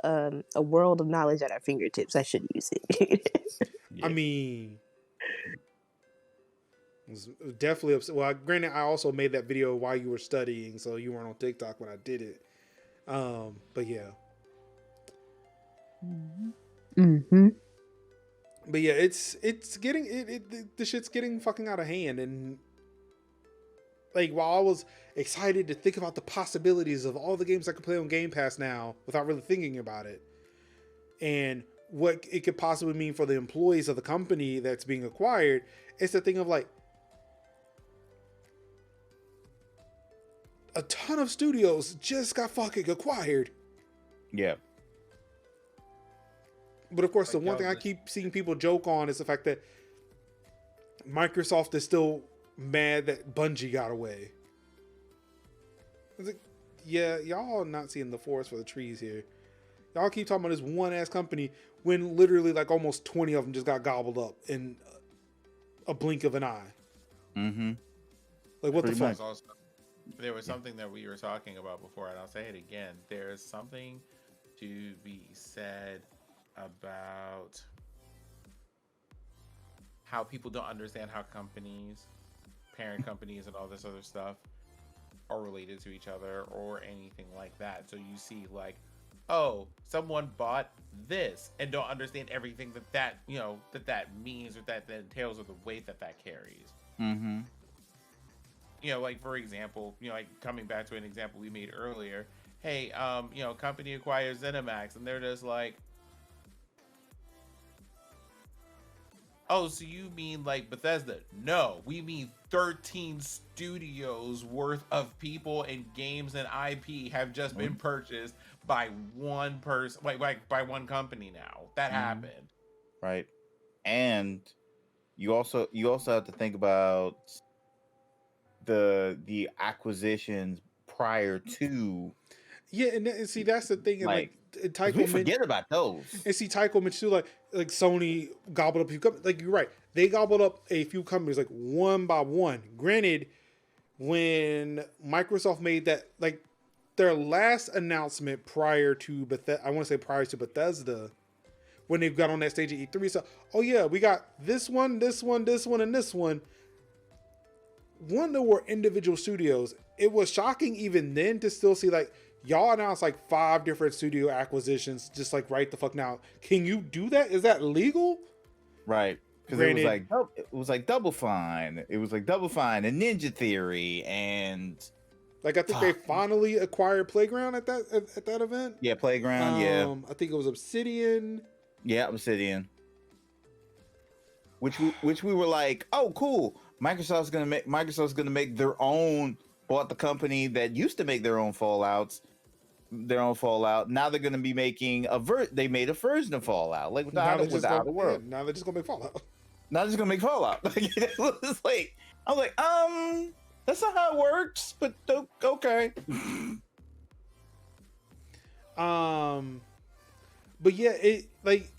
a world of knowledge at our fingertips. I should use it. I mean, it was definitely upset. Well, granted, I also made that video while you were studying, so you weren't on TikTok when I did it. But yeah. Mm-hmm. But yeah, it's getting the shit's getting fucking out of hand, and like, while I was excited to think about the possibilities of all the games I could play on Game Pass now without really thinking about it, and what it could possibly mean for the employees of the company that's being acquired, it's the thing of like, a ton of studios just got fucking acquired. Yeah. But of course, the one thing I keep seeing people joke on is the fact that Microsoft is still mad that Bungie got away. It's like, yeah, y'all are not seeing the forest for the trees here. Y'all keep talking about this one-ass company when literally like almost 20 of them just got gobbled up in a blink of an eye. Mm-hmm. Like, what the fuck? There was something that we were talking about before, and I'll say it again. There's something to be said about how people don't understand how companies, parent companies, and all this other stuff are related to each other or anything like that. So you see, like, oh, someone bought this and don't understand everything that means, or that entails, or the weight that carries. Mm-hmm. You know, like, for example, you know, like, coming back to an example we made earlier, hey, you know, company acquires ZeniMax, and they're just like, oh, so you mean like Bethesda? No, we mean 13 studios worth of people and games and IP have just been purchased by one person, by one company now. That happened. Right. And you also have to think about the acquisitions prior to. Yeah, and see, that's the thing. And like we forget about those. And see, Tycho mentioned too, like Sony gobbled up a few companies. Like, you're right, they gobbled up a few companies like one by one. Granted, when Microsoft made that, like, their last announcement prior to Bethesda, when they got on that stage at E3, so, oh yeah, we got this one, and this one. One, there were individual studios. It was shocking even then to still see, like, y'all announced like 5 different studio acquisitions just like right the fuck now. Can you do that? Is that legal? Right. Because it was like Double Fine. It was like Double Fine and Ninja Theory, and like, I think they finally acquired Playground at that event. Yeah, Playground. Yeah, I think it was Obsidian. Yeah, Obsidian. Which we were like, oh, cool. Microsoft's gonna make their own. Bought the company that used to make their own Fallouts. Fallout. Now they're going to be making they made a version of Fallout, like with the Now they're Outer, just with the Outer gonna, World. yeah, now they're just gonna make Fallout. Now they're just going to make Fallout. It's like, I was like, that's not how it works, but okay. But yeah, it like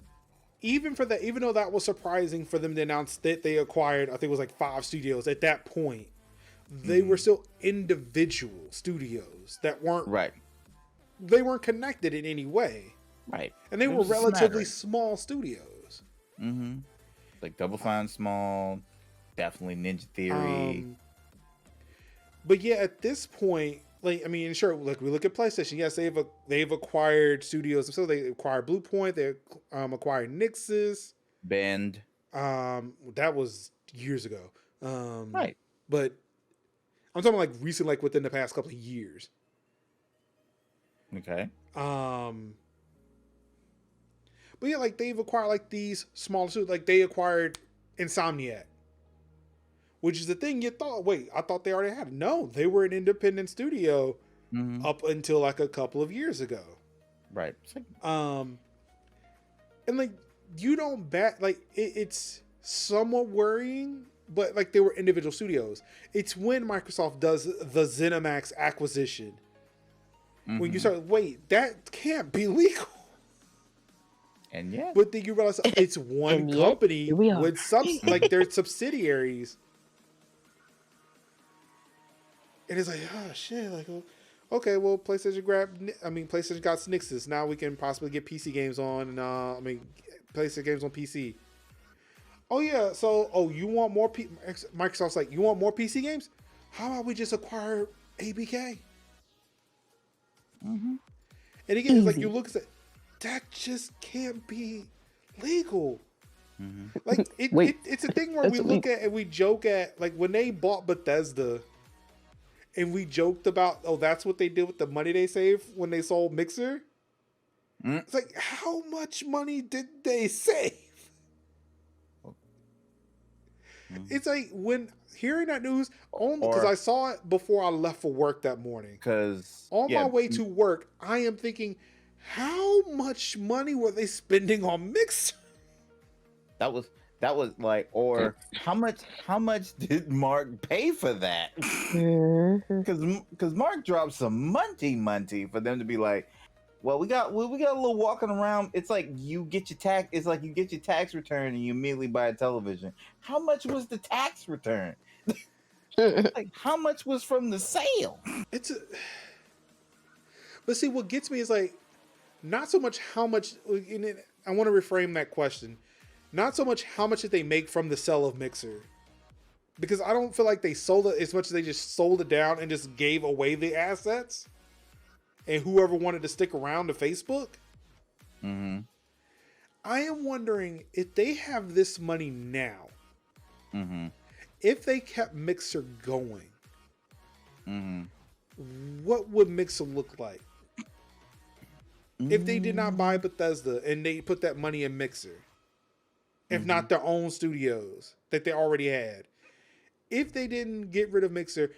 even though that was surprising for them to announce that they acquired, I think it was like 5 studios at that point, they were still individual studios that weren't Right. They weren't connected in any way. Right. And they It were was a relatively smattering. small studios. Mm-hmm. Like Double Fine Small, definitely Ninja Theory. But yeah, at this point, like I mean, sure, like we look at PlayStation. Yes, they've acquired studios. So they acquired Bluepoint. They acquired Nixus. Bend. That was years ago. Right. But I'm talking like recent, like within the past couple of years. Okay. But yeah, like they've acquired like these smaller studios. Like they acquired Insomniac, which is the thing you thought. Wait, I thought they already had it. No, they were an independent studio up until like a couple of years ago. Right. It's like, And like you don't bat like it's somewhat worrying, but like they were individual studios. It's when Microsoft does the ZeniMax acquisition when you start, wait, that can't be legal. and yeah. But then you realize it's one And yet, company here we are. with like their subsidiaries. And it's like, oh shit, like, okay, well, PlayStation got Nixus. Now we can possibly get PC games on, and PlayStation games on PC. Oh yeah, so you want more? Microsoft's like, you want more PC games? How about we just acquire ABK? And again, it's like you look at that just can't be legal. Like it's a thing where we look at and we joke at, like when they bought Bethesda. And we joked about, oh, that's what they did with the money they saved when they sold Mixer. It's like, how much money did they save? It's like when hearing that news, only because I saw it before I left for work that morning. Because on my way to work, I am thinking, how much money were they spending on Mixer? That was like, or how much did Mark pay for that? Because Mark dropped some money for them to be like, well, we got a little walking around. It's like you get your tax return and you immediately buy a television. How much was the tax return? Like, how much was from the sale? But see, what gets me is like, not so much how much. I want to reframe that question. Not so much how much did they make from the sale of Mixer, because I don't feel like they sold it as much as they just sold it down and just gave away the assets, and whoever wanted to stick around to Facebook. I am wondering if they have this money now, if they kept Mixer going, what would Mixer look like? If they did not buy Bethesda and they put that money in Mixer. If not their own studios that they already had. If they didn't get rid of Mixer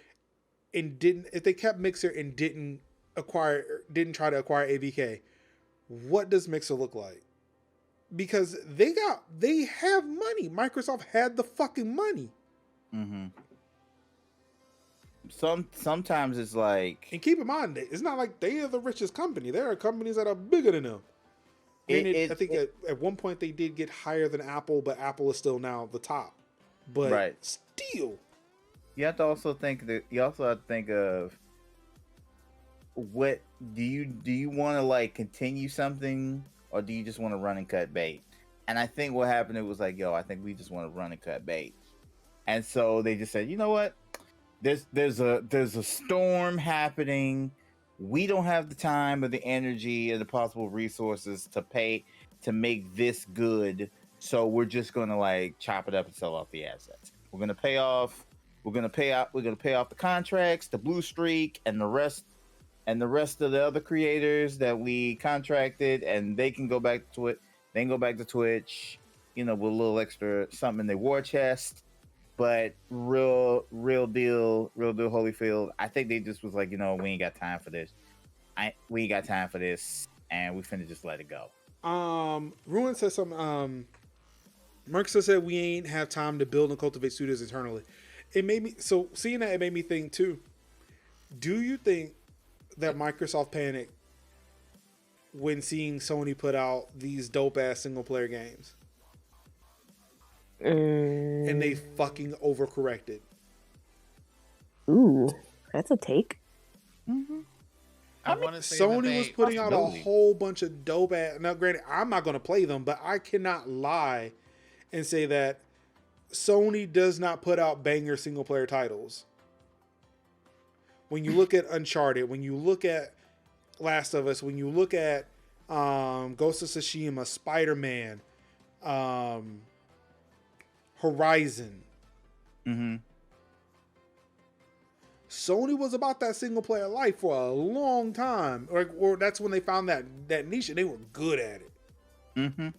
and if they kept Mixer and didn't try to acquire ABK, what does Mixer look like? Because they have money. Microsoft had the fucking money. Sometimes it's like, and keep in mind, it's not like they are the richest company. There are companies that are bigger than them. I think at one point they did get higher than Apple, but Apple is still now the top. But still, you have to also think of what do you want to like continue something, or do you just want to run and cut bait? And I think what happened, it was like, I think we just want to run and cut bait. And so they just said, you know what? There's a storm happening. We don't have the time or the energy or the possible resources to make this good. So we're just gonna like chop it up and sell off the assets. We're gonna pay off the contracts, the Blue Streak, and the rest of the other creators that we contracted, and they can go back to it. They can go back to Twitch, with a little extra something in their war chest. But real deal Holyfield, I think they just was like, we ain't got time for this. we ain't got time for this, and we finna just let it go. Ruin says something. Microsoft said we ain't have time to build and cultivate studios internally. It made me seeing that, it made me think too. Do you think that Microsoft panicked when seeing Sony put out these dope ass single player games? And they fucking overcorrected. Ooh, that's a take. Mm-hmm. I want to say Sony was putting out a whole bunch of dope ass. Now, granted, I'm not going to play them, but I cannot lie and say that Sony does not put out banger single player titles. When you look at Uncharted, when you look at Last of Us, when you look at Ghost of Tsushima, Spider-Man, Horizon. Mm-hmm. Sony was about that single player life for a long time. Or that's when they found that niche and they were good at it. Mm-hmm.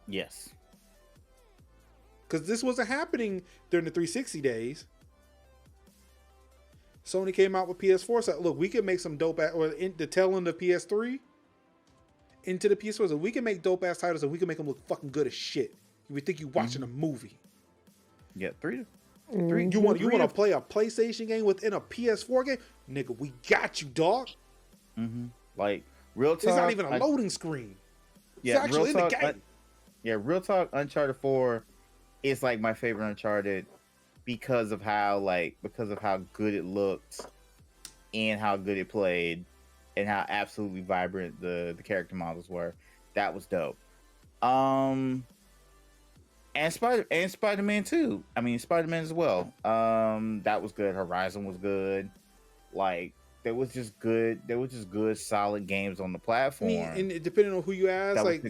Yes. Because this wasn't happening during the 360 days. Sony came out with PS4. So look, we can make some dope ass, or in the tail end of PS3 into the PS4. So we can make dope ass titles and we can make them look fucking good as shit. You would think you're watching a movie. Yeah, three. You want to play a PlayStation game within a PS4 game? Nigga, we got you, dog. Mm-hmm. Like, real talk. It's not even a loading screen. Yeah, it's actually real in talk, the game. real talk. Uncharted 4 is like my favorite Uncharted because of how good it looked and how good it played and how absolutely vibrant the character models were. That was dope. And Spider-Man too. I mean, Spider-Man as well. That was good. Horizon was good. Like, there was just good, solid games on the platform. I mean, and depending on who you ask, that like,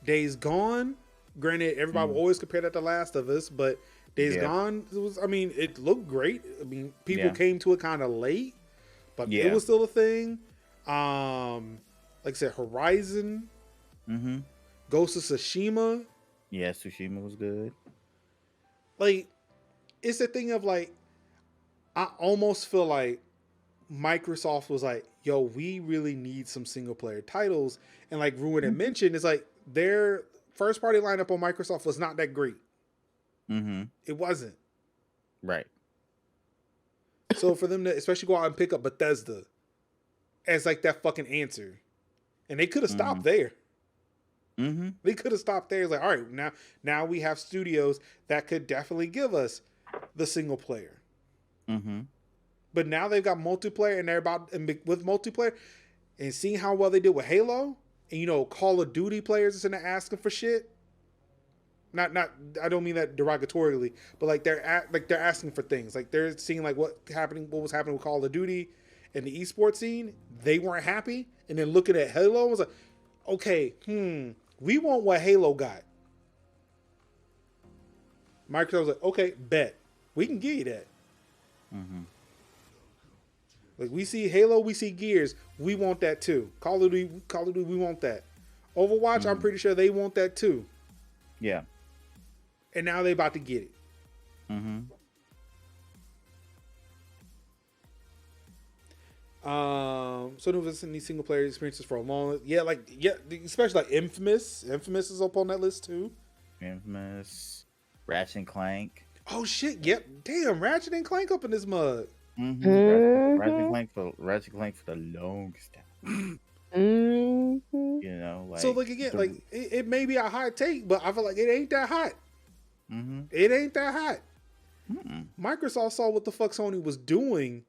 Days Gone. Granted, everybody will always compare that to Last of Us, but Days Gone was. I mean, it looked great. I mean, people came to it kind of late, but it was still a thing. Like I said, Horizon. Mm-hmm. Ghost of Tsushima. Yeah, Tsushima was good. Like, it's the thing of like, I almost feel like Microsoft was like, yo, we really need some single player titles. And like Ruin had mentioned, it's like their first party lineup on Microsoft was not that great. Mm-hmm. It wasn't. Right. So for them to especially go out and pick up Bethesda as like that fucking answer. And they could have stopped there. Mm-hmm. They could have stopped there. It's like, all right, now we have studios that could definitely give us the single player. Mm-hmm. But now they've got multiplayer, and they're about with multiplayer, and seeing how well they did with Halo, and Call of Duty players is into asking for shit. Not I don't mean that derogatorily, but like they're asking for things. Like they're seeing like what was happening with Call of Duty and the esports scene. They weren't happy, and then looking at Halo was like, okay, we want what Halo got. Microsoft was like, okay, bet. We can give you that. Mm-hmm. Like, we see Halo, we see Gears. We want that too. Call of Duty, we want that. Overwatch, I'm pretty sure they want that too. Yeah. And now they about to get it. Mm-hmm. So there's these single player experiences for a long, especially like Infamous. Infamous is up on that list too. Infamous, Ratchet and Clank. Oh shit! Yep. Damn, Ratchet and Clank up in this mug. Mm-hmm. Ratchet and Clank for the longest time. Mm-hmm. Like, so like again, like it may be a hot take, but I feel like it ain't that hot. Mm-hmm. It ain't that hot. Mm-mm. Microsoft saw what the fuck Sony was doing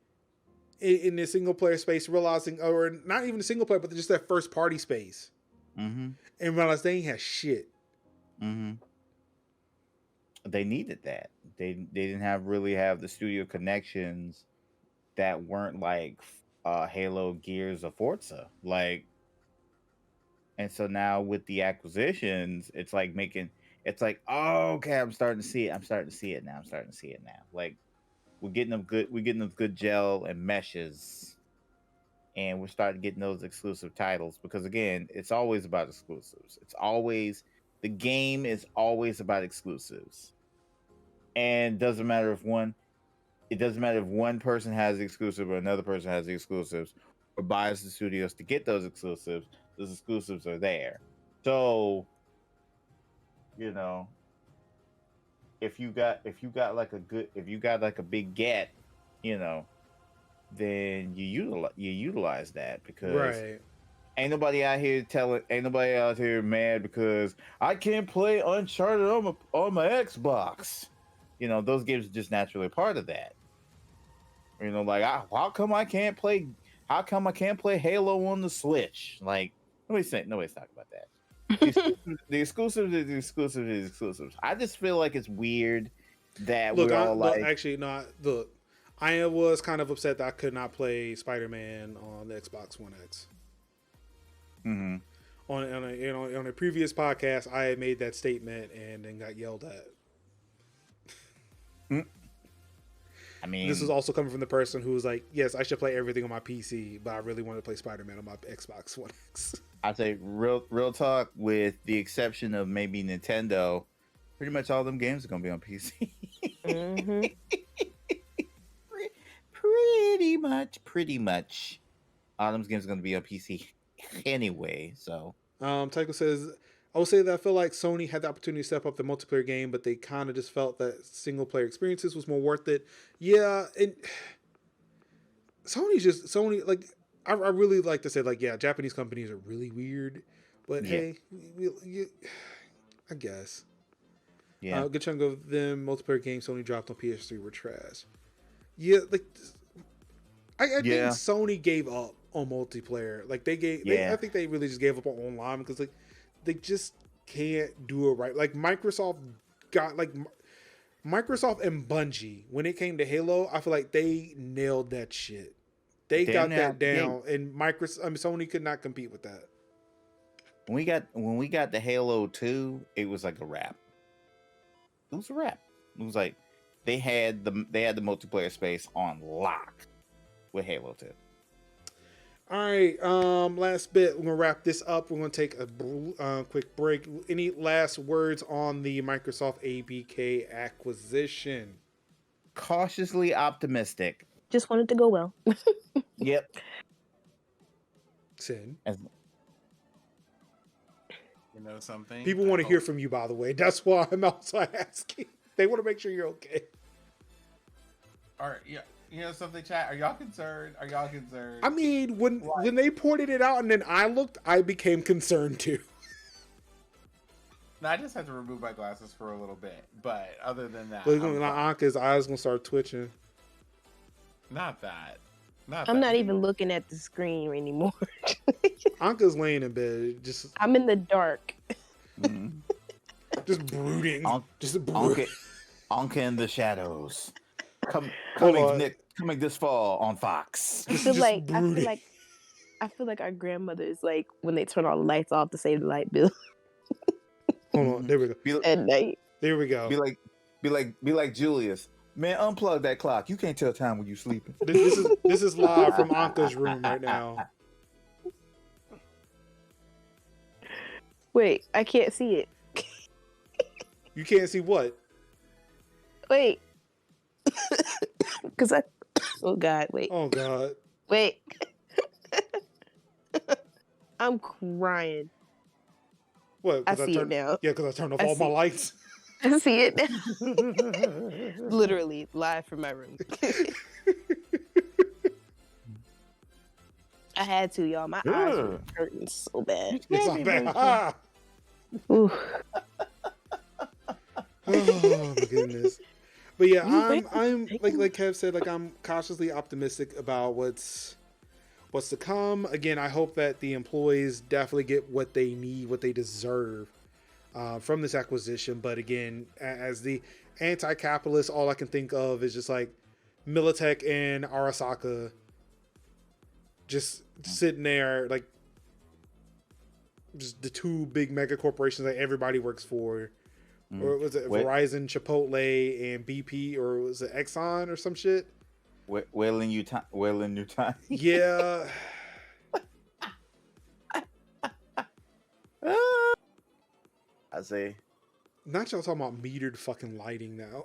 in the single player space, realizing, or not even the single player, but just that first party space, and realized they ain't had shit. Mm-hmm. They needed that. They didn't really have the studio connections that weren't like Halo, Gears, or Forza. Like, and so now with the acquisitions, it's like oh, okay, I'm starting to see it now. Like, we're getting them good gel and meshes, and we're starting getting those exclusive titles, because again, it's always about exclusives. The game is always about exclusives, and doesn't matter if one. it doesn't matter if one person has the exclusive or another person has the exclusives or buys the studios to get those exclusives. Those exclusives are there. So, you know, if you got like a big get, you know, then you utilize that because Right. ain't nobody out here mad because I can't play Uncharted on my Xbox. You know, those games are just naturally a part of that. You know, like how come I can't play Halo on the Switch? Like nobody's talking about that. The exclusive is the exclusive. I just feel like it's weird that Look, we're all like, actually, not look. I was kind of upset that I could not play Spider-Man on the Xbox One X. mm-hmm. On a previous podcast, I had made that statement and then got yelled at. I mean, This is also coming from the person who was like, "Yes, I should play everything on my PC, but I really want to play Spider-Man on my Xbox One X." I say real talk, with the exception of maybe Nintendo, pretty much all them games are gonna be on PC. Mm-hmm. pretty much, all them games are gonna be on PC anyway. So, Tycho says, I would say that I feel like Sony had the opportunity to step up the multiplayer game, but they kind of just felt that single player experiences was more worth it. Yeah, and Sony. Like, I really like to say, like, yeah, Japanese companies are really weird, but Yeah. hey, I guess. yeah, A good chunk of them multiplayer games Sony dropped on PS3 were trash. Yeah, like I think Sony gave up on multiplayer. Like I think they really just gave up on online because like they just can't do it right. Like Microsoft and Bungie, when it came to Halo, I feel like they nailed that shit. They got that down, and Sony could not compete with that. when we got the Halo 2, it was like a wrap. It was a wrap. It was like they had the multiplayer space on lock with Halo 2. All right, last bit. We're gonna wrap this up. We're gonna take a quick break. Any last words on the Microsoft ABK acquisition? Cautiously optimistic. Just want it to go well. Yep. Sin. You know something? People want to hear from you, by the way. That's why I'm also asking. They want to make sure you're okay. All right, yeah. You know something, chat? Are y'all concerned? I mean, when they pointed it out and then I looked, I became concerned too. No, I just had to remove my glasses for a little bit. But other than that, But Anka's eyes gonna start twitching. not that. I'm not even looking at the screen anymore. Anka's laying in bed, I'm in the dark. just brooding. Anka in the shadows. Hold Coming this fall on Fox. I feel like our grandmothers, like when they turn all the lights off to save the light bill Hold on, there we go. at night. There we go. Be like Julius. Man, unplug that clock. You can't tell time when you sleeping. This is live from Anka's room right now. Wait, I can't see it. You can't see what? Wait. Because oh God, wait. Oh God. Wait. I'm crying. What? I see it now. Yeah, because I turned off all my lights. I see it now. Literally live from my room. I had to, y'all. My eyes were hurting so bad. It's not bad. Ooh. Oh my goodness. But yeah, I'm like Kev said, like I'm cautiously optimistic about what's to come. Again, I hope that the employees definitely get what they need, what they deserve from this acquisition. But again, as the anti-capitalist, all I can think of is just like Militech and Arasaka just sitting there, like just the two big mega corporations that everybody works for. Or was it Verizon, Chipotle, and BP, or was it Exxon or some shit? Well in your time. Yeah. I say. Not y'all talking about metered fucking lighting now.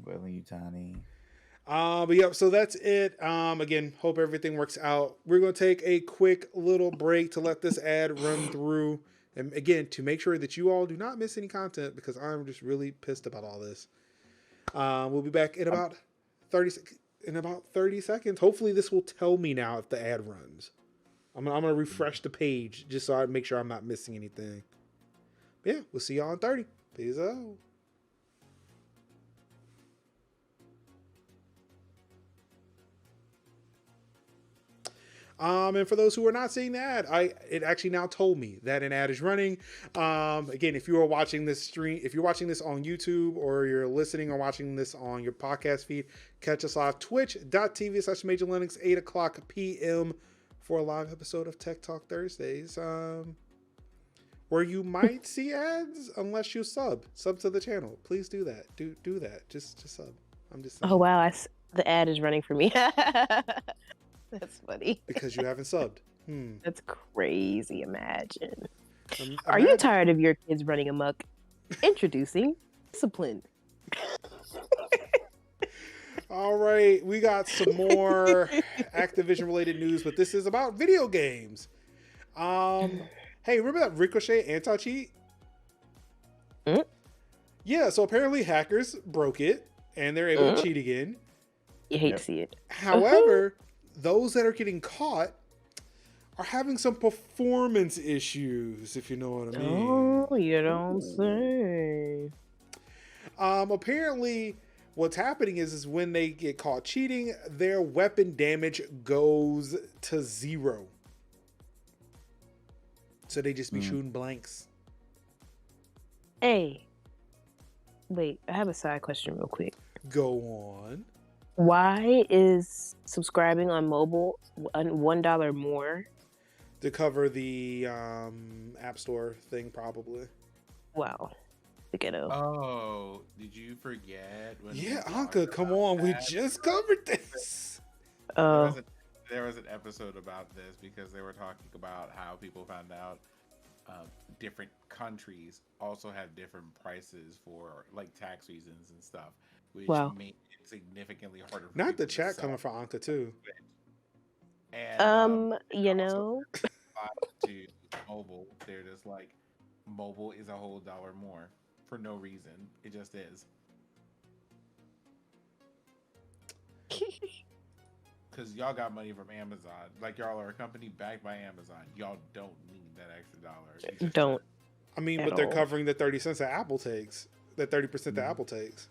Well in you tiny. But yeah, so that's it. Again, hope everything works out. We're going to take a quick little break to let this ad run through. And again, to make sure that you all do not miss any content, because I'm just really pissed about all this. We'll be back in about 30 seconds. Hopefully this will tell me now if the ad runs. I'm gonna refresh the page just so I make sure I'm not missing anything. But yeah, we'll see y'all in 30. Peace out. And for those who are not seeing the ad, it actually now told me that an ad is running. Again, if you are watching this stream, if you're watching this on YouTube or you're listening or watching this on your podcast feed, catch us live twitch.tv/Major Linux 8 o'clock p.m. for a live episode of Tech Talk Thursdays, where you might see ads unless you sub to the channel. Please do that. Do that. Just sub. I'm just saying. Oh wow, the ad is running for me. That's funny. Because you haven't subbed. That's crazy. Imagine. Are you tired of your kids running amok? Introducing Discipline. All right, we got some more Activision related news, but this is about video games. Hey, remember that Ricochet anti-cheat? Yeah, so apparently hackers broke it and they're able to cheat again. You hate to see it. However, those that are getting caught are having some performance issues, if you know what I mean. Oh, you don't say. Apparently, what's happening is when they get caught cheating, their weapon damage goes to 0. So they just be shooting blanks. Hey, wait, I have a side question real quick. Go on. Why is subscribing on mobile $1 more? To cover the App Store thing, probably. Wow. The ghetto. Oh, did you forget? Yeah, Anka, come on. We just covered this. There was an episode about this because they were talking about how people found out different countries also have different prices for like tax reasons and stuff, which made it significantly harder for Not the people chat to coming for Anka too. And you know, to mobile, they're just like, mobile is a whole $1 more for no reason. It just is. Because y'all got money from Amazon. Like, y'all are a company backed by Amazon. Y'all don't need that extra $1. Don't. I mean, but they're covering the 30 cents that Apple takes. That 30% that Apple takes.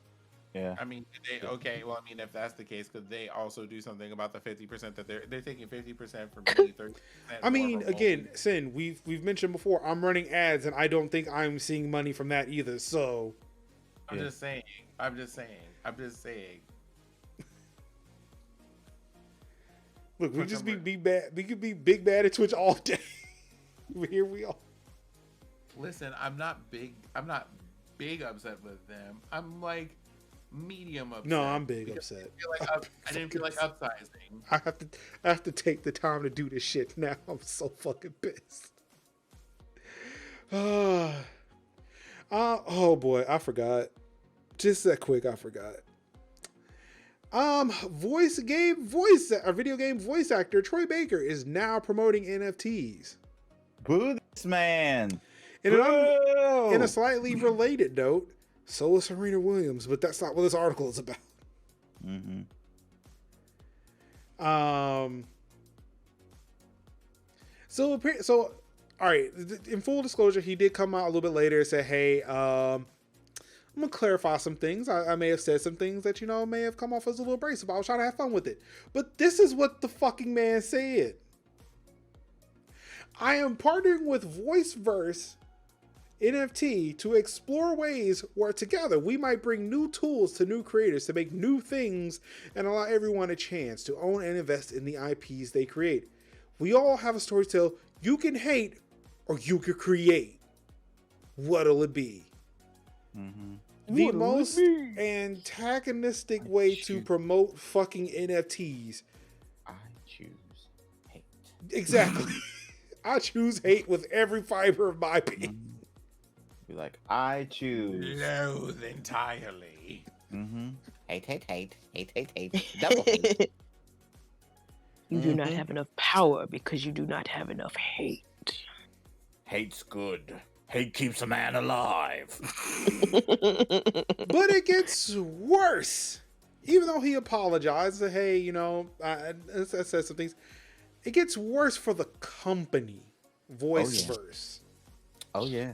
Yeah. I mean, if that's the case, could they also do something about the 50% that they're taking 50% from me, 30%? I mean, again, Sin, we've mentioned before, I'm running ads and I don't think I'm seeing money from that either. So I'm just saying. Look, we just be bad. We could be big bad at Twitch all day. Here we are. Listen, I'm not big upset with them. I'm like medium upset. No, I'm big upset. I didn't feel like upsizing. I have to take the time to do this shit now. I'm so fucking pissed. Oh boy, I forgot. Just that quick, I forgot. Video game voice actor Troy Baker is now promoting NFTs. Boo this man. In a slightly related note, so is Serena Williams, but that's not what this article is about. Mm-hmm. So all right, in full disclosure, he did come out a little bit later and say, hey, I'm gonna clarify some things. I may have said some things that, may have come off as a little abrasive. I was trying to have fun with it. But this is what the fucking man said. I am partnering with VoiceVerse NFT to explore ways where together we might bring new tools to new creators to make new things and allow everyone a chance to own and invest in the IPs they create. We all have a story to tell. You can hate or you can create. What'll it be? Mm-hmm. The most antagonistic way to promote fucking NFTs. I choose hate. Exactly. I choose hate with every fiber of my being. Be like, I choose loathe entirely. Mm-hmm. Hate. Double hate. You do not have enough power because you do not have enough hate. Hate's good. Hate keeps a man alive. But it gets worse. Even though he apologized, hey, I said some things. It gets worse for the company, Voiceverse. Oh, yeah.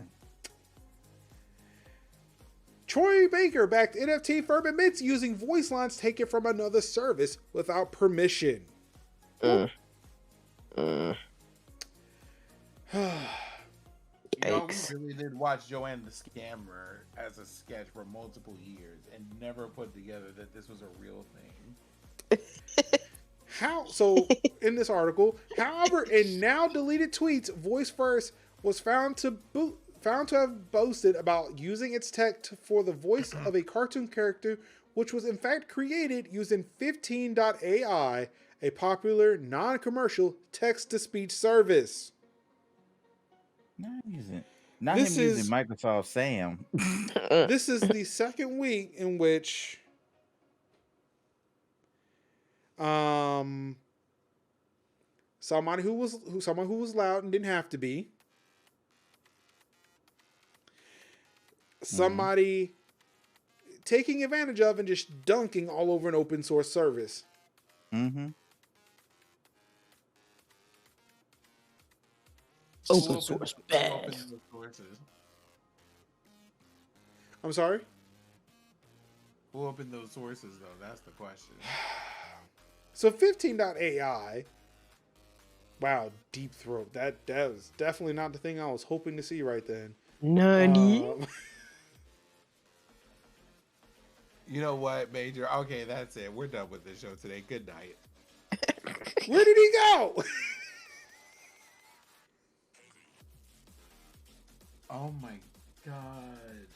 Troy Baker backed NFT firm admits using voice lines taken from another service without permission. We really did watch Joanne the Scammer as a sketch for multiple years and never put together that this was a real thing. So in this article, however, in now deleted tweets, VoiceVerse was found to have boasted about using its tech for the voice of a cartoon character, which was in fact created using 15.ai, a popular non-commercial text-to-speech service. Not him using Microsoft Sam. This is the second week in which someone who was loud and didn't have to be, somebody taking advantage of and just dunking all over an open source service. Mm-hmm. Open source bad. I'm sorry? Who opened those sources, though? That's the question. So 15.ai, wow, deep throat. That was definitely not the thing I was hoping to see right then. Nani? You know what, Major? Okay, that's it. We're done with this show today. Good night. Where did he go? Oh my god.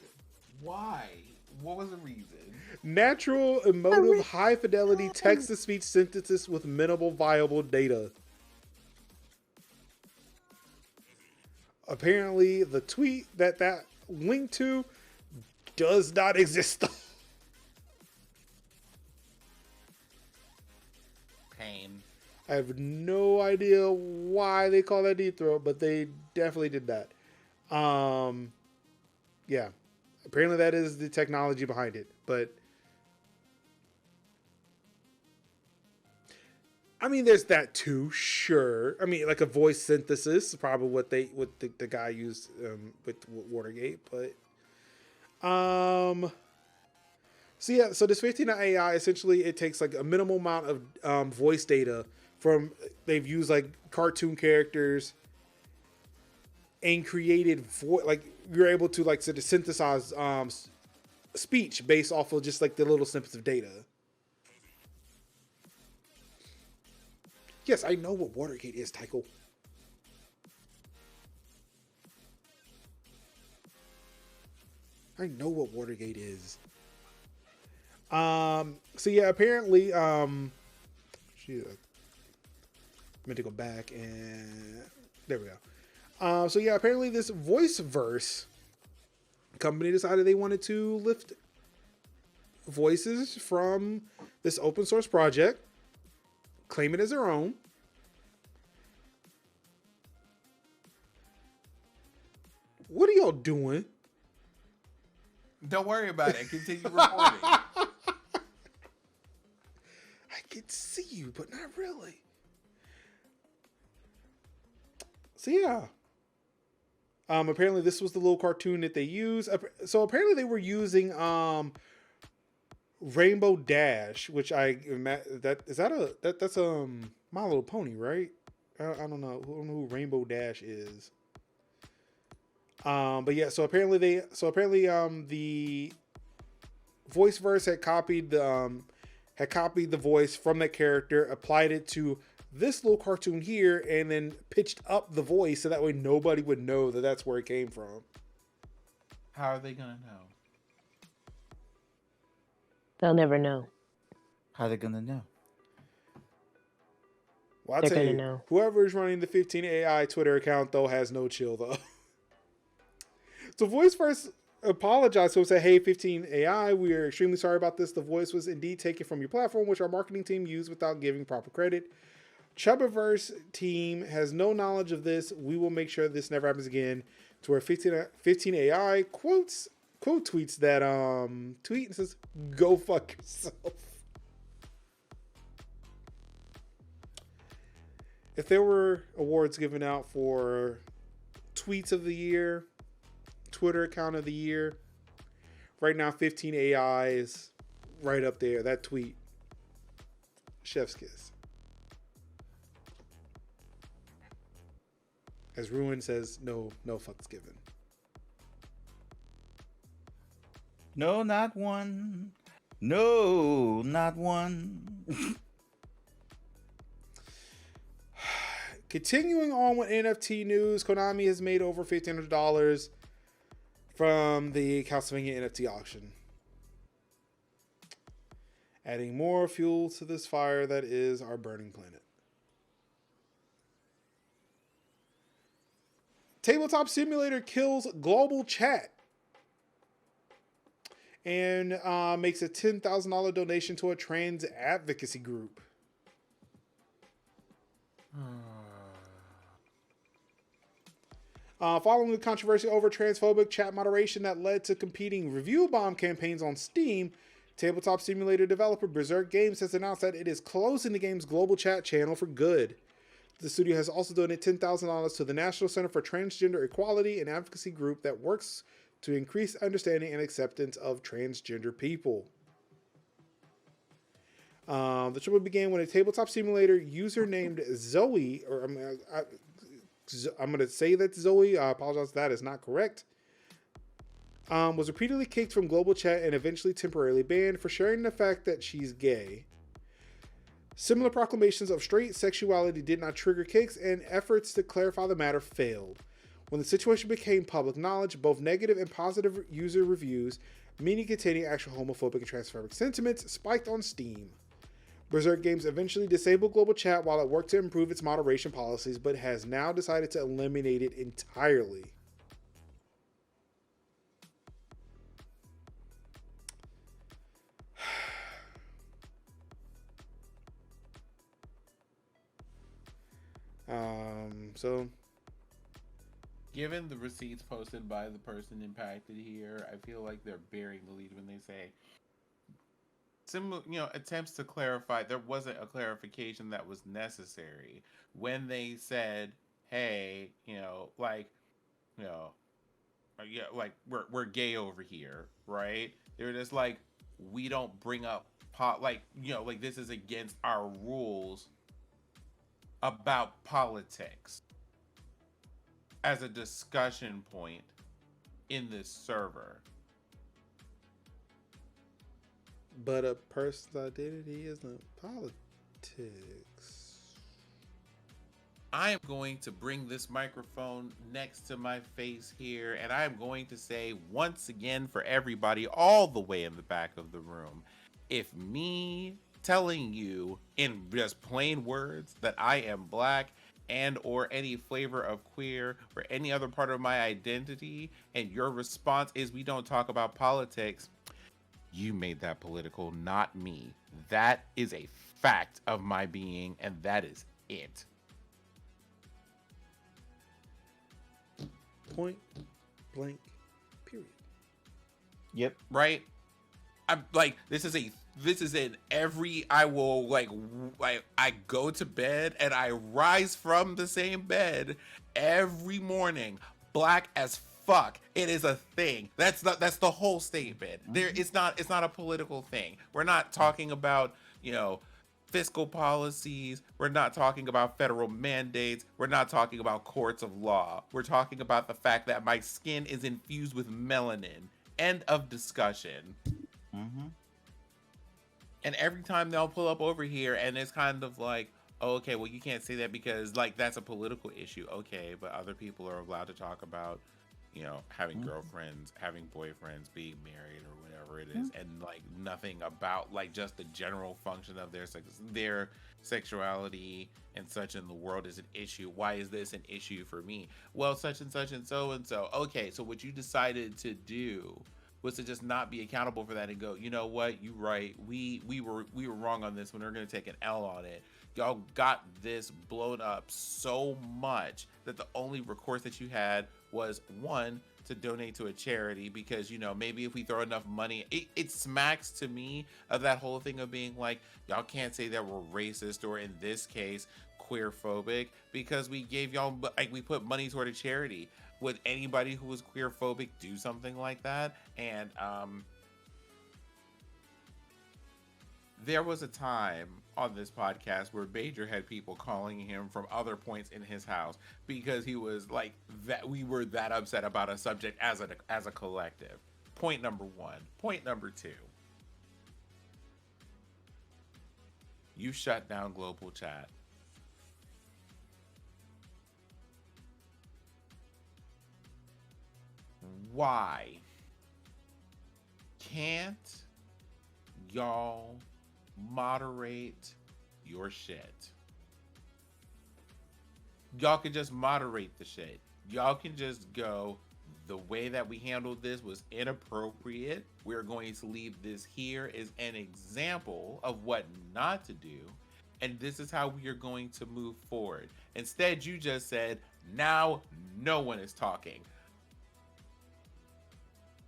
Why? What was the reason? Natural, emotive, high-fidelity text-to-speech synthesis with minimal viable data. Apparently, the tweet that linked to does not exist. Pain. I have no idea why they call that deep throat, but they definitely did that. Yeah. Apparently that is the technology behind it, but I mean, there's that too, sure. I mean, like a voice synthesis is probably what the guy used with Watergate, but so this 15.ai essentially it takes like a minimal amount of voice data from they've used like cartoon characters and created like you're able to like sort of synthesize speech based off of just like the little snippets of data. Yes, I know what Watergate is, Tycho. I know what Watergate is. So yeah, apparently, I meant to go back and there we go. So yeah, apparently this Voiceverse company decided they wanted to lift voices from this open source project, claim it as their own. What are y'all doing? Don't worry about it. Continue reporting. I can see you, but not really. So yeah. Apparently this was the little cartoon that they use. So apparently they were using Rainbow Dash, which that's My Little Pony, right? I don't know who Rainbow Dash is. But yeah, so apparently the Voiceverse had copied the voice from that character, applied it to this little cartoon here, and then pitched up the voice so that way nobody would know that that's where it came from. How are they gonna know? They'll never know. How are they gonna know? Well, I'll They're tell gonna you, know. whoever is running the 15AI Twitter account though has no chill though. So Voiceverse apologized to him, said, "Hey, 15 AI, we are extremely sorry about this. The voice was indeed taken from your platform, which our marketing team used without giving proper credit. Chubaverse team has no knowledge of this. We will make sure this never happens again." To where 15 AI quote tweets that tweet and says, "Go fuck yourself." If there were awards given out for tweets of the year, Twitter account of the year, right now 15 AI is right up there. That tweet, chef's kiss. As Ruin says, no fucks given. No, not one. No, not one. Continuing on with NFT news, Konami has made over $1,500 from the Castlevania NFT auction. Adding more fuel to this fire that is our burning planet. Tabletop Simulator kills global chat and makes a $10,000 donation to a trans advocacy group. Following the controversy over transphobic chat moderation that led to competing review bomb campaigns on Steam, Tabletop Simulator developer Berserk Games has announced that it is closing the game's global chat channel for good. The studio has also donated $10,000 to the National Center for Transgender Equality, an advocacy group that works to increase understanding and acceptance of transgender people. The trouble began when a Tabletop Simulator user named Zoe, or I'm going to say that Zoe, I apologize if that is not correct, was repeatedly kicked from global chat and eventually temporarily banned for sharing the fact that she's gay. Similar proclamations of straight sexuality did not trigger kicks, and efforts to clarify the matter failed. When the situation became public knowledge, both negative and positive user reviews, many containing actual homophobic and transphobic sentiments, spiked on Steam. Berserk Games eventually disabled global chat while it worked to improve its moderation policies, but has now decided to eliminate it entirely. So, given the receipts posted by the person impacted here, I feel like they're burying the lead when they say similar, attempts to clarify. There wasn't a clarification that was necessary when they said, "Hey, we're gay over here," right? They're just like, "We don't bring up this is against our rules about politics as a discussion point in this server." But a person's identity isn't politics. I am going to bring this microphone next to my face here, and I am going to say once again for everybody all the way in the back of the room, if me telling you in just plain words that I am black and or any flavor of queer or any other part of my identity, and your response is we don't talk about politics, you made that political, not me. That is a fact of my being, and that is it. Point blank, period. Yep. Right? I'm like, this is in every, I will I go to bed and I rise from the same bed every morning, black as fuck. It is a thing. That's the whole statement. It's not a political thing. We're not talking about, fiscal policies. We're not talking about federal mandates. We're not talking about courts of law. We're talking about the fact that my skin is infused with melanin. End of discussion. Mm-hmm. And every time they'll pull up over here and it's kind of like, oh, okay, well, you can't say that because that's a political issue. Okay, but other people are allowed to talk about having girlfriends, having boyfriends, being married or whatever it is, and like nothing about like just the general function of their sexuality and such in the world is an issue. Why is this an issue for me? Well, such and such and so and so. Okay, so what you decided to do was to just not be accountable for that and go, you know what, you right. We were wrong on this one. We're gonna take an L on it. Y'all got this blown up so much that the only recourse that you had was one, to donate to a charity, because maybe if we throw enough money, it smacks to me of that whole thing of being like, y'all can't say that we're racist or in this case queer phobic because we gave y'all, like, we put money toward a charity. Would anybody who was queer phobic do something like that? And there was a time on this podcast where Major had people calling him from other points in his house because he was like that. We were that upset about a subject as a collective. Point number one. Point number two. You shut down global chat. Why can't y'all moderate your shit? Y'all can just moderate the shit. Y'all can just go, the way that we handled this was inappropriate. We're going to leave this here as an example of what not to do. And this is how we are going to move forward. Instead, you just said, now no one is talking.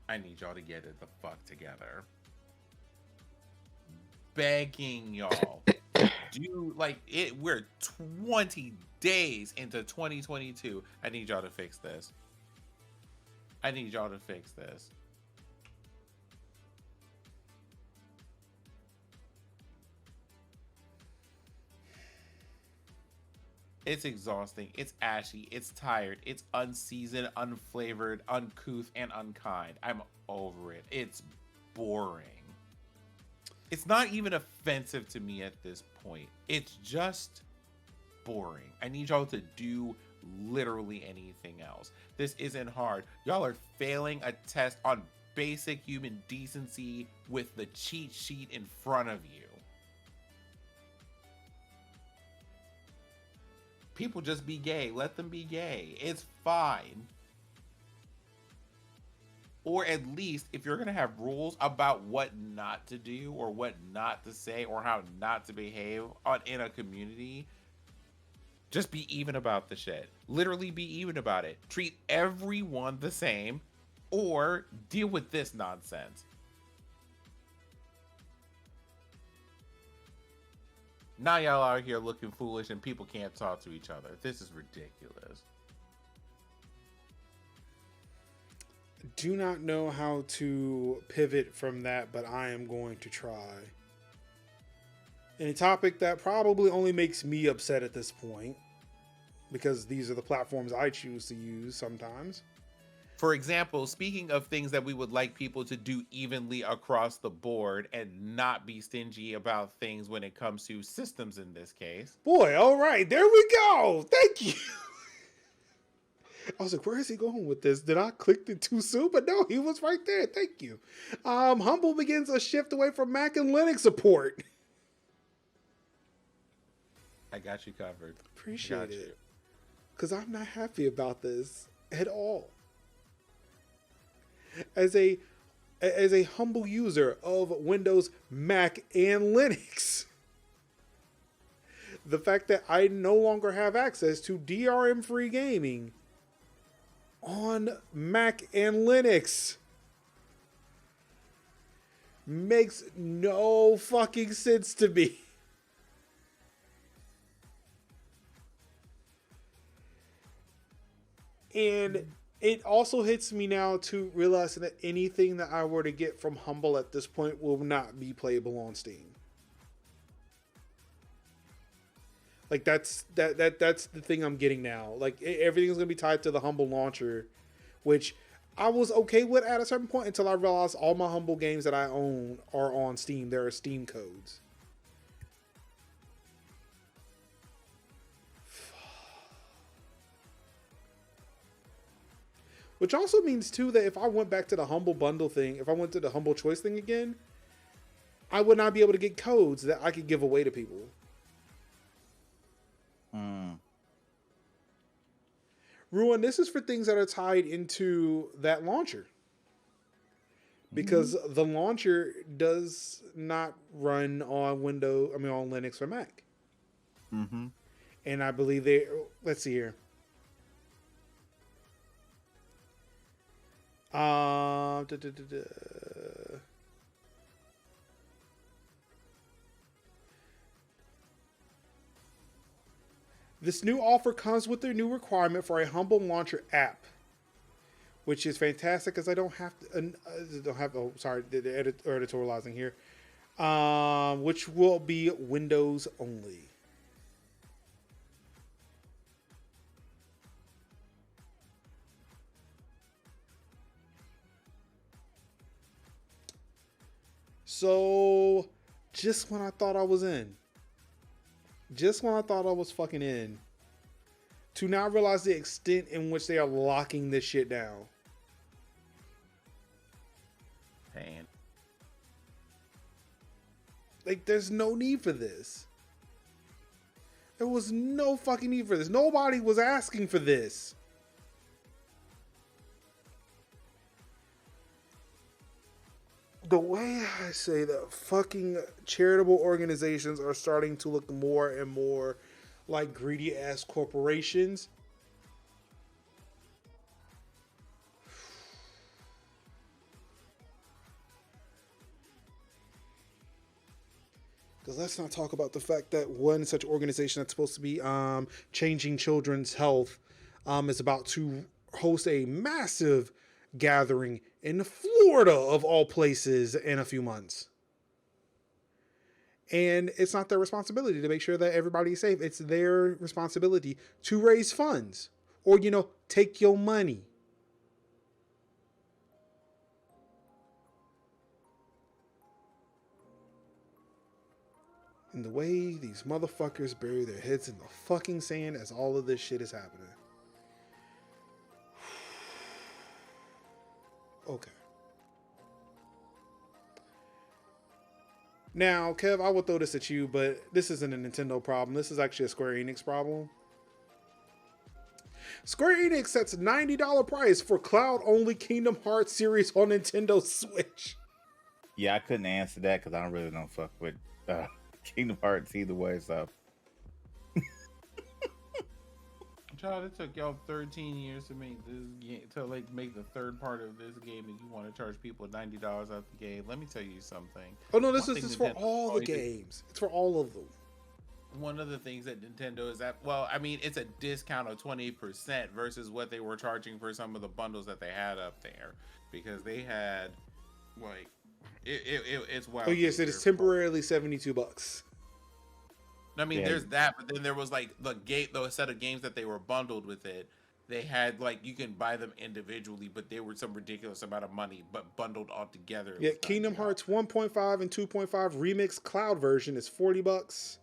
I need y'all to get it the fuck together. Begging y'all. We're 20 days into 2022. I need y'all to fix this. I need y'all to fix this. It's exhausting. It's ashy. It's tired. It's unseasoned, unflavored, uncouth, and unkind. I'm over it. It's boring. It's not even offensive to me at this point. It's just boring. I need y'all to do literally anything else. This isn't hard. Y'all are failing a test on basic human decency with the cheat sheet in front of you. People just be gay. Let them be gay. It's fine. Or at least, if you're going to have rules about what not to do or what not to say or how not to behave in a community, just be even about the shit. Literally be even about it. Treat everyone the same or deal with this nonsense. Now y'all out here looking foolish and people can't talk to each other. This is ridiculous. Do not know how to pivot from that, but I am going to try. And a topic that probably only makes me upset at this point, because these are the platforms I choose to use sometimes. For example, speaking of things that we would like people to do evenly across the board and not be stingy about things when it comes to systems in this case. Boy, all right, there we go. Thank you. I was like, where is he going with this? Did I click it too soon? But no, he was right there. Thank you. Humble begins a shift away from Mac and Linux support. I got you covered. Appreciate it. Because I'm not happy about this at all. As a humble user of Windows, Mac, and Linux, the fact that I no longer have access to DRM-free gaming on Mac and Linux makes no fucking sense to me. And it also hits me now to realize that anything that I were to get from Humble at this point will not be playable on Steam. Like that's the thing I'm getting now. Like everything's gonna be tied to the Humble launcher, which I was okay with at a certain point until I realized all my Humble games that I own are on Steam. There are Steam codes. Which also means too that if I went back to the humble bundle thing, if I went to the humble choice thing again, I would not be able to get codes that I could give away to people. Ruin, this is for things that are tied into that launcher. Because the launcher does not run on on Linux or Mac. Mm-hmm. And I believe let's see here. This new offer comes with a new requirement for a Humble Launcher app, which is fantastic because I don't have to. The editorializing here, which will be Windows only. So, just when I thought I was in, just when I thought I was fucking in, to now realize the extent in which they are locking this shit down. Pain. Like, there's no need for this. There was no fucking need for this. Nobody was asking for this. The way I say that fucking charitable organizations are starting to look more and more like greedy ass corporations. Because let's not talk about the fact that one such organization that's supposed to be changing children's health is about to host a massive gathering in Florida, of all places, in a few months. And it's not their responsibility to make sure that everybody is safe. It's their responsibility to raise funds or, take your money. And the way these motherfuckers bury their heads in the fucking sand as all of this shit is happening. Okay. Now, Kev, I will throw this at you, but this isn't a Nintendo problem. This is actually a Square Enix problem. Square Enix sets $90 price for cloud-only Kingdom Hearts series on Nintendo Switch. Yeah, I couldn't answer that because I don't fuck with Kingdom Hearts either way, so. Child, it took y'all 13 years to make this game, to make the third part of this game, and you want to charge people $90 off the game. Let me tell you something. Oh no, this is for all the games. It's for all of them. One of the things that Nintendo is that, it's a discount of 20% versus what they were charging for some of the bundles that they had up there, because they had it's wild. Oh yes, it is temporarily $72. There's that, but then there was the set of games that they were bundled with it. They had you can buy them individually, but they were some ridiculous amount of money, but bundled all together. Yeah, Kingdom Hearts 1.5 and 2.5 Remix Cloud version is $40.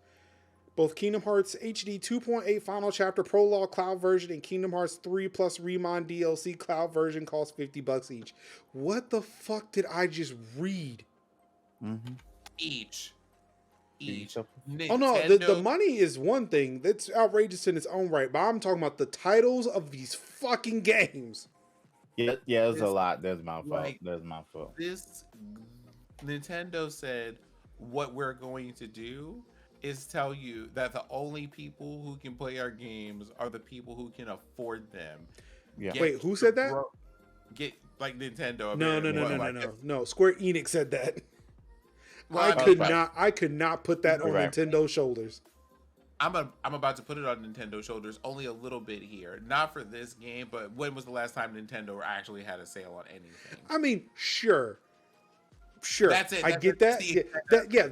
Both Kingdom Hearts HD 2.8 Final Chapter Prologue Cloud version and Kingdom Hearts 3 plus Remon DLC Cloud version cost $50 each. What the fuck did I just read? Mm-hmm. Each. Oh no, the money is one thing. That's outrageous in its own right, but I'm talking about the titles of these fucking games. Yeah, there's a lot. There's my fault. This Nintendo said, what we're going to do is tell you that the only people who can play our games are the people who can afford them. Yeah. Wait, who said that? Get Nintendo. No. Square Enix said that. I could not put that on Nintendo's shoulders. I'm about to put it on Nintendo's shoulders only a little bit here. Not for this game, but when was the last time Nintendo actually had a sale on anything? I mean, sure. That's it. I get that.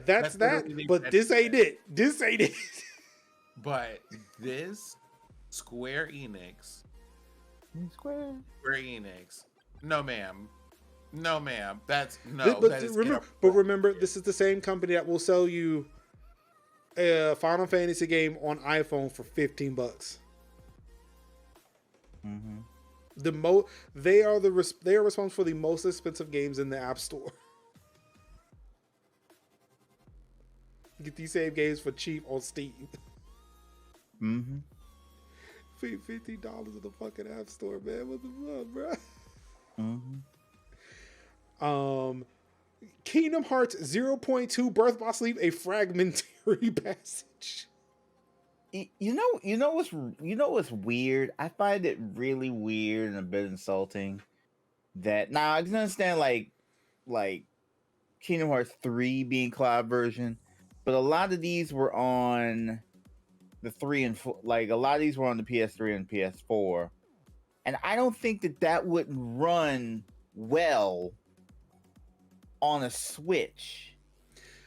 That's that. But this ain't it. This ain't it. But this Square Enix. No, ma'am. That's no. Remember, this is the same company that will sell you a Final Fantasy game on iPhone for $15. Mm-hmm. They are responsible for the most expensive games in the App Store. You get these same games for cheap on Steam. Mm-hmm. Pay $50 in the fucking App Store, man. What the fuck, bro? Mm-hmm. Kingdom Hearts 0.2 Birth by Sleep, a fragmentary passage. You know what's weird? I find it really weird and a bit insulting that now I can understand like Kingdom Hearts 3 being cloud version, but a lot of these were on the 3 and 4, like a lot of these were on the PS3 and PS4, and I don't think that wouldn't run well on a Switch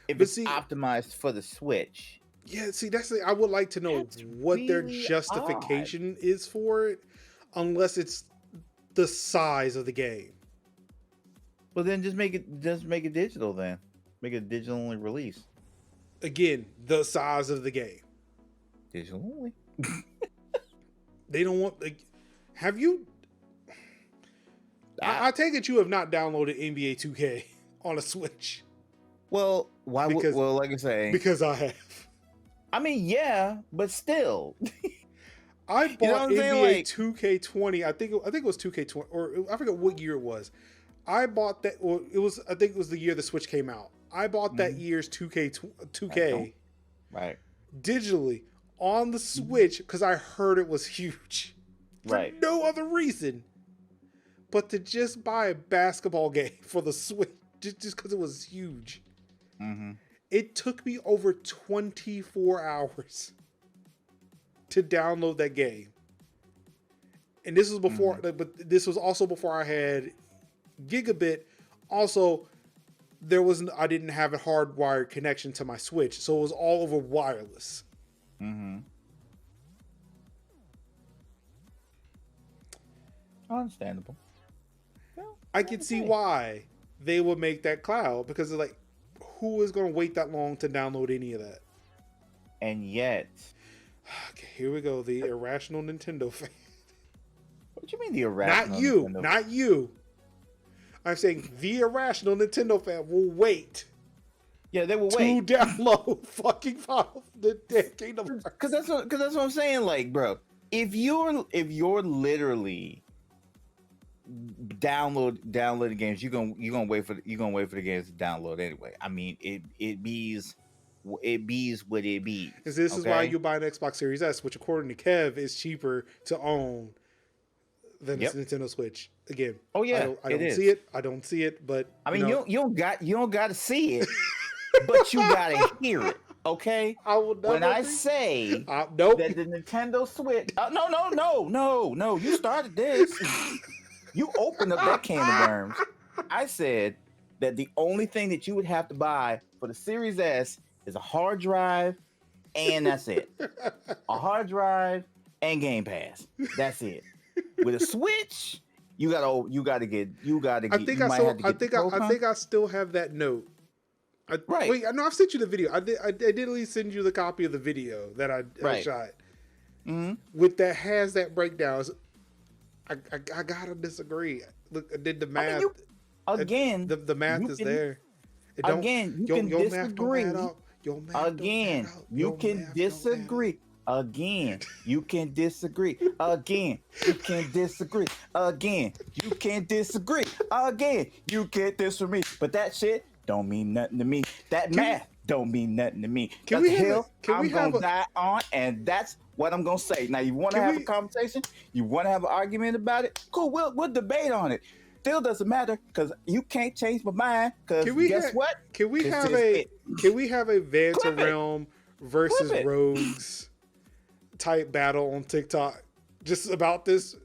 if it's optimized for the Switch. Yeah, see, I would like to know what their really justification is for it, unless it's the size of the game. Well, then just make it digital. Then make it a digital only release. Again, the size of the game. Digital only. They don't want. Like, have you? I take it you have not downloaded NBA 2K on a Switch. Well, why? Well, like I say, because I have. I mean, yeah, but still. I bought NBA 2K20. I think it was 2K20, or I forget what year it was. I bought that. Well, I think it was the year the Switch came out. I bought that year's 2K right digitally on the Switch because I heard it was huge. For no other reason but to just buy a basketball game for the Switch just because it was huge. Mm-hmm. It took me over 24 hours to download that game. And this was before, but this was also before I had gigabit. Also, I didn't have a hardwired connection to my Switch, so it was all over wireless. Mm-hmm. Understandable. I could see why they would make that cloud, because it's like, who is going to wait that long to download any of that? And yet, okay, here we go. The irrational Nintendo fan. What do you mean the irrational? Not you. I'm saying the irrational Nintendo fan will wait. Yeah, they will wait to download fucking the Kingdom Hearts. Because that's what I'm saying. Like, bro, if you're literally downloading games, you're gonna wait for the games to download anyway. I mean, it bees what it bees. This is why you buy an Xbox Series S, which according to Kev is cheaper to own than this Nintendo Switch. Again, oh yeah, I don't see it, but I mean, you don't got to see it, but you gotta hear it. Okay, I will never when I say that the Nintendo Switch, no, you started this. You opened up that can of worms. I said that the only thing that you would have to buy for the Series S is a hard drive, and that's it. A hard drive and Game Pass. That's it. With a Switch, you gotta get. I think I still have that note. Right. Wait, no, I've sent you the video. I did at least send you the copy of the video that I shot. Mm-hmm. With that has that breakdown. I gotta disagree. Look, I did the math. Again, the math is there. Again, you can disagree. Again, you can disagree. Again, you can disagree. Again, you can disagree. Again, you can disagree. Again, you can't disagree. But that shit don't mean nothing to me. That math don't mean nothing to me. That's the hill I'm gonna die on, and that's what I'm gonna say. Now, you want to have a conversation? You want to have an argument about it? Cool, we'll debate on it. Still doesn't matter because you can't change my mind. Because guess what? Can we have a Vanta Realm versus Rogues type battle on TikTok just about this?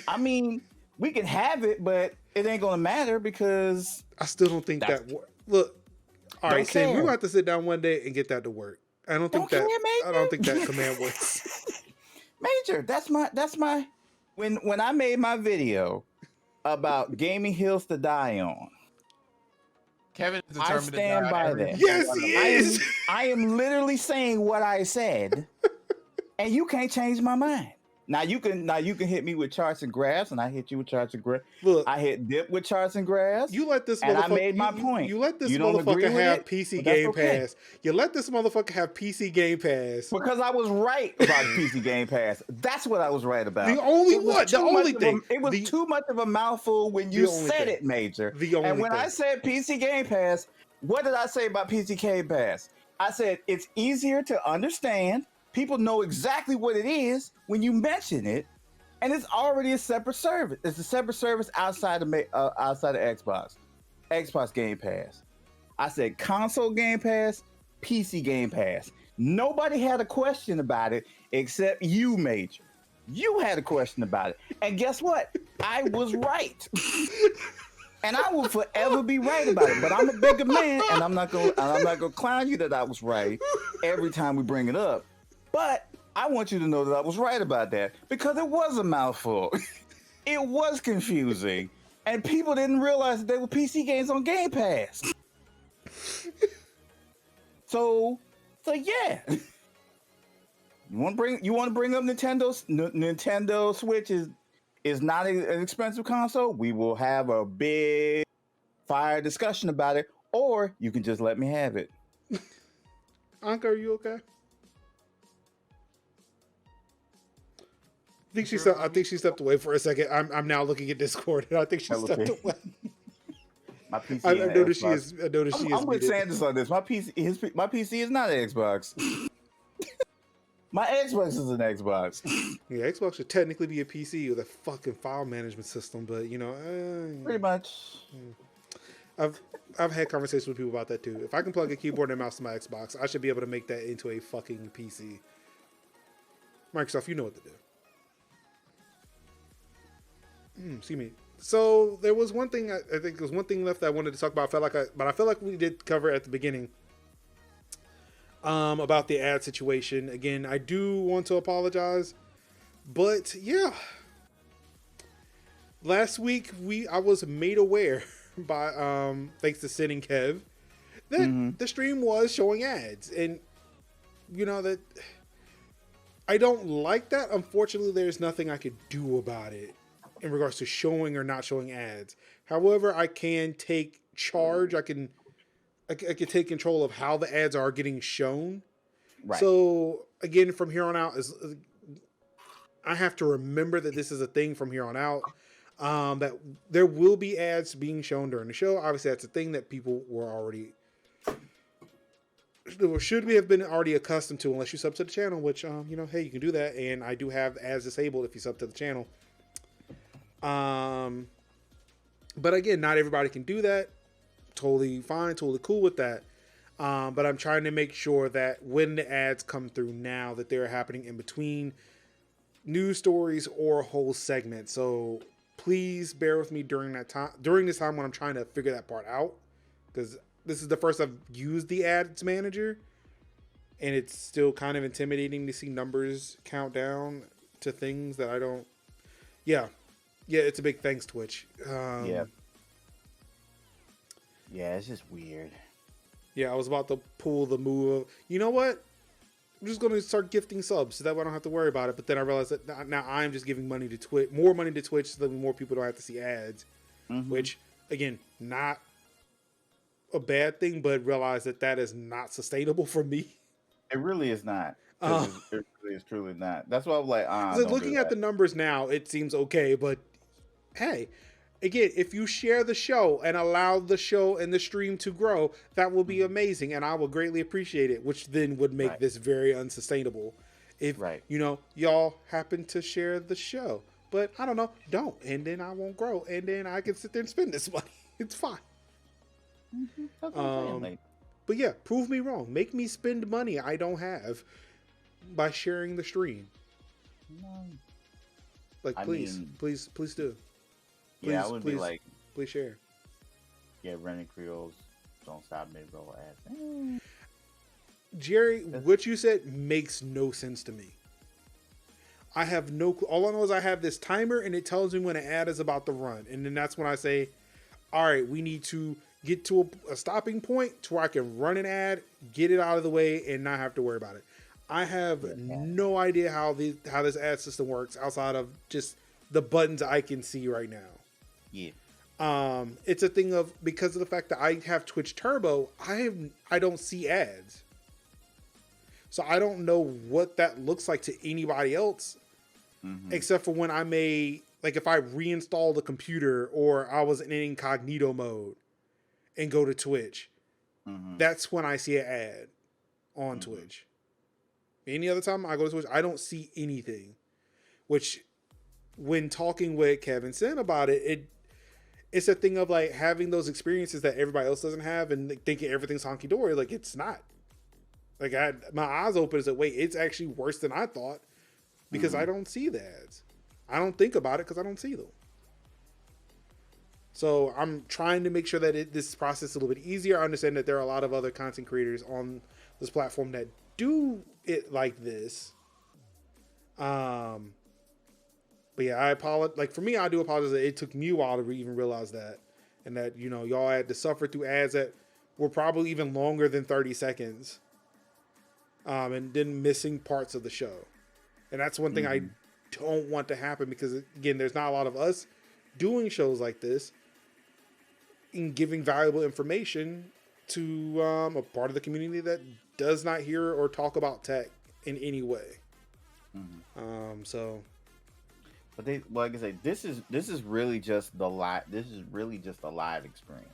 I mean, we can have it, but it ain't gonna matter because I still don't think that. Look, all right, Sam, we're gonna have to sit down one day and get that to work. I don't think that command works. Major, that's my when I made my video about gaming hills to die on. Kevin is determined I stand by that. Yes, he is. I am literally saying what I said, and you can't change my mind. Now you can hit me with charts and graphs, and I hit you with charts and graphs. Look, I hit dip with charts and graphs. you let this and motherfucker. I made my point. You let this You don't agree motherfucker with have it? PC But that's Game okay. Pass. You let this motherfucker have PC Game Pass. Because I was right about PC Game Pass. That's what I was right about. The only It was what? The too only much of thing. it was too much of a mouthful when you only said thing. it, Major. The only And when thing. I said PC Game Pass, what did I say about PC Game Pass? I said it's easier to understand. People know exactly what it is when you mention it, and it's already a separate service. It's a separate service outside of Xbox. Xbox Game Pass. I said console Game Pass, PC Game Pass. Nobody had a question about it except you, Major. You had a question about it, and guess what? I was right. And I will forever be right about it. But I'm a bigger man, and I'm not gonna clown you that I was right every time we bring it up. But I want you to know that I was right about that because it was a mouthful. It was confusing, and people didn't realize that there were PC games on Game Pass. So yeah. You want to bring up Nintendo Switch is not an expensive console. We will have a big fire discussion about it, or you can just let me have it. Anka, are you okay? I think she stepped away for a second. I'm now looking at Discord, and I think she stepped away. My PC. I noticed she is. I'm with Sanders on this. My PC is not an Xbox. My Xbox is an Xbox. Yeah, Xbox should technically be a PC with a fucking file management system, but you know, pretty much. I've had conversations with people about that too. If I can plug a keyboard and mouse to my Xbox, I should be able to make that into a fucking PC. Microsoft, you know what to do. Excuse me. So there was one thing. I think there was one thing left that I wanted to talk about. But I feel like we did cover at the beginning. About the ad situation. Again, I do want to apologize, but yeah. Last week I was made aware by thanks to Sin and Kev that the stream was showing ads, and you know that I don't like that. Unfortunately, there's nothing I could do about it in regards to showing or not showing ads. However, I can take charge. I can take control of how the ads are getting shown. Right. So again, from here on out, I have to remember that this is a thing from here on out. That there will be ads being shown during the show. Obviously, that's a thing that people were already should have been already accustomed to, unless you sub to the channel. Which you know, hey, you can do that, and I do have ads disabled if you sub to the channel. But again, not everybody can do that. Totally fine, totally cool with that. But I'm trying to make sure that when the ads come through now, that they're happening in between news stories or whole segments. So please bear with me during this time when I'm trying to figure that part out, because this is the first I've used the ads manager, and it's still kind of intimidating to see numbers count down to things that I don't. Yeah, it's a big thanks, Twitch. Yeah, it's just weird. Yeah, I was about to pull the move of, you know what? I'm just going to start gifting subs so that way I don't have to worry about it. But then I realized that now I'm just giving money to Twitch, more money to Twitch, so that more people don't have to see ads. Which, again, not a bad thing, but realize that is not sustainable for me. It really is not. It really is truly not. That's why I'm like, looking at the numbers now, it seems okay, but hey. Again, if you share the show and allow the show and the stream to grow, that will be amazing, and I will greatly appreciate it, which then would make this very unsustainable. If, you know, y'all happen to share the show. But, I don't know, don't, and then I won't grow, and then I can sit there and spend this money. It's fine. But yeah, prove me wrong. Make me spend money I don't have by sharing the stream. Like, please do. Please, I would be like, please share. Yeah, Rennie Creoles, don't stop mid-roll ads. Jerry, what you said makes no sense to me. I have no clue. All I know is I have this timer, and it tells me when an ad is about to run, and then that's when I say, all right, we need to get to a stopping point to where I can run an ad, get it out of the way, and not have to worry about it. I have Yeah. no idea how this ad system works outside of just the buttons I can see right now. Yeah. It's a thing of, because of the fact that I have Twitch Turbo, I don't see ads. So I don't know what that looks like to anybody else, except for when I may, like if I reinstall the computer or I was in incognito mode and go to Twitch, that's when I see an ad on Twitch. Any other time I go to Twitch, I don't see anything. Which, when talking with Kevin Sin about it, it's a thing of like having those experiences that everybody else doesn't have and thinking everything's honky dory. Like, it's not. Like, my eyes open and said, wait, it's actually worse than I thought, because I don't see the ads. I don't think about it because I don't see them. So I'm trying to make sure that this process is a little bit easier. I understand that there are a lot of other content creators on this platform that do it like this. But yeah, I apologize. Like, for me, I do apologize that it took me a while to even realize that. And that, you know, y'all had to suffer through ads that were probably even longer than 30 seconds. And then missing parts of the show. And that's one thing I don't want to happen, because, again, there's not a lot of us doing shows like this and giving valuable information to a part of the community that does not hear or talk about tech in any way. So, but they, like I say, this is really just the live. This is really just a live experience.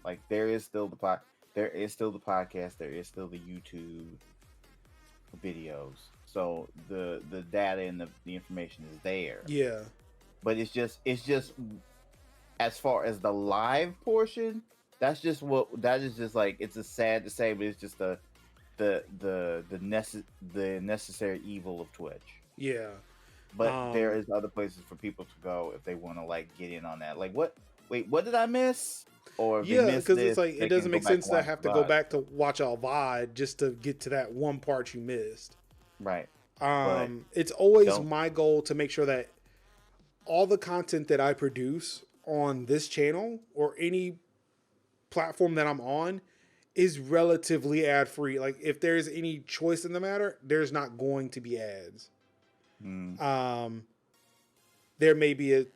Like, there is still the podcast. There is still the YouTube videos. So the data and the information is there. yeah. But it's just as far as the live portion, that is just like, it's a sad to say, but it's just the necessary evil of Twitch. Yeah. But there is other places for people to go if they want to, like, get in on that. Like, what did I miss? Or if they missed because this, it's like, it they doesn't can make go back sense and to watch have to the go VOD. back to watch a VOD just to get to that one part you missed. Right. It's always don't- my goal to make sure that all the content that I produce on this channel or any platform that I'm on is relatively ad free. Like, if there's any choice in the matter, there's not going to be ads. There may be a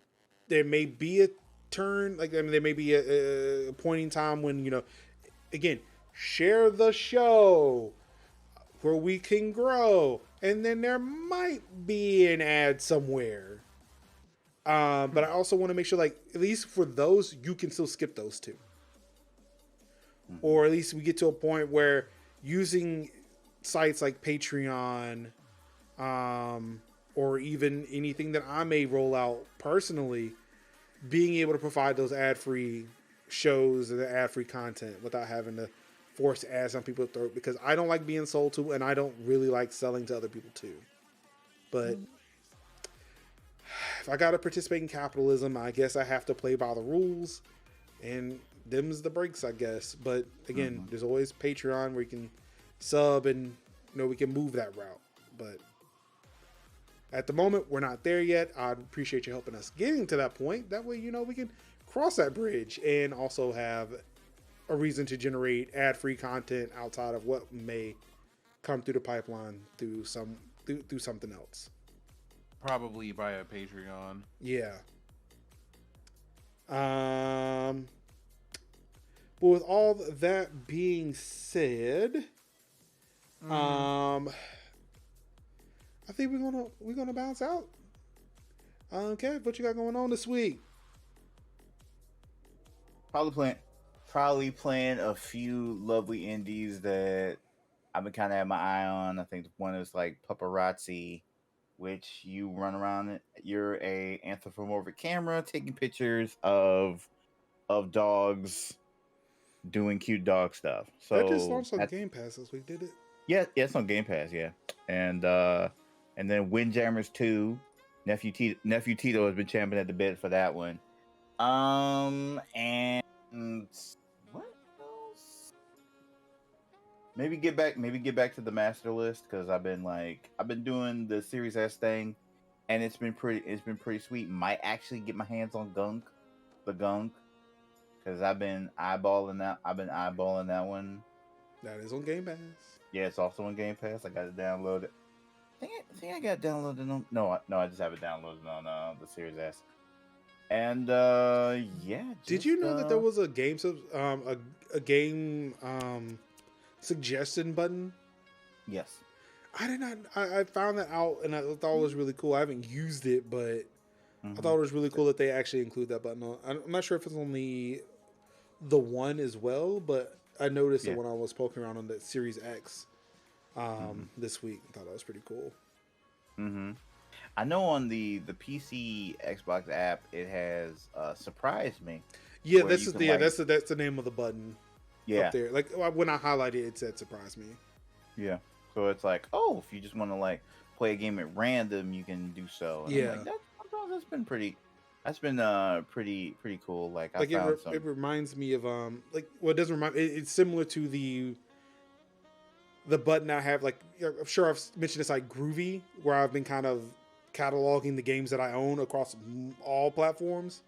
turn, like, I mean, there may be a point in time when, you know, again, share the show where we can grow, and then there might be an ad somewhere. But I also want to make sure, like, at least for those, you can still skip those two. Or at least we get to a point where using sites like Patreon, or even anything that I may roll out personally, being able to provide those ad-free shows and the ad-free content without having to force ads on people's throat, because I don't like being sold to, and I don't really like selling to other people too. But if I got to participate in capitalism, I guess I have to play by the rules, and them's the breaks, I guess. But again, there's always Patreon where you can sub, and, you know, we can move that route. But at the moment, we're not there yet. I'd appreciate you helping us getting to that point. That way, you know, we can cross that bridge and also have a reason to generate ad-free content outside of what may come through the pipeline through something else. Probably via Patreon. Yeah. But with all that being said, I think we're gonna bounce out. Okay, what you got going on this week? Probably playing a few lovely indies that I've been kind of had my eye on. I think one is like Paparazzi, which you run around. You're a anthropomorphic camera taking pictures of dogs doing cute dog stuff. So That just launched on Game Pass this week, did it? Yeah, it's on Game Pass. Yeah, and then Windjammers 2. Nephew Tito has been champing at the bit for that one. And what else? Maybe get back to the master list, because I've been doing the Series S thing, and it's been pretty sweet. Might actually get my hands on the Gunk, because I've been eyeballing that one. That is on Game Pass. Yeah, it's also on Game Pass. I got it downloaded. I think I got it downloaded on. No, I just have it downloaded on the Series S. And yeah. Did you know that there was a game a game suggestion button? Yes. I did not. I found that out, and I thought it was really cool. I haven't used it, but I thought it was really cool that they actually include that button on. I'm not sure if it's only the one as well, but I noticed it when I was poking around on the Series X this week. I thought that was pretty cool. I know on the PC Xbox app it has surprised me. Yeah, that's the name of the button. Yeah, up there. Like when I highlighted it, it said "surprise me." Yeah, so it's like, oh, if you just want to like play a game at random, you can do so. And yeah, I'm like, that's been pretty. That's been pretty cool. Like I found some... it reminds me of it doesn't remind. It's similar to the button I have. Like I'm sure I've mentioned this, like Groovy, where I've been kind of cataloging the games that I own across all platforms,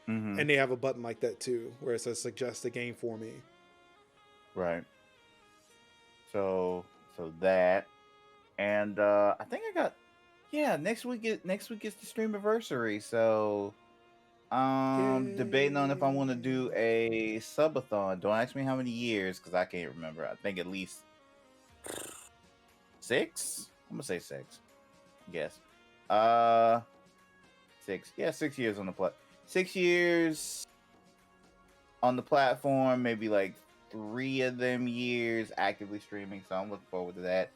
and they have a button like that too, where it says "suggest a game for me." Right. So that, and I think I got, next week is the Streamiversary. So debating on if I want to do a subathon. Don't ask me how many years, because I can't remember. I think at least 6. I'm gonna say 6. Yes. 6. Yeah, 6 years on the 6 years on the platform. Maybe like 3 of them years actively streaming. So I'm looking forward to that.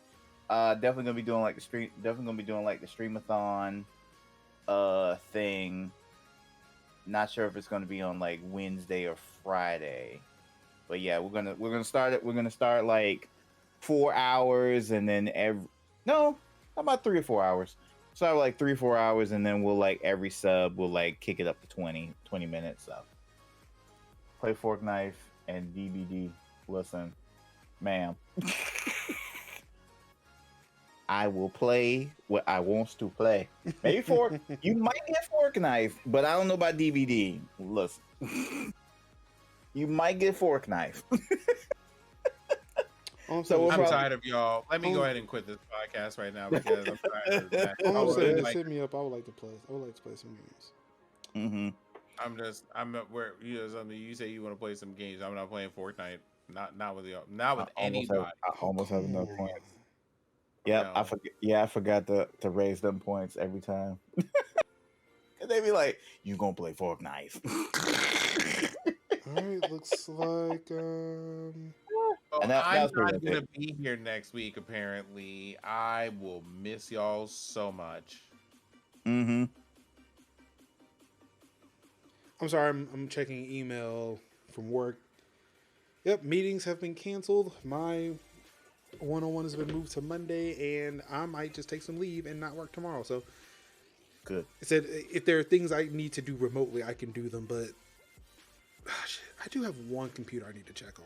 Definitely gonna be doing like the stream. Definitely gonna be doing like the streamathon thing. Not sure if it's gonna be on like Wednesday or Friday, but yeah, we're gonna start it. We're gonna start like 4 hours, and then about 3 or 4 hours. Start like 3 or 4 hours, and then we'll like every sub we'll like kick it up to 20 minutes. So play Fork Knife and DBD. Listen, ma'am. I will play what I wants to play. Maybe Fork, you might get Fork Knife, but I don't know about DVD. Listen, you might get Fork Knife. So I'm tired of y'all. Let me go ahead and quit this podcast right now because I'm tired of that. Just hit me up. I would like to play some games. Where something you say you want to play some games. I'm not playing Fortnite. Not with anybody. I almost have enough points. Yeah, no. I forgot to raise them points every time. They be like, "You gonna play Fork Knife?" All right, looks like. I'm not gonna be here next week. Apparently, I will miss y'all so much. I'm sorry. I'm checking email from work. Yep, meetings have been canceled. My one-on-one has been moved to Monday, and I might just take some leave and not work tomorrow. So good. It said if there are things I need to do remotely, I can do them. But I do have one computer I need to check on.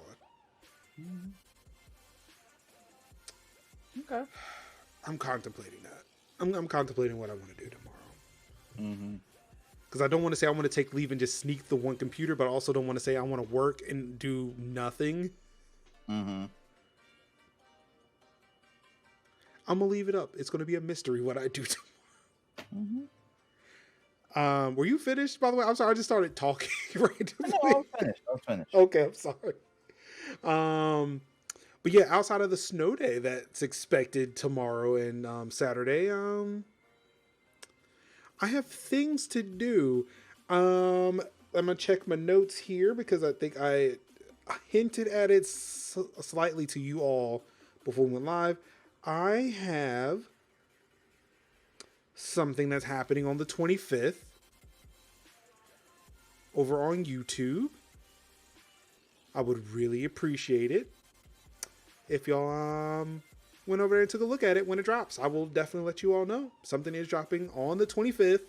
Okay. I'm contemplating that. I'm contemplating what I want to do tomorrow. Because I don't want to say I want to take leave and just sneak the one computer, but I also don't want to say I want to work and do nothing. I'm gonna leave it up. It's gonna be a mystery what I do tomorrow. Were you finished, by the way? I'm sorry, I just started talking randomly. No, I was finished. Okay, I'm sorry. But yeah, outside of the snow day that's expected tomorrow and Saturday, I have things to do. I'm gonna check my notes here because I think I hinted at it slightly to you all before we went live. I have something that's happening on the 25th over on YouTube. I would really appreciate it if y'all went over there and took a look at it when it drops. I will definitely let you all know. Something is dropping on the 25th.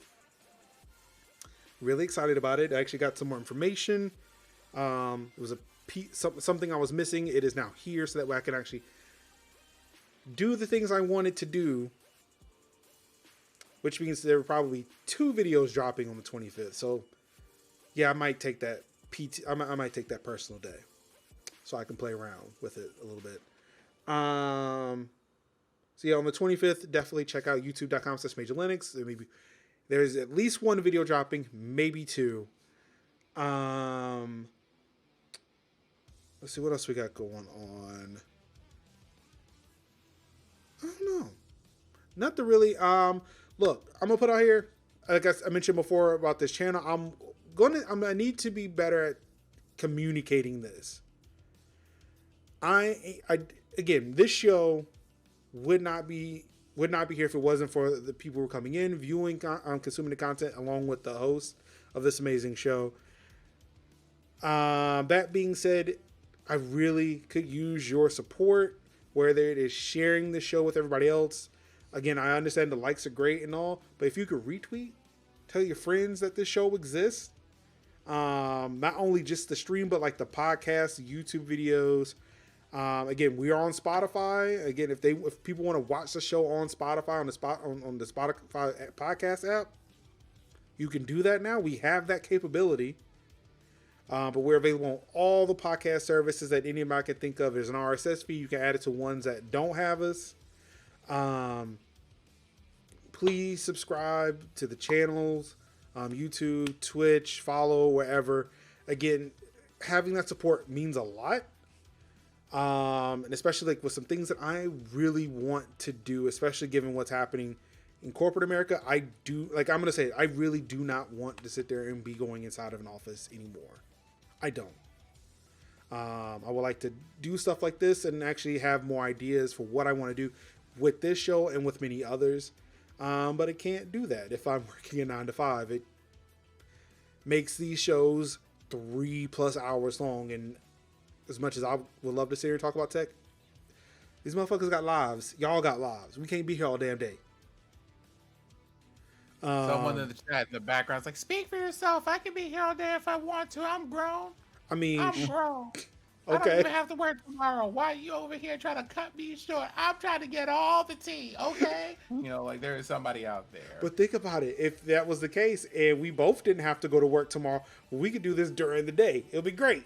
Really excited about it. I actually got some more information. It was something I was missing. It is now here so that way I can actually do the things I wanted to do, which means there are probably 2 videos dropping on the 25th. So yeah, I might take that I might take that personal day so I can play around with it a little bit. So yeah, on the 25th, definitely check out youtube.com/Major Linux. There's at least one video dropping, maybe two. Let's see what else we got going on. I don't know. Nothing really. Look, I'm gonna put out here. Like I mentioned before about this channel, I need to be better at communicating this. Again, this show would not be here if it wasn't for the people who are coming in, viewing, consuming the content along with the host of this amazing show. That being said, I really could use your support, whether it is sharing the show with everybody else. Again, I understand the likes are great and all, but if you could retweet, tell your friends that this show exists. Not only just the stream, but like the podcast, YouTube videos. Again, we are on Spotify. Again, if people want to watch the show on Spotify, on the Spotify podcast app, you can do that now. We have that capability. But we're available on all the podcast services that anybody can think of. There's an RSS feed. You can add it to ones that don't have us. Please subscribe to the channels, YouTube, Twitch, follow, wherever. Again, having that support means a lot. And especially like with some things that I really want to do, especially given what's happening in corporate America. I'm going to say it, I really do not want to sit there and be going inside of an office anymore. I don't. I would like to do stuff like this and actually have more ideas for what I want to do with this show and with many others. But I can't do that if I'm working a 9 to 5. It makes these shows 3+ hours long. And as much as I would love to sit here and talk about tech, these motherfuckers got lives. Y'all got lives. We can't be here all damn day. Someone in the chat in the background's like, speak for yourself. I can be here all day if I want to. I'm grown. I mean, I'm grown. I okay. don't even have to work tomorrow. Why are you over here trying to cut me short? I'm trying to get all the tea, okay? Like there is somebody out there. But think about it. If that was the case and we both didn't have to go to work tomorrow, we could do this during the day. It'll be great.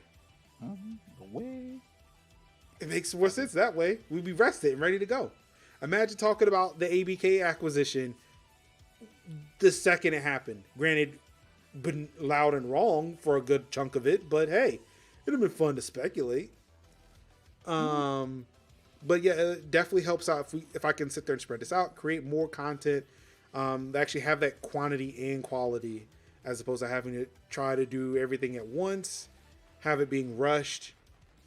It makes more sense that way. We'd be rested and ready to go. Imagine talking about the ABK acquisition the second it happened. Granted, been loud and wrong for a good chunk of it, but hey, it'd have been fun to speculate. But yeah, it definitely helps out if I can sit there and spread this out, create more content, actually have that quantity and quality, as opposed to having to try to do everything at once, have it being rushed,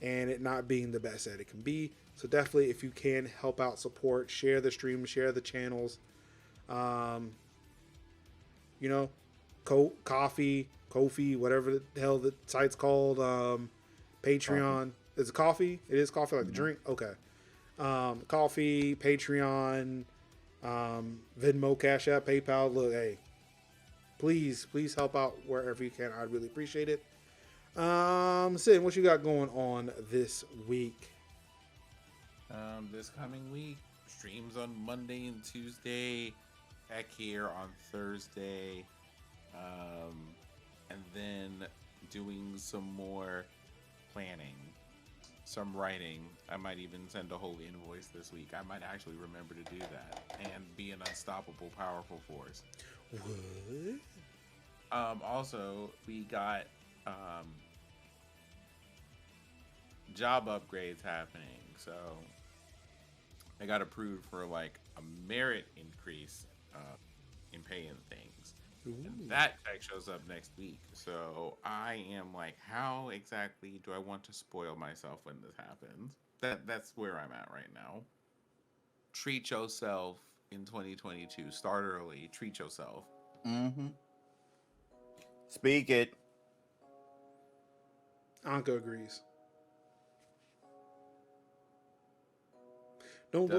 and it not being the best that it can be. So definitely, if you can help out, support, share the stream, share the channels. Ko-fi, whatever the hell the site's called. Patreon. Is it coffee? It is coffee, like the drink? Okay. Coffee, Patreon, Venmo, Cash App, PayPal. Look, hey, please help out wherever you can. I'd really appreciate it. Sid, what you got going on this week? This coming week, streams on Monday and Tuesday, back here on Thursday, and then doing some more planning, some writing. I might even send a whole invoice this week. I might actually remember to do that and be an unstoppable, powerful force. What? Also, we got job upgrades happening, so I got approved for like a merit increase in pay and things. And that tech shows up next week, so I am like, how exactly do I want to spoil myself when this happens? That's where I'm at right now. Treat yourself in 2022. Start early. Treat yourself. Speak it. Anka agrees. Don't go.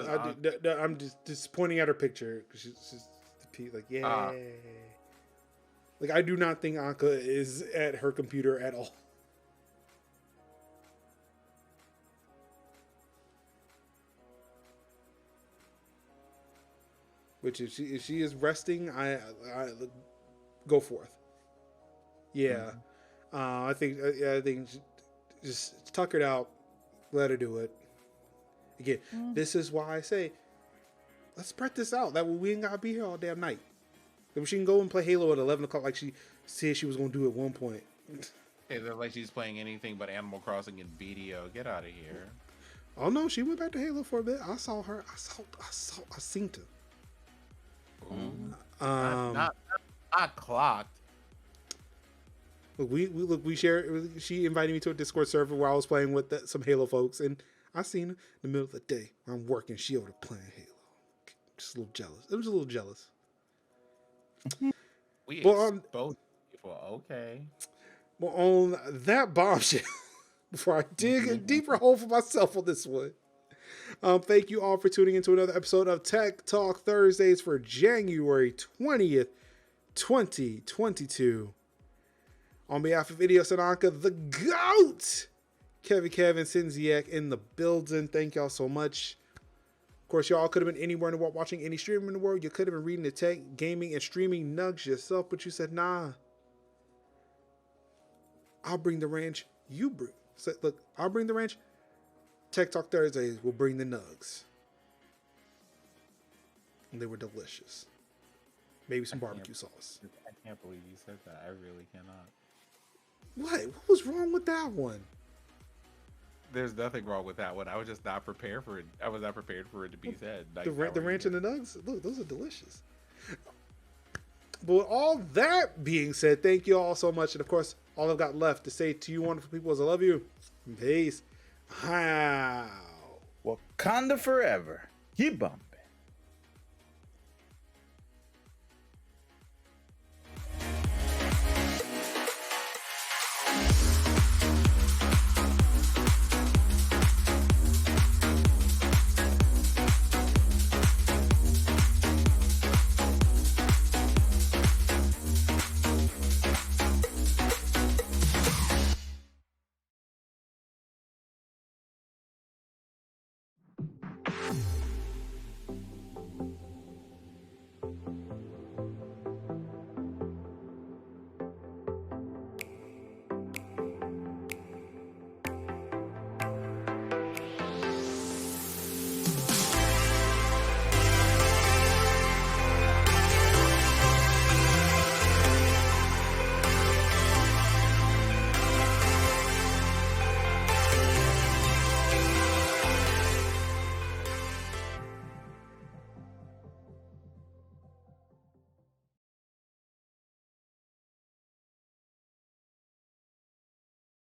I'm just pointing at her picture because she's just like, yeah. Like, I do not think Anka is at her computer at all. Which if she is resting, I go forth. Yeah, I think just tuck it out, let her do it. Again, this is why I say, let's spread this out. That way we ain't gotta be here all damn night. Then she can go and play Halo at 11 o'clock like she said she was gonna do at one point. It's like she's playing anything but Animal Crossing and BDO. Get out of here. Oh no, she went back to Halo for a bit. I saw her. I seen her. Not clocked. Look, we share. She invited me to a Discord server where I was playing with some Halo folks, and I seen her in the middle of the day when I'm working. She over there playing Halo. Just a little jealous. I was a little jealous. We exposed people. Okay. Well, on that bombshell, before I dig a deeper hole for myself on this one, thank you all for tuning into another episode of Tech Talk Thursdays for January 20th, 2022. On behalf of Idios and Anka, the GOAT, Kevin Sinziak in the building. Thank y'all so much. Of course, y'all could have been anywhere in the world watching any stream in the world. You could have been reading the tech, gaming, and streaming nugs yourself, but you said, nah. I'll bring the ranch, you bring. So, look, I'll bring the ranch. Tech Talk Thursdays will bring the nugs. And they were delicious. Maybe some barbecue sauce. I can't believe you said that. I really cannot. What? What was wrong with that one? There's nothing wrong with that one. I was just not prepared for it. I was not prepared for it to be said. Like, The ranch and the nugs? Look, those are delicious. But with all that being said, thank you all so much. And of course, all I've got left to say to you wonderful people is I love you. Peace. Wow. Wakanda forever. You bum.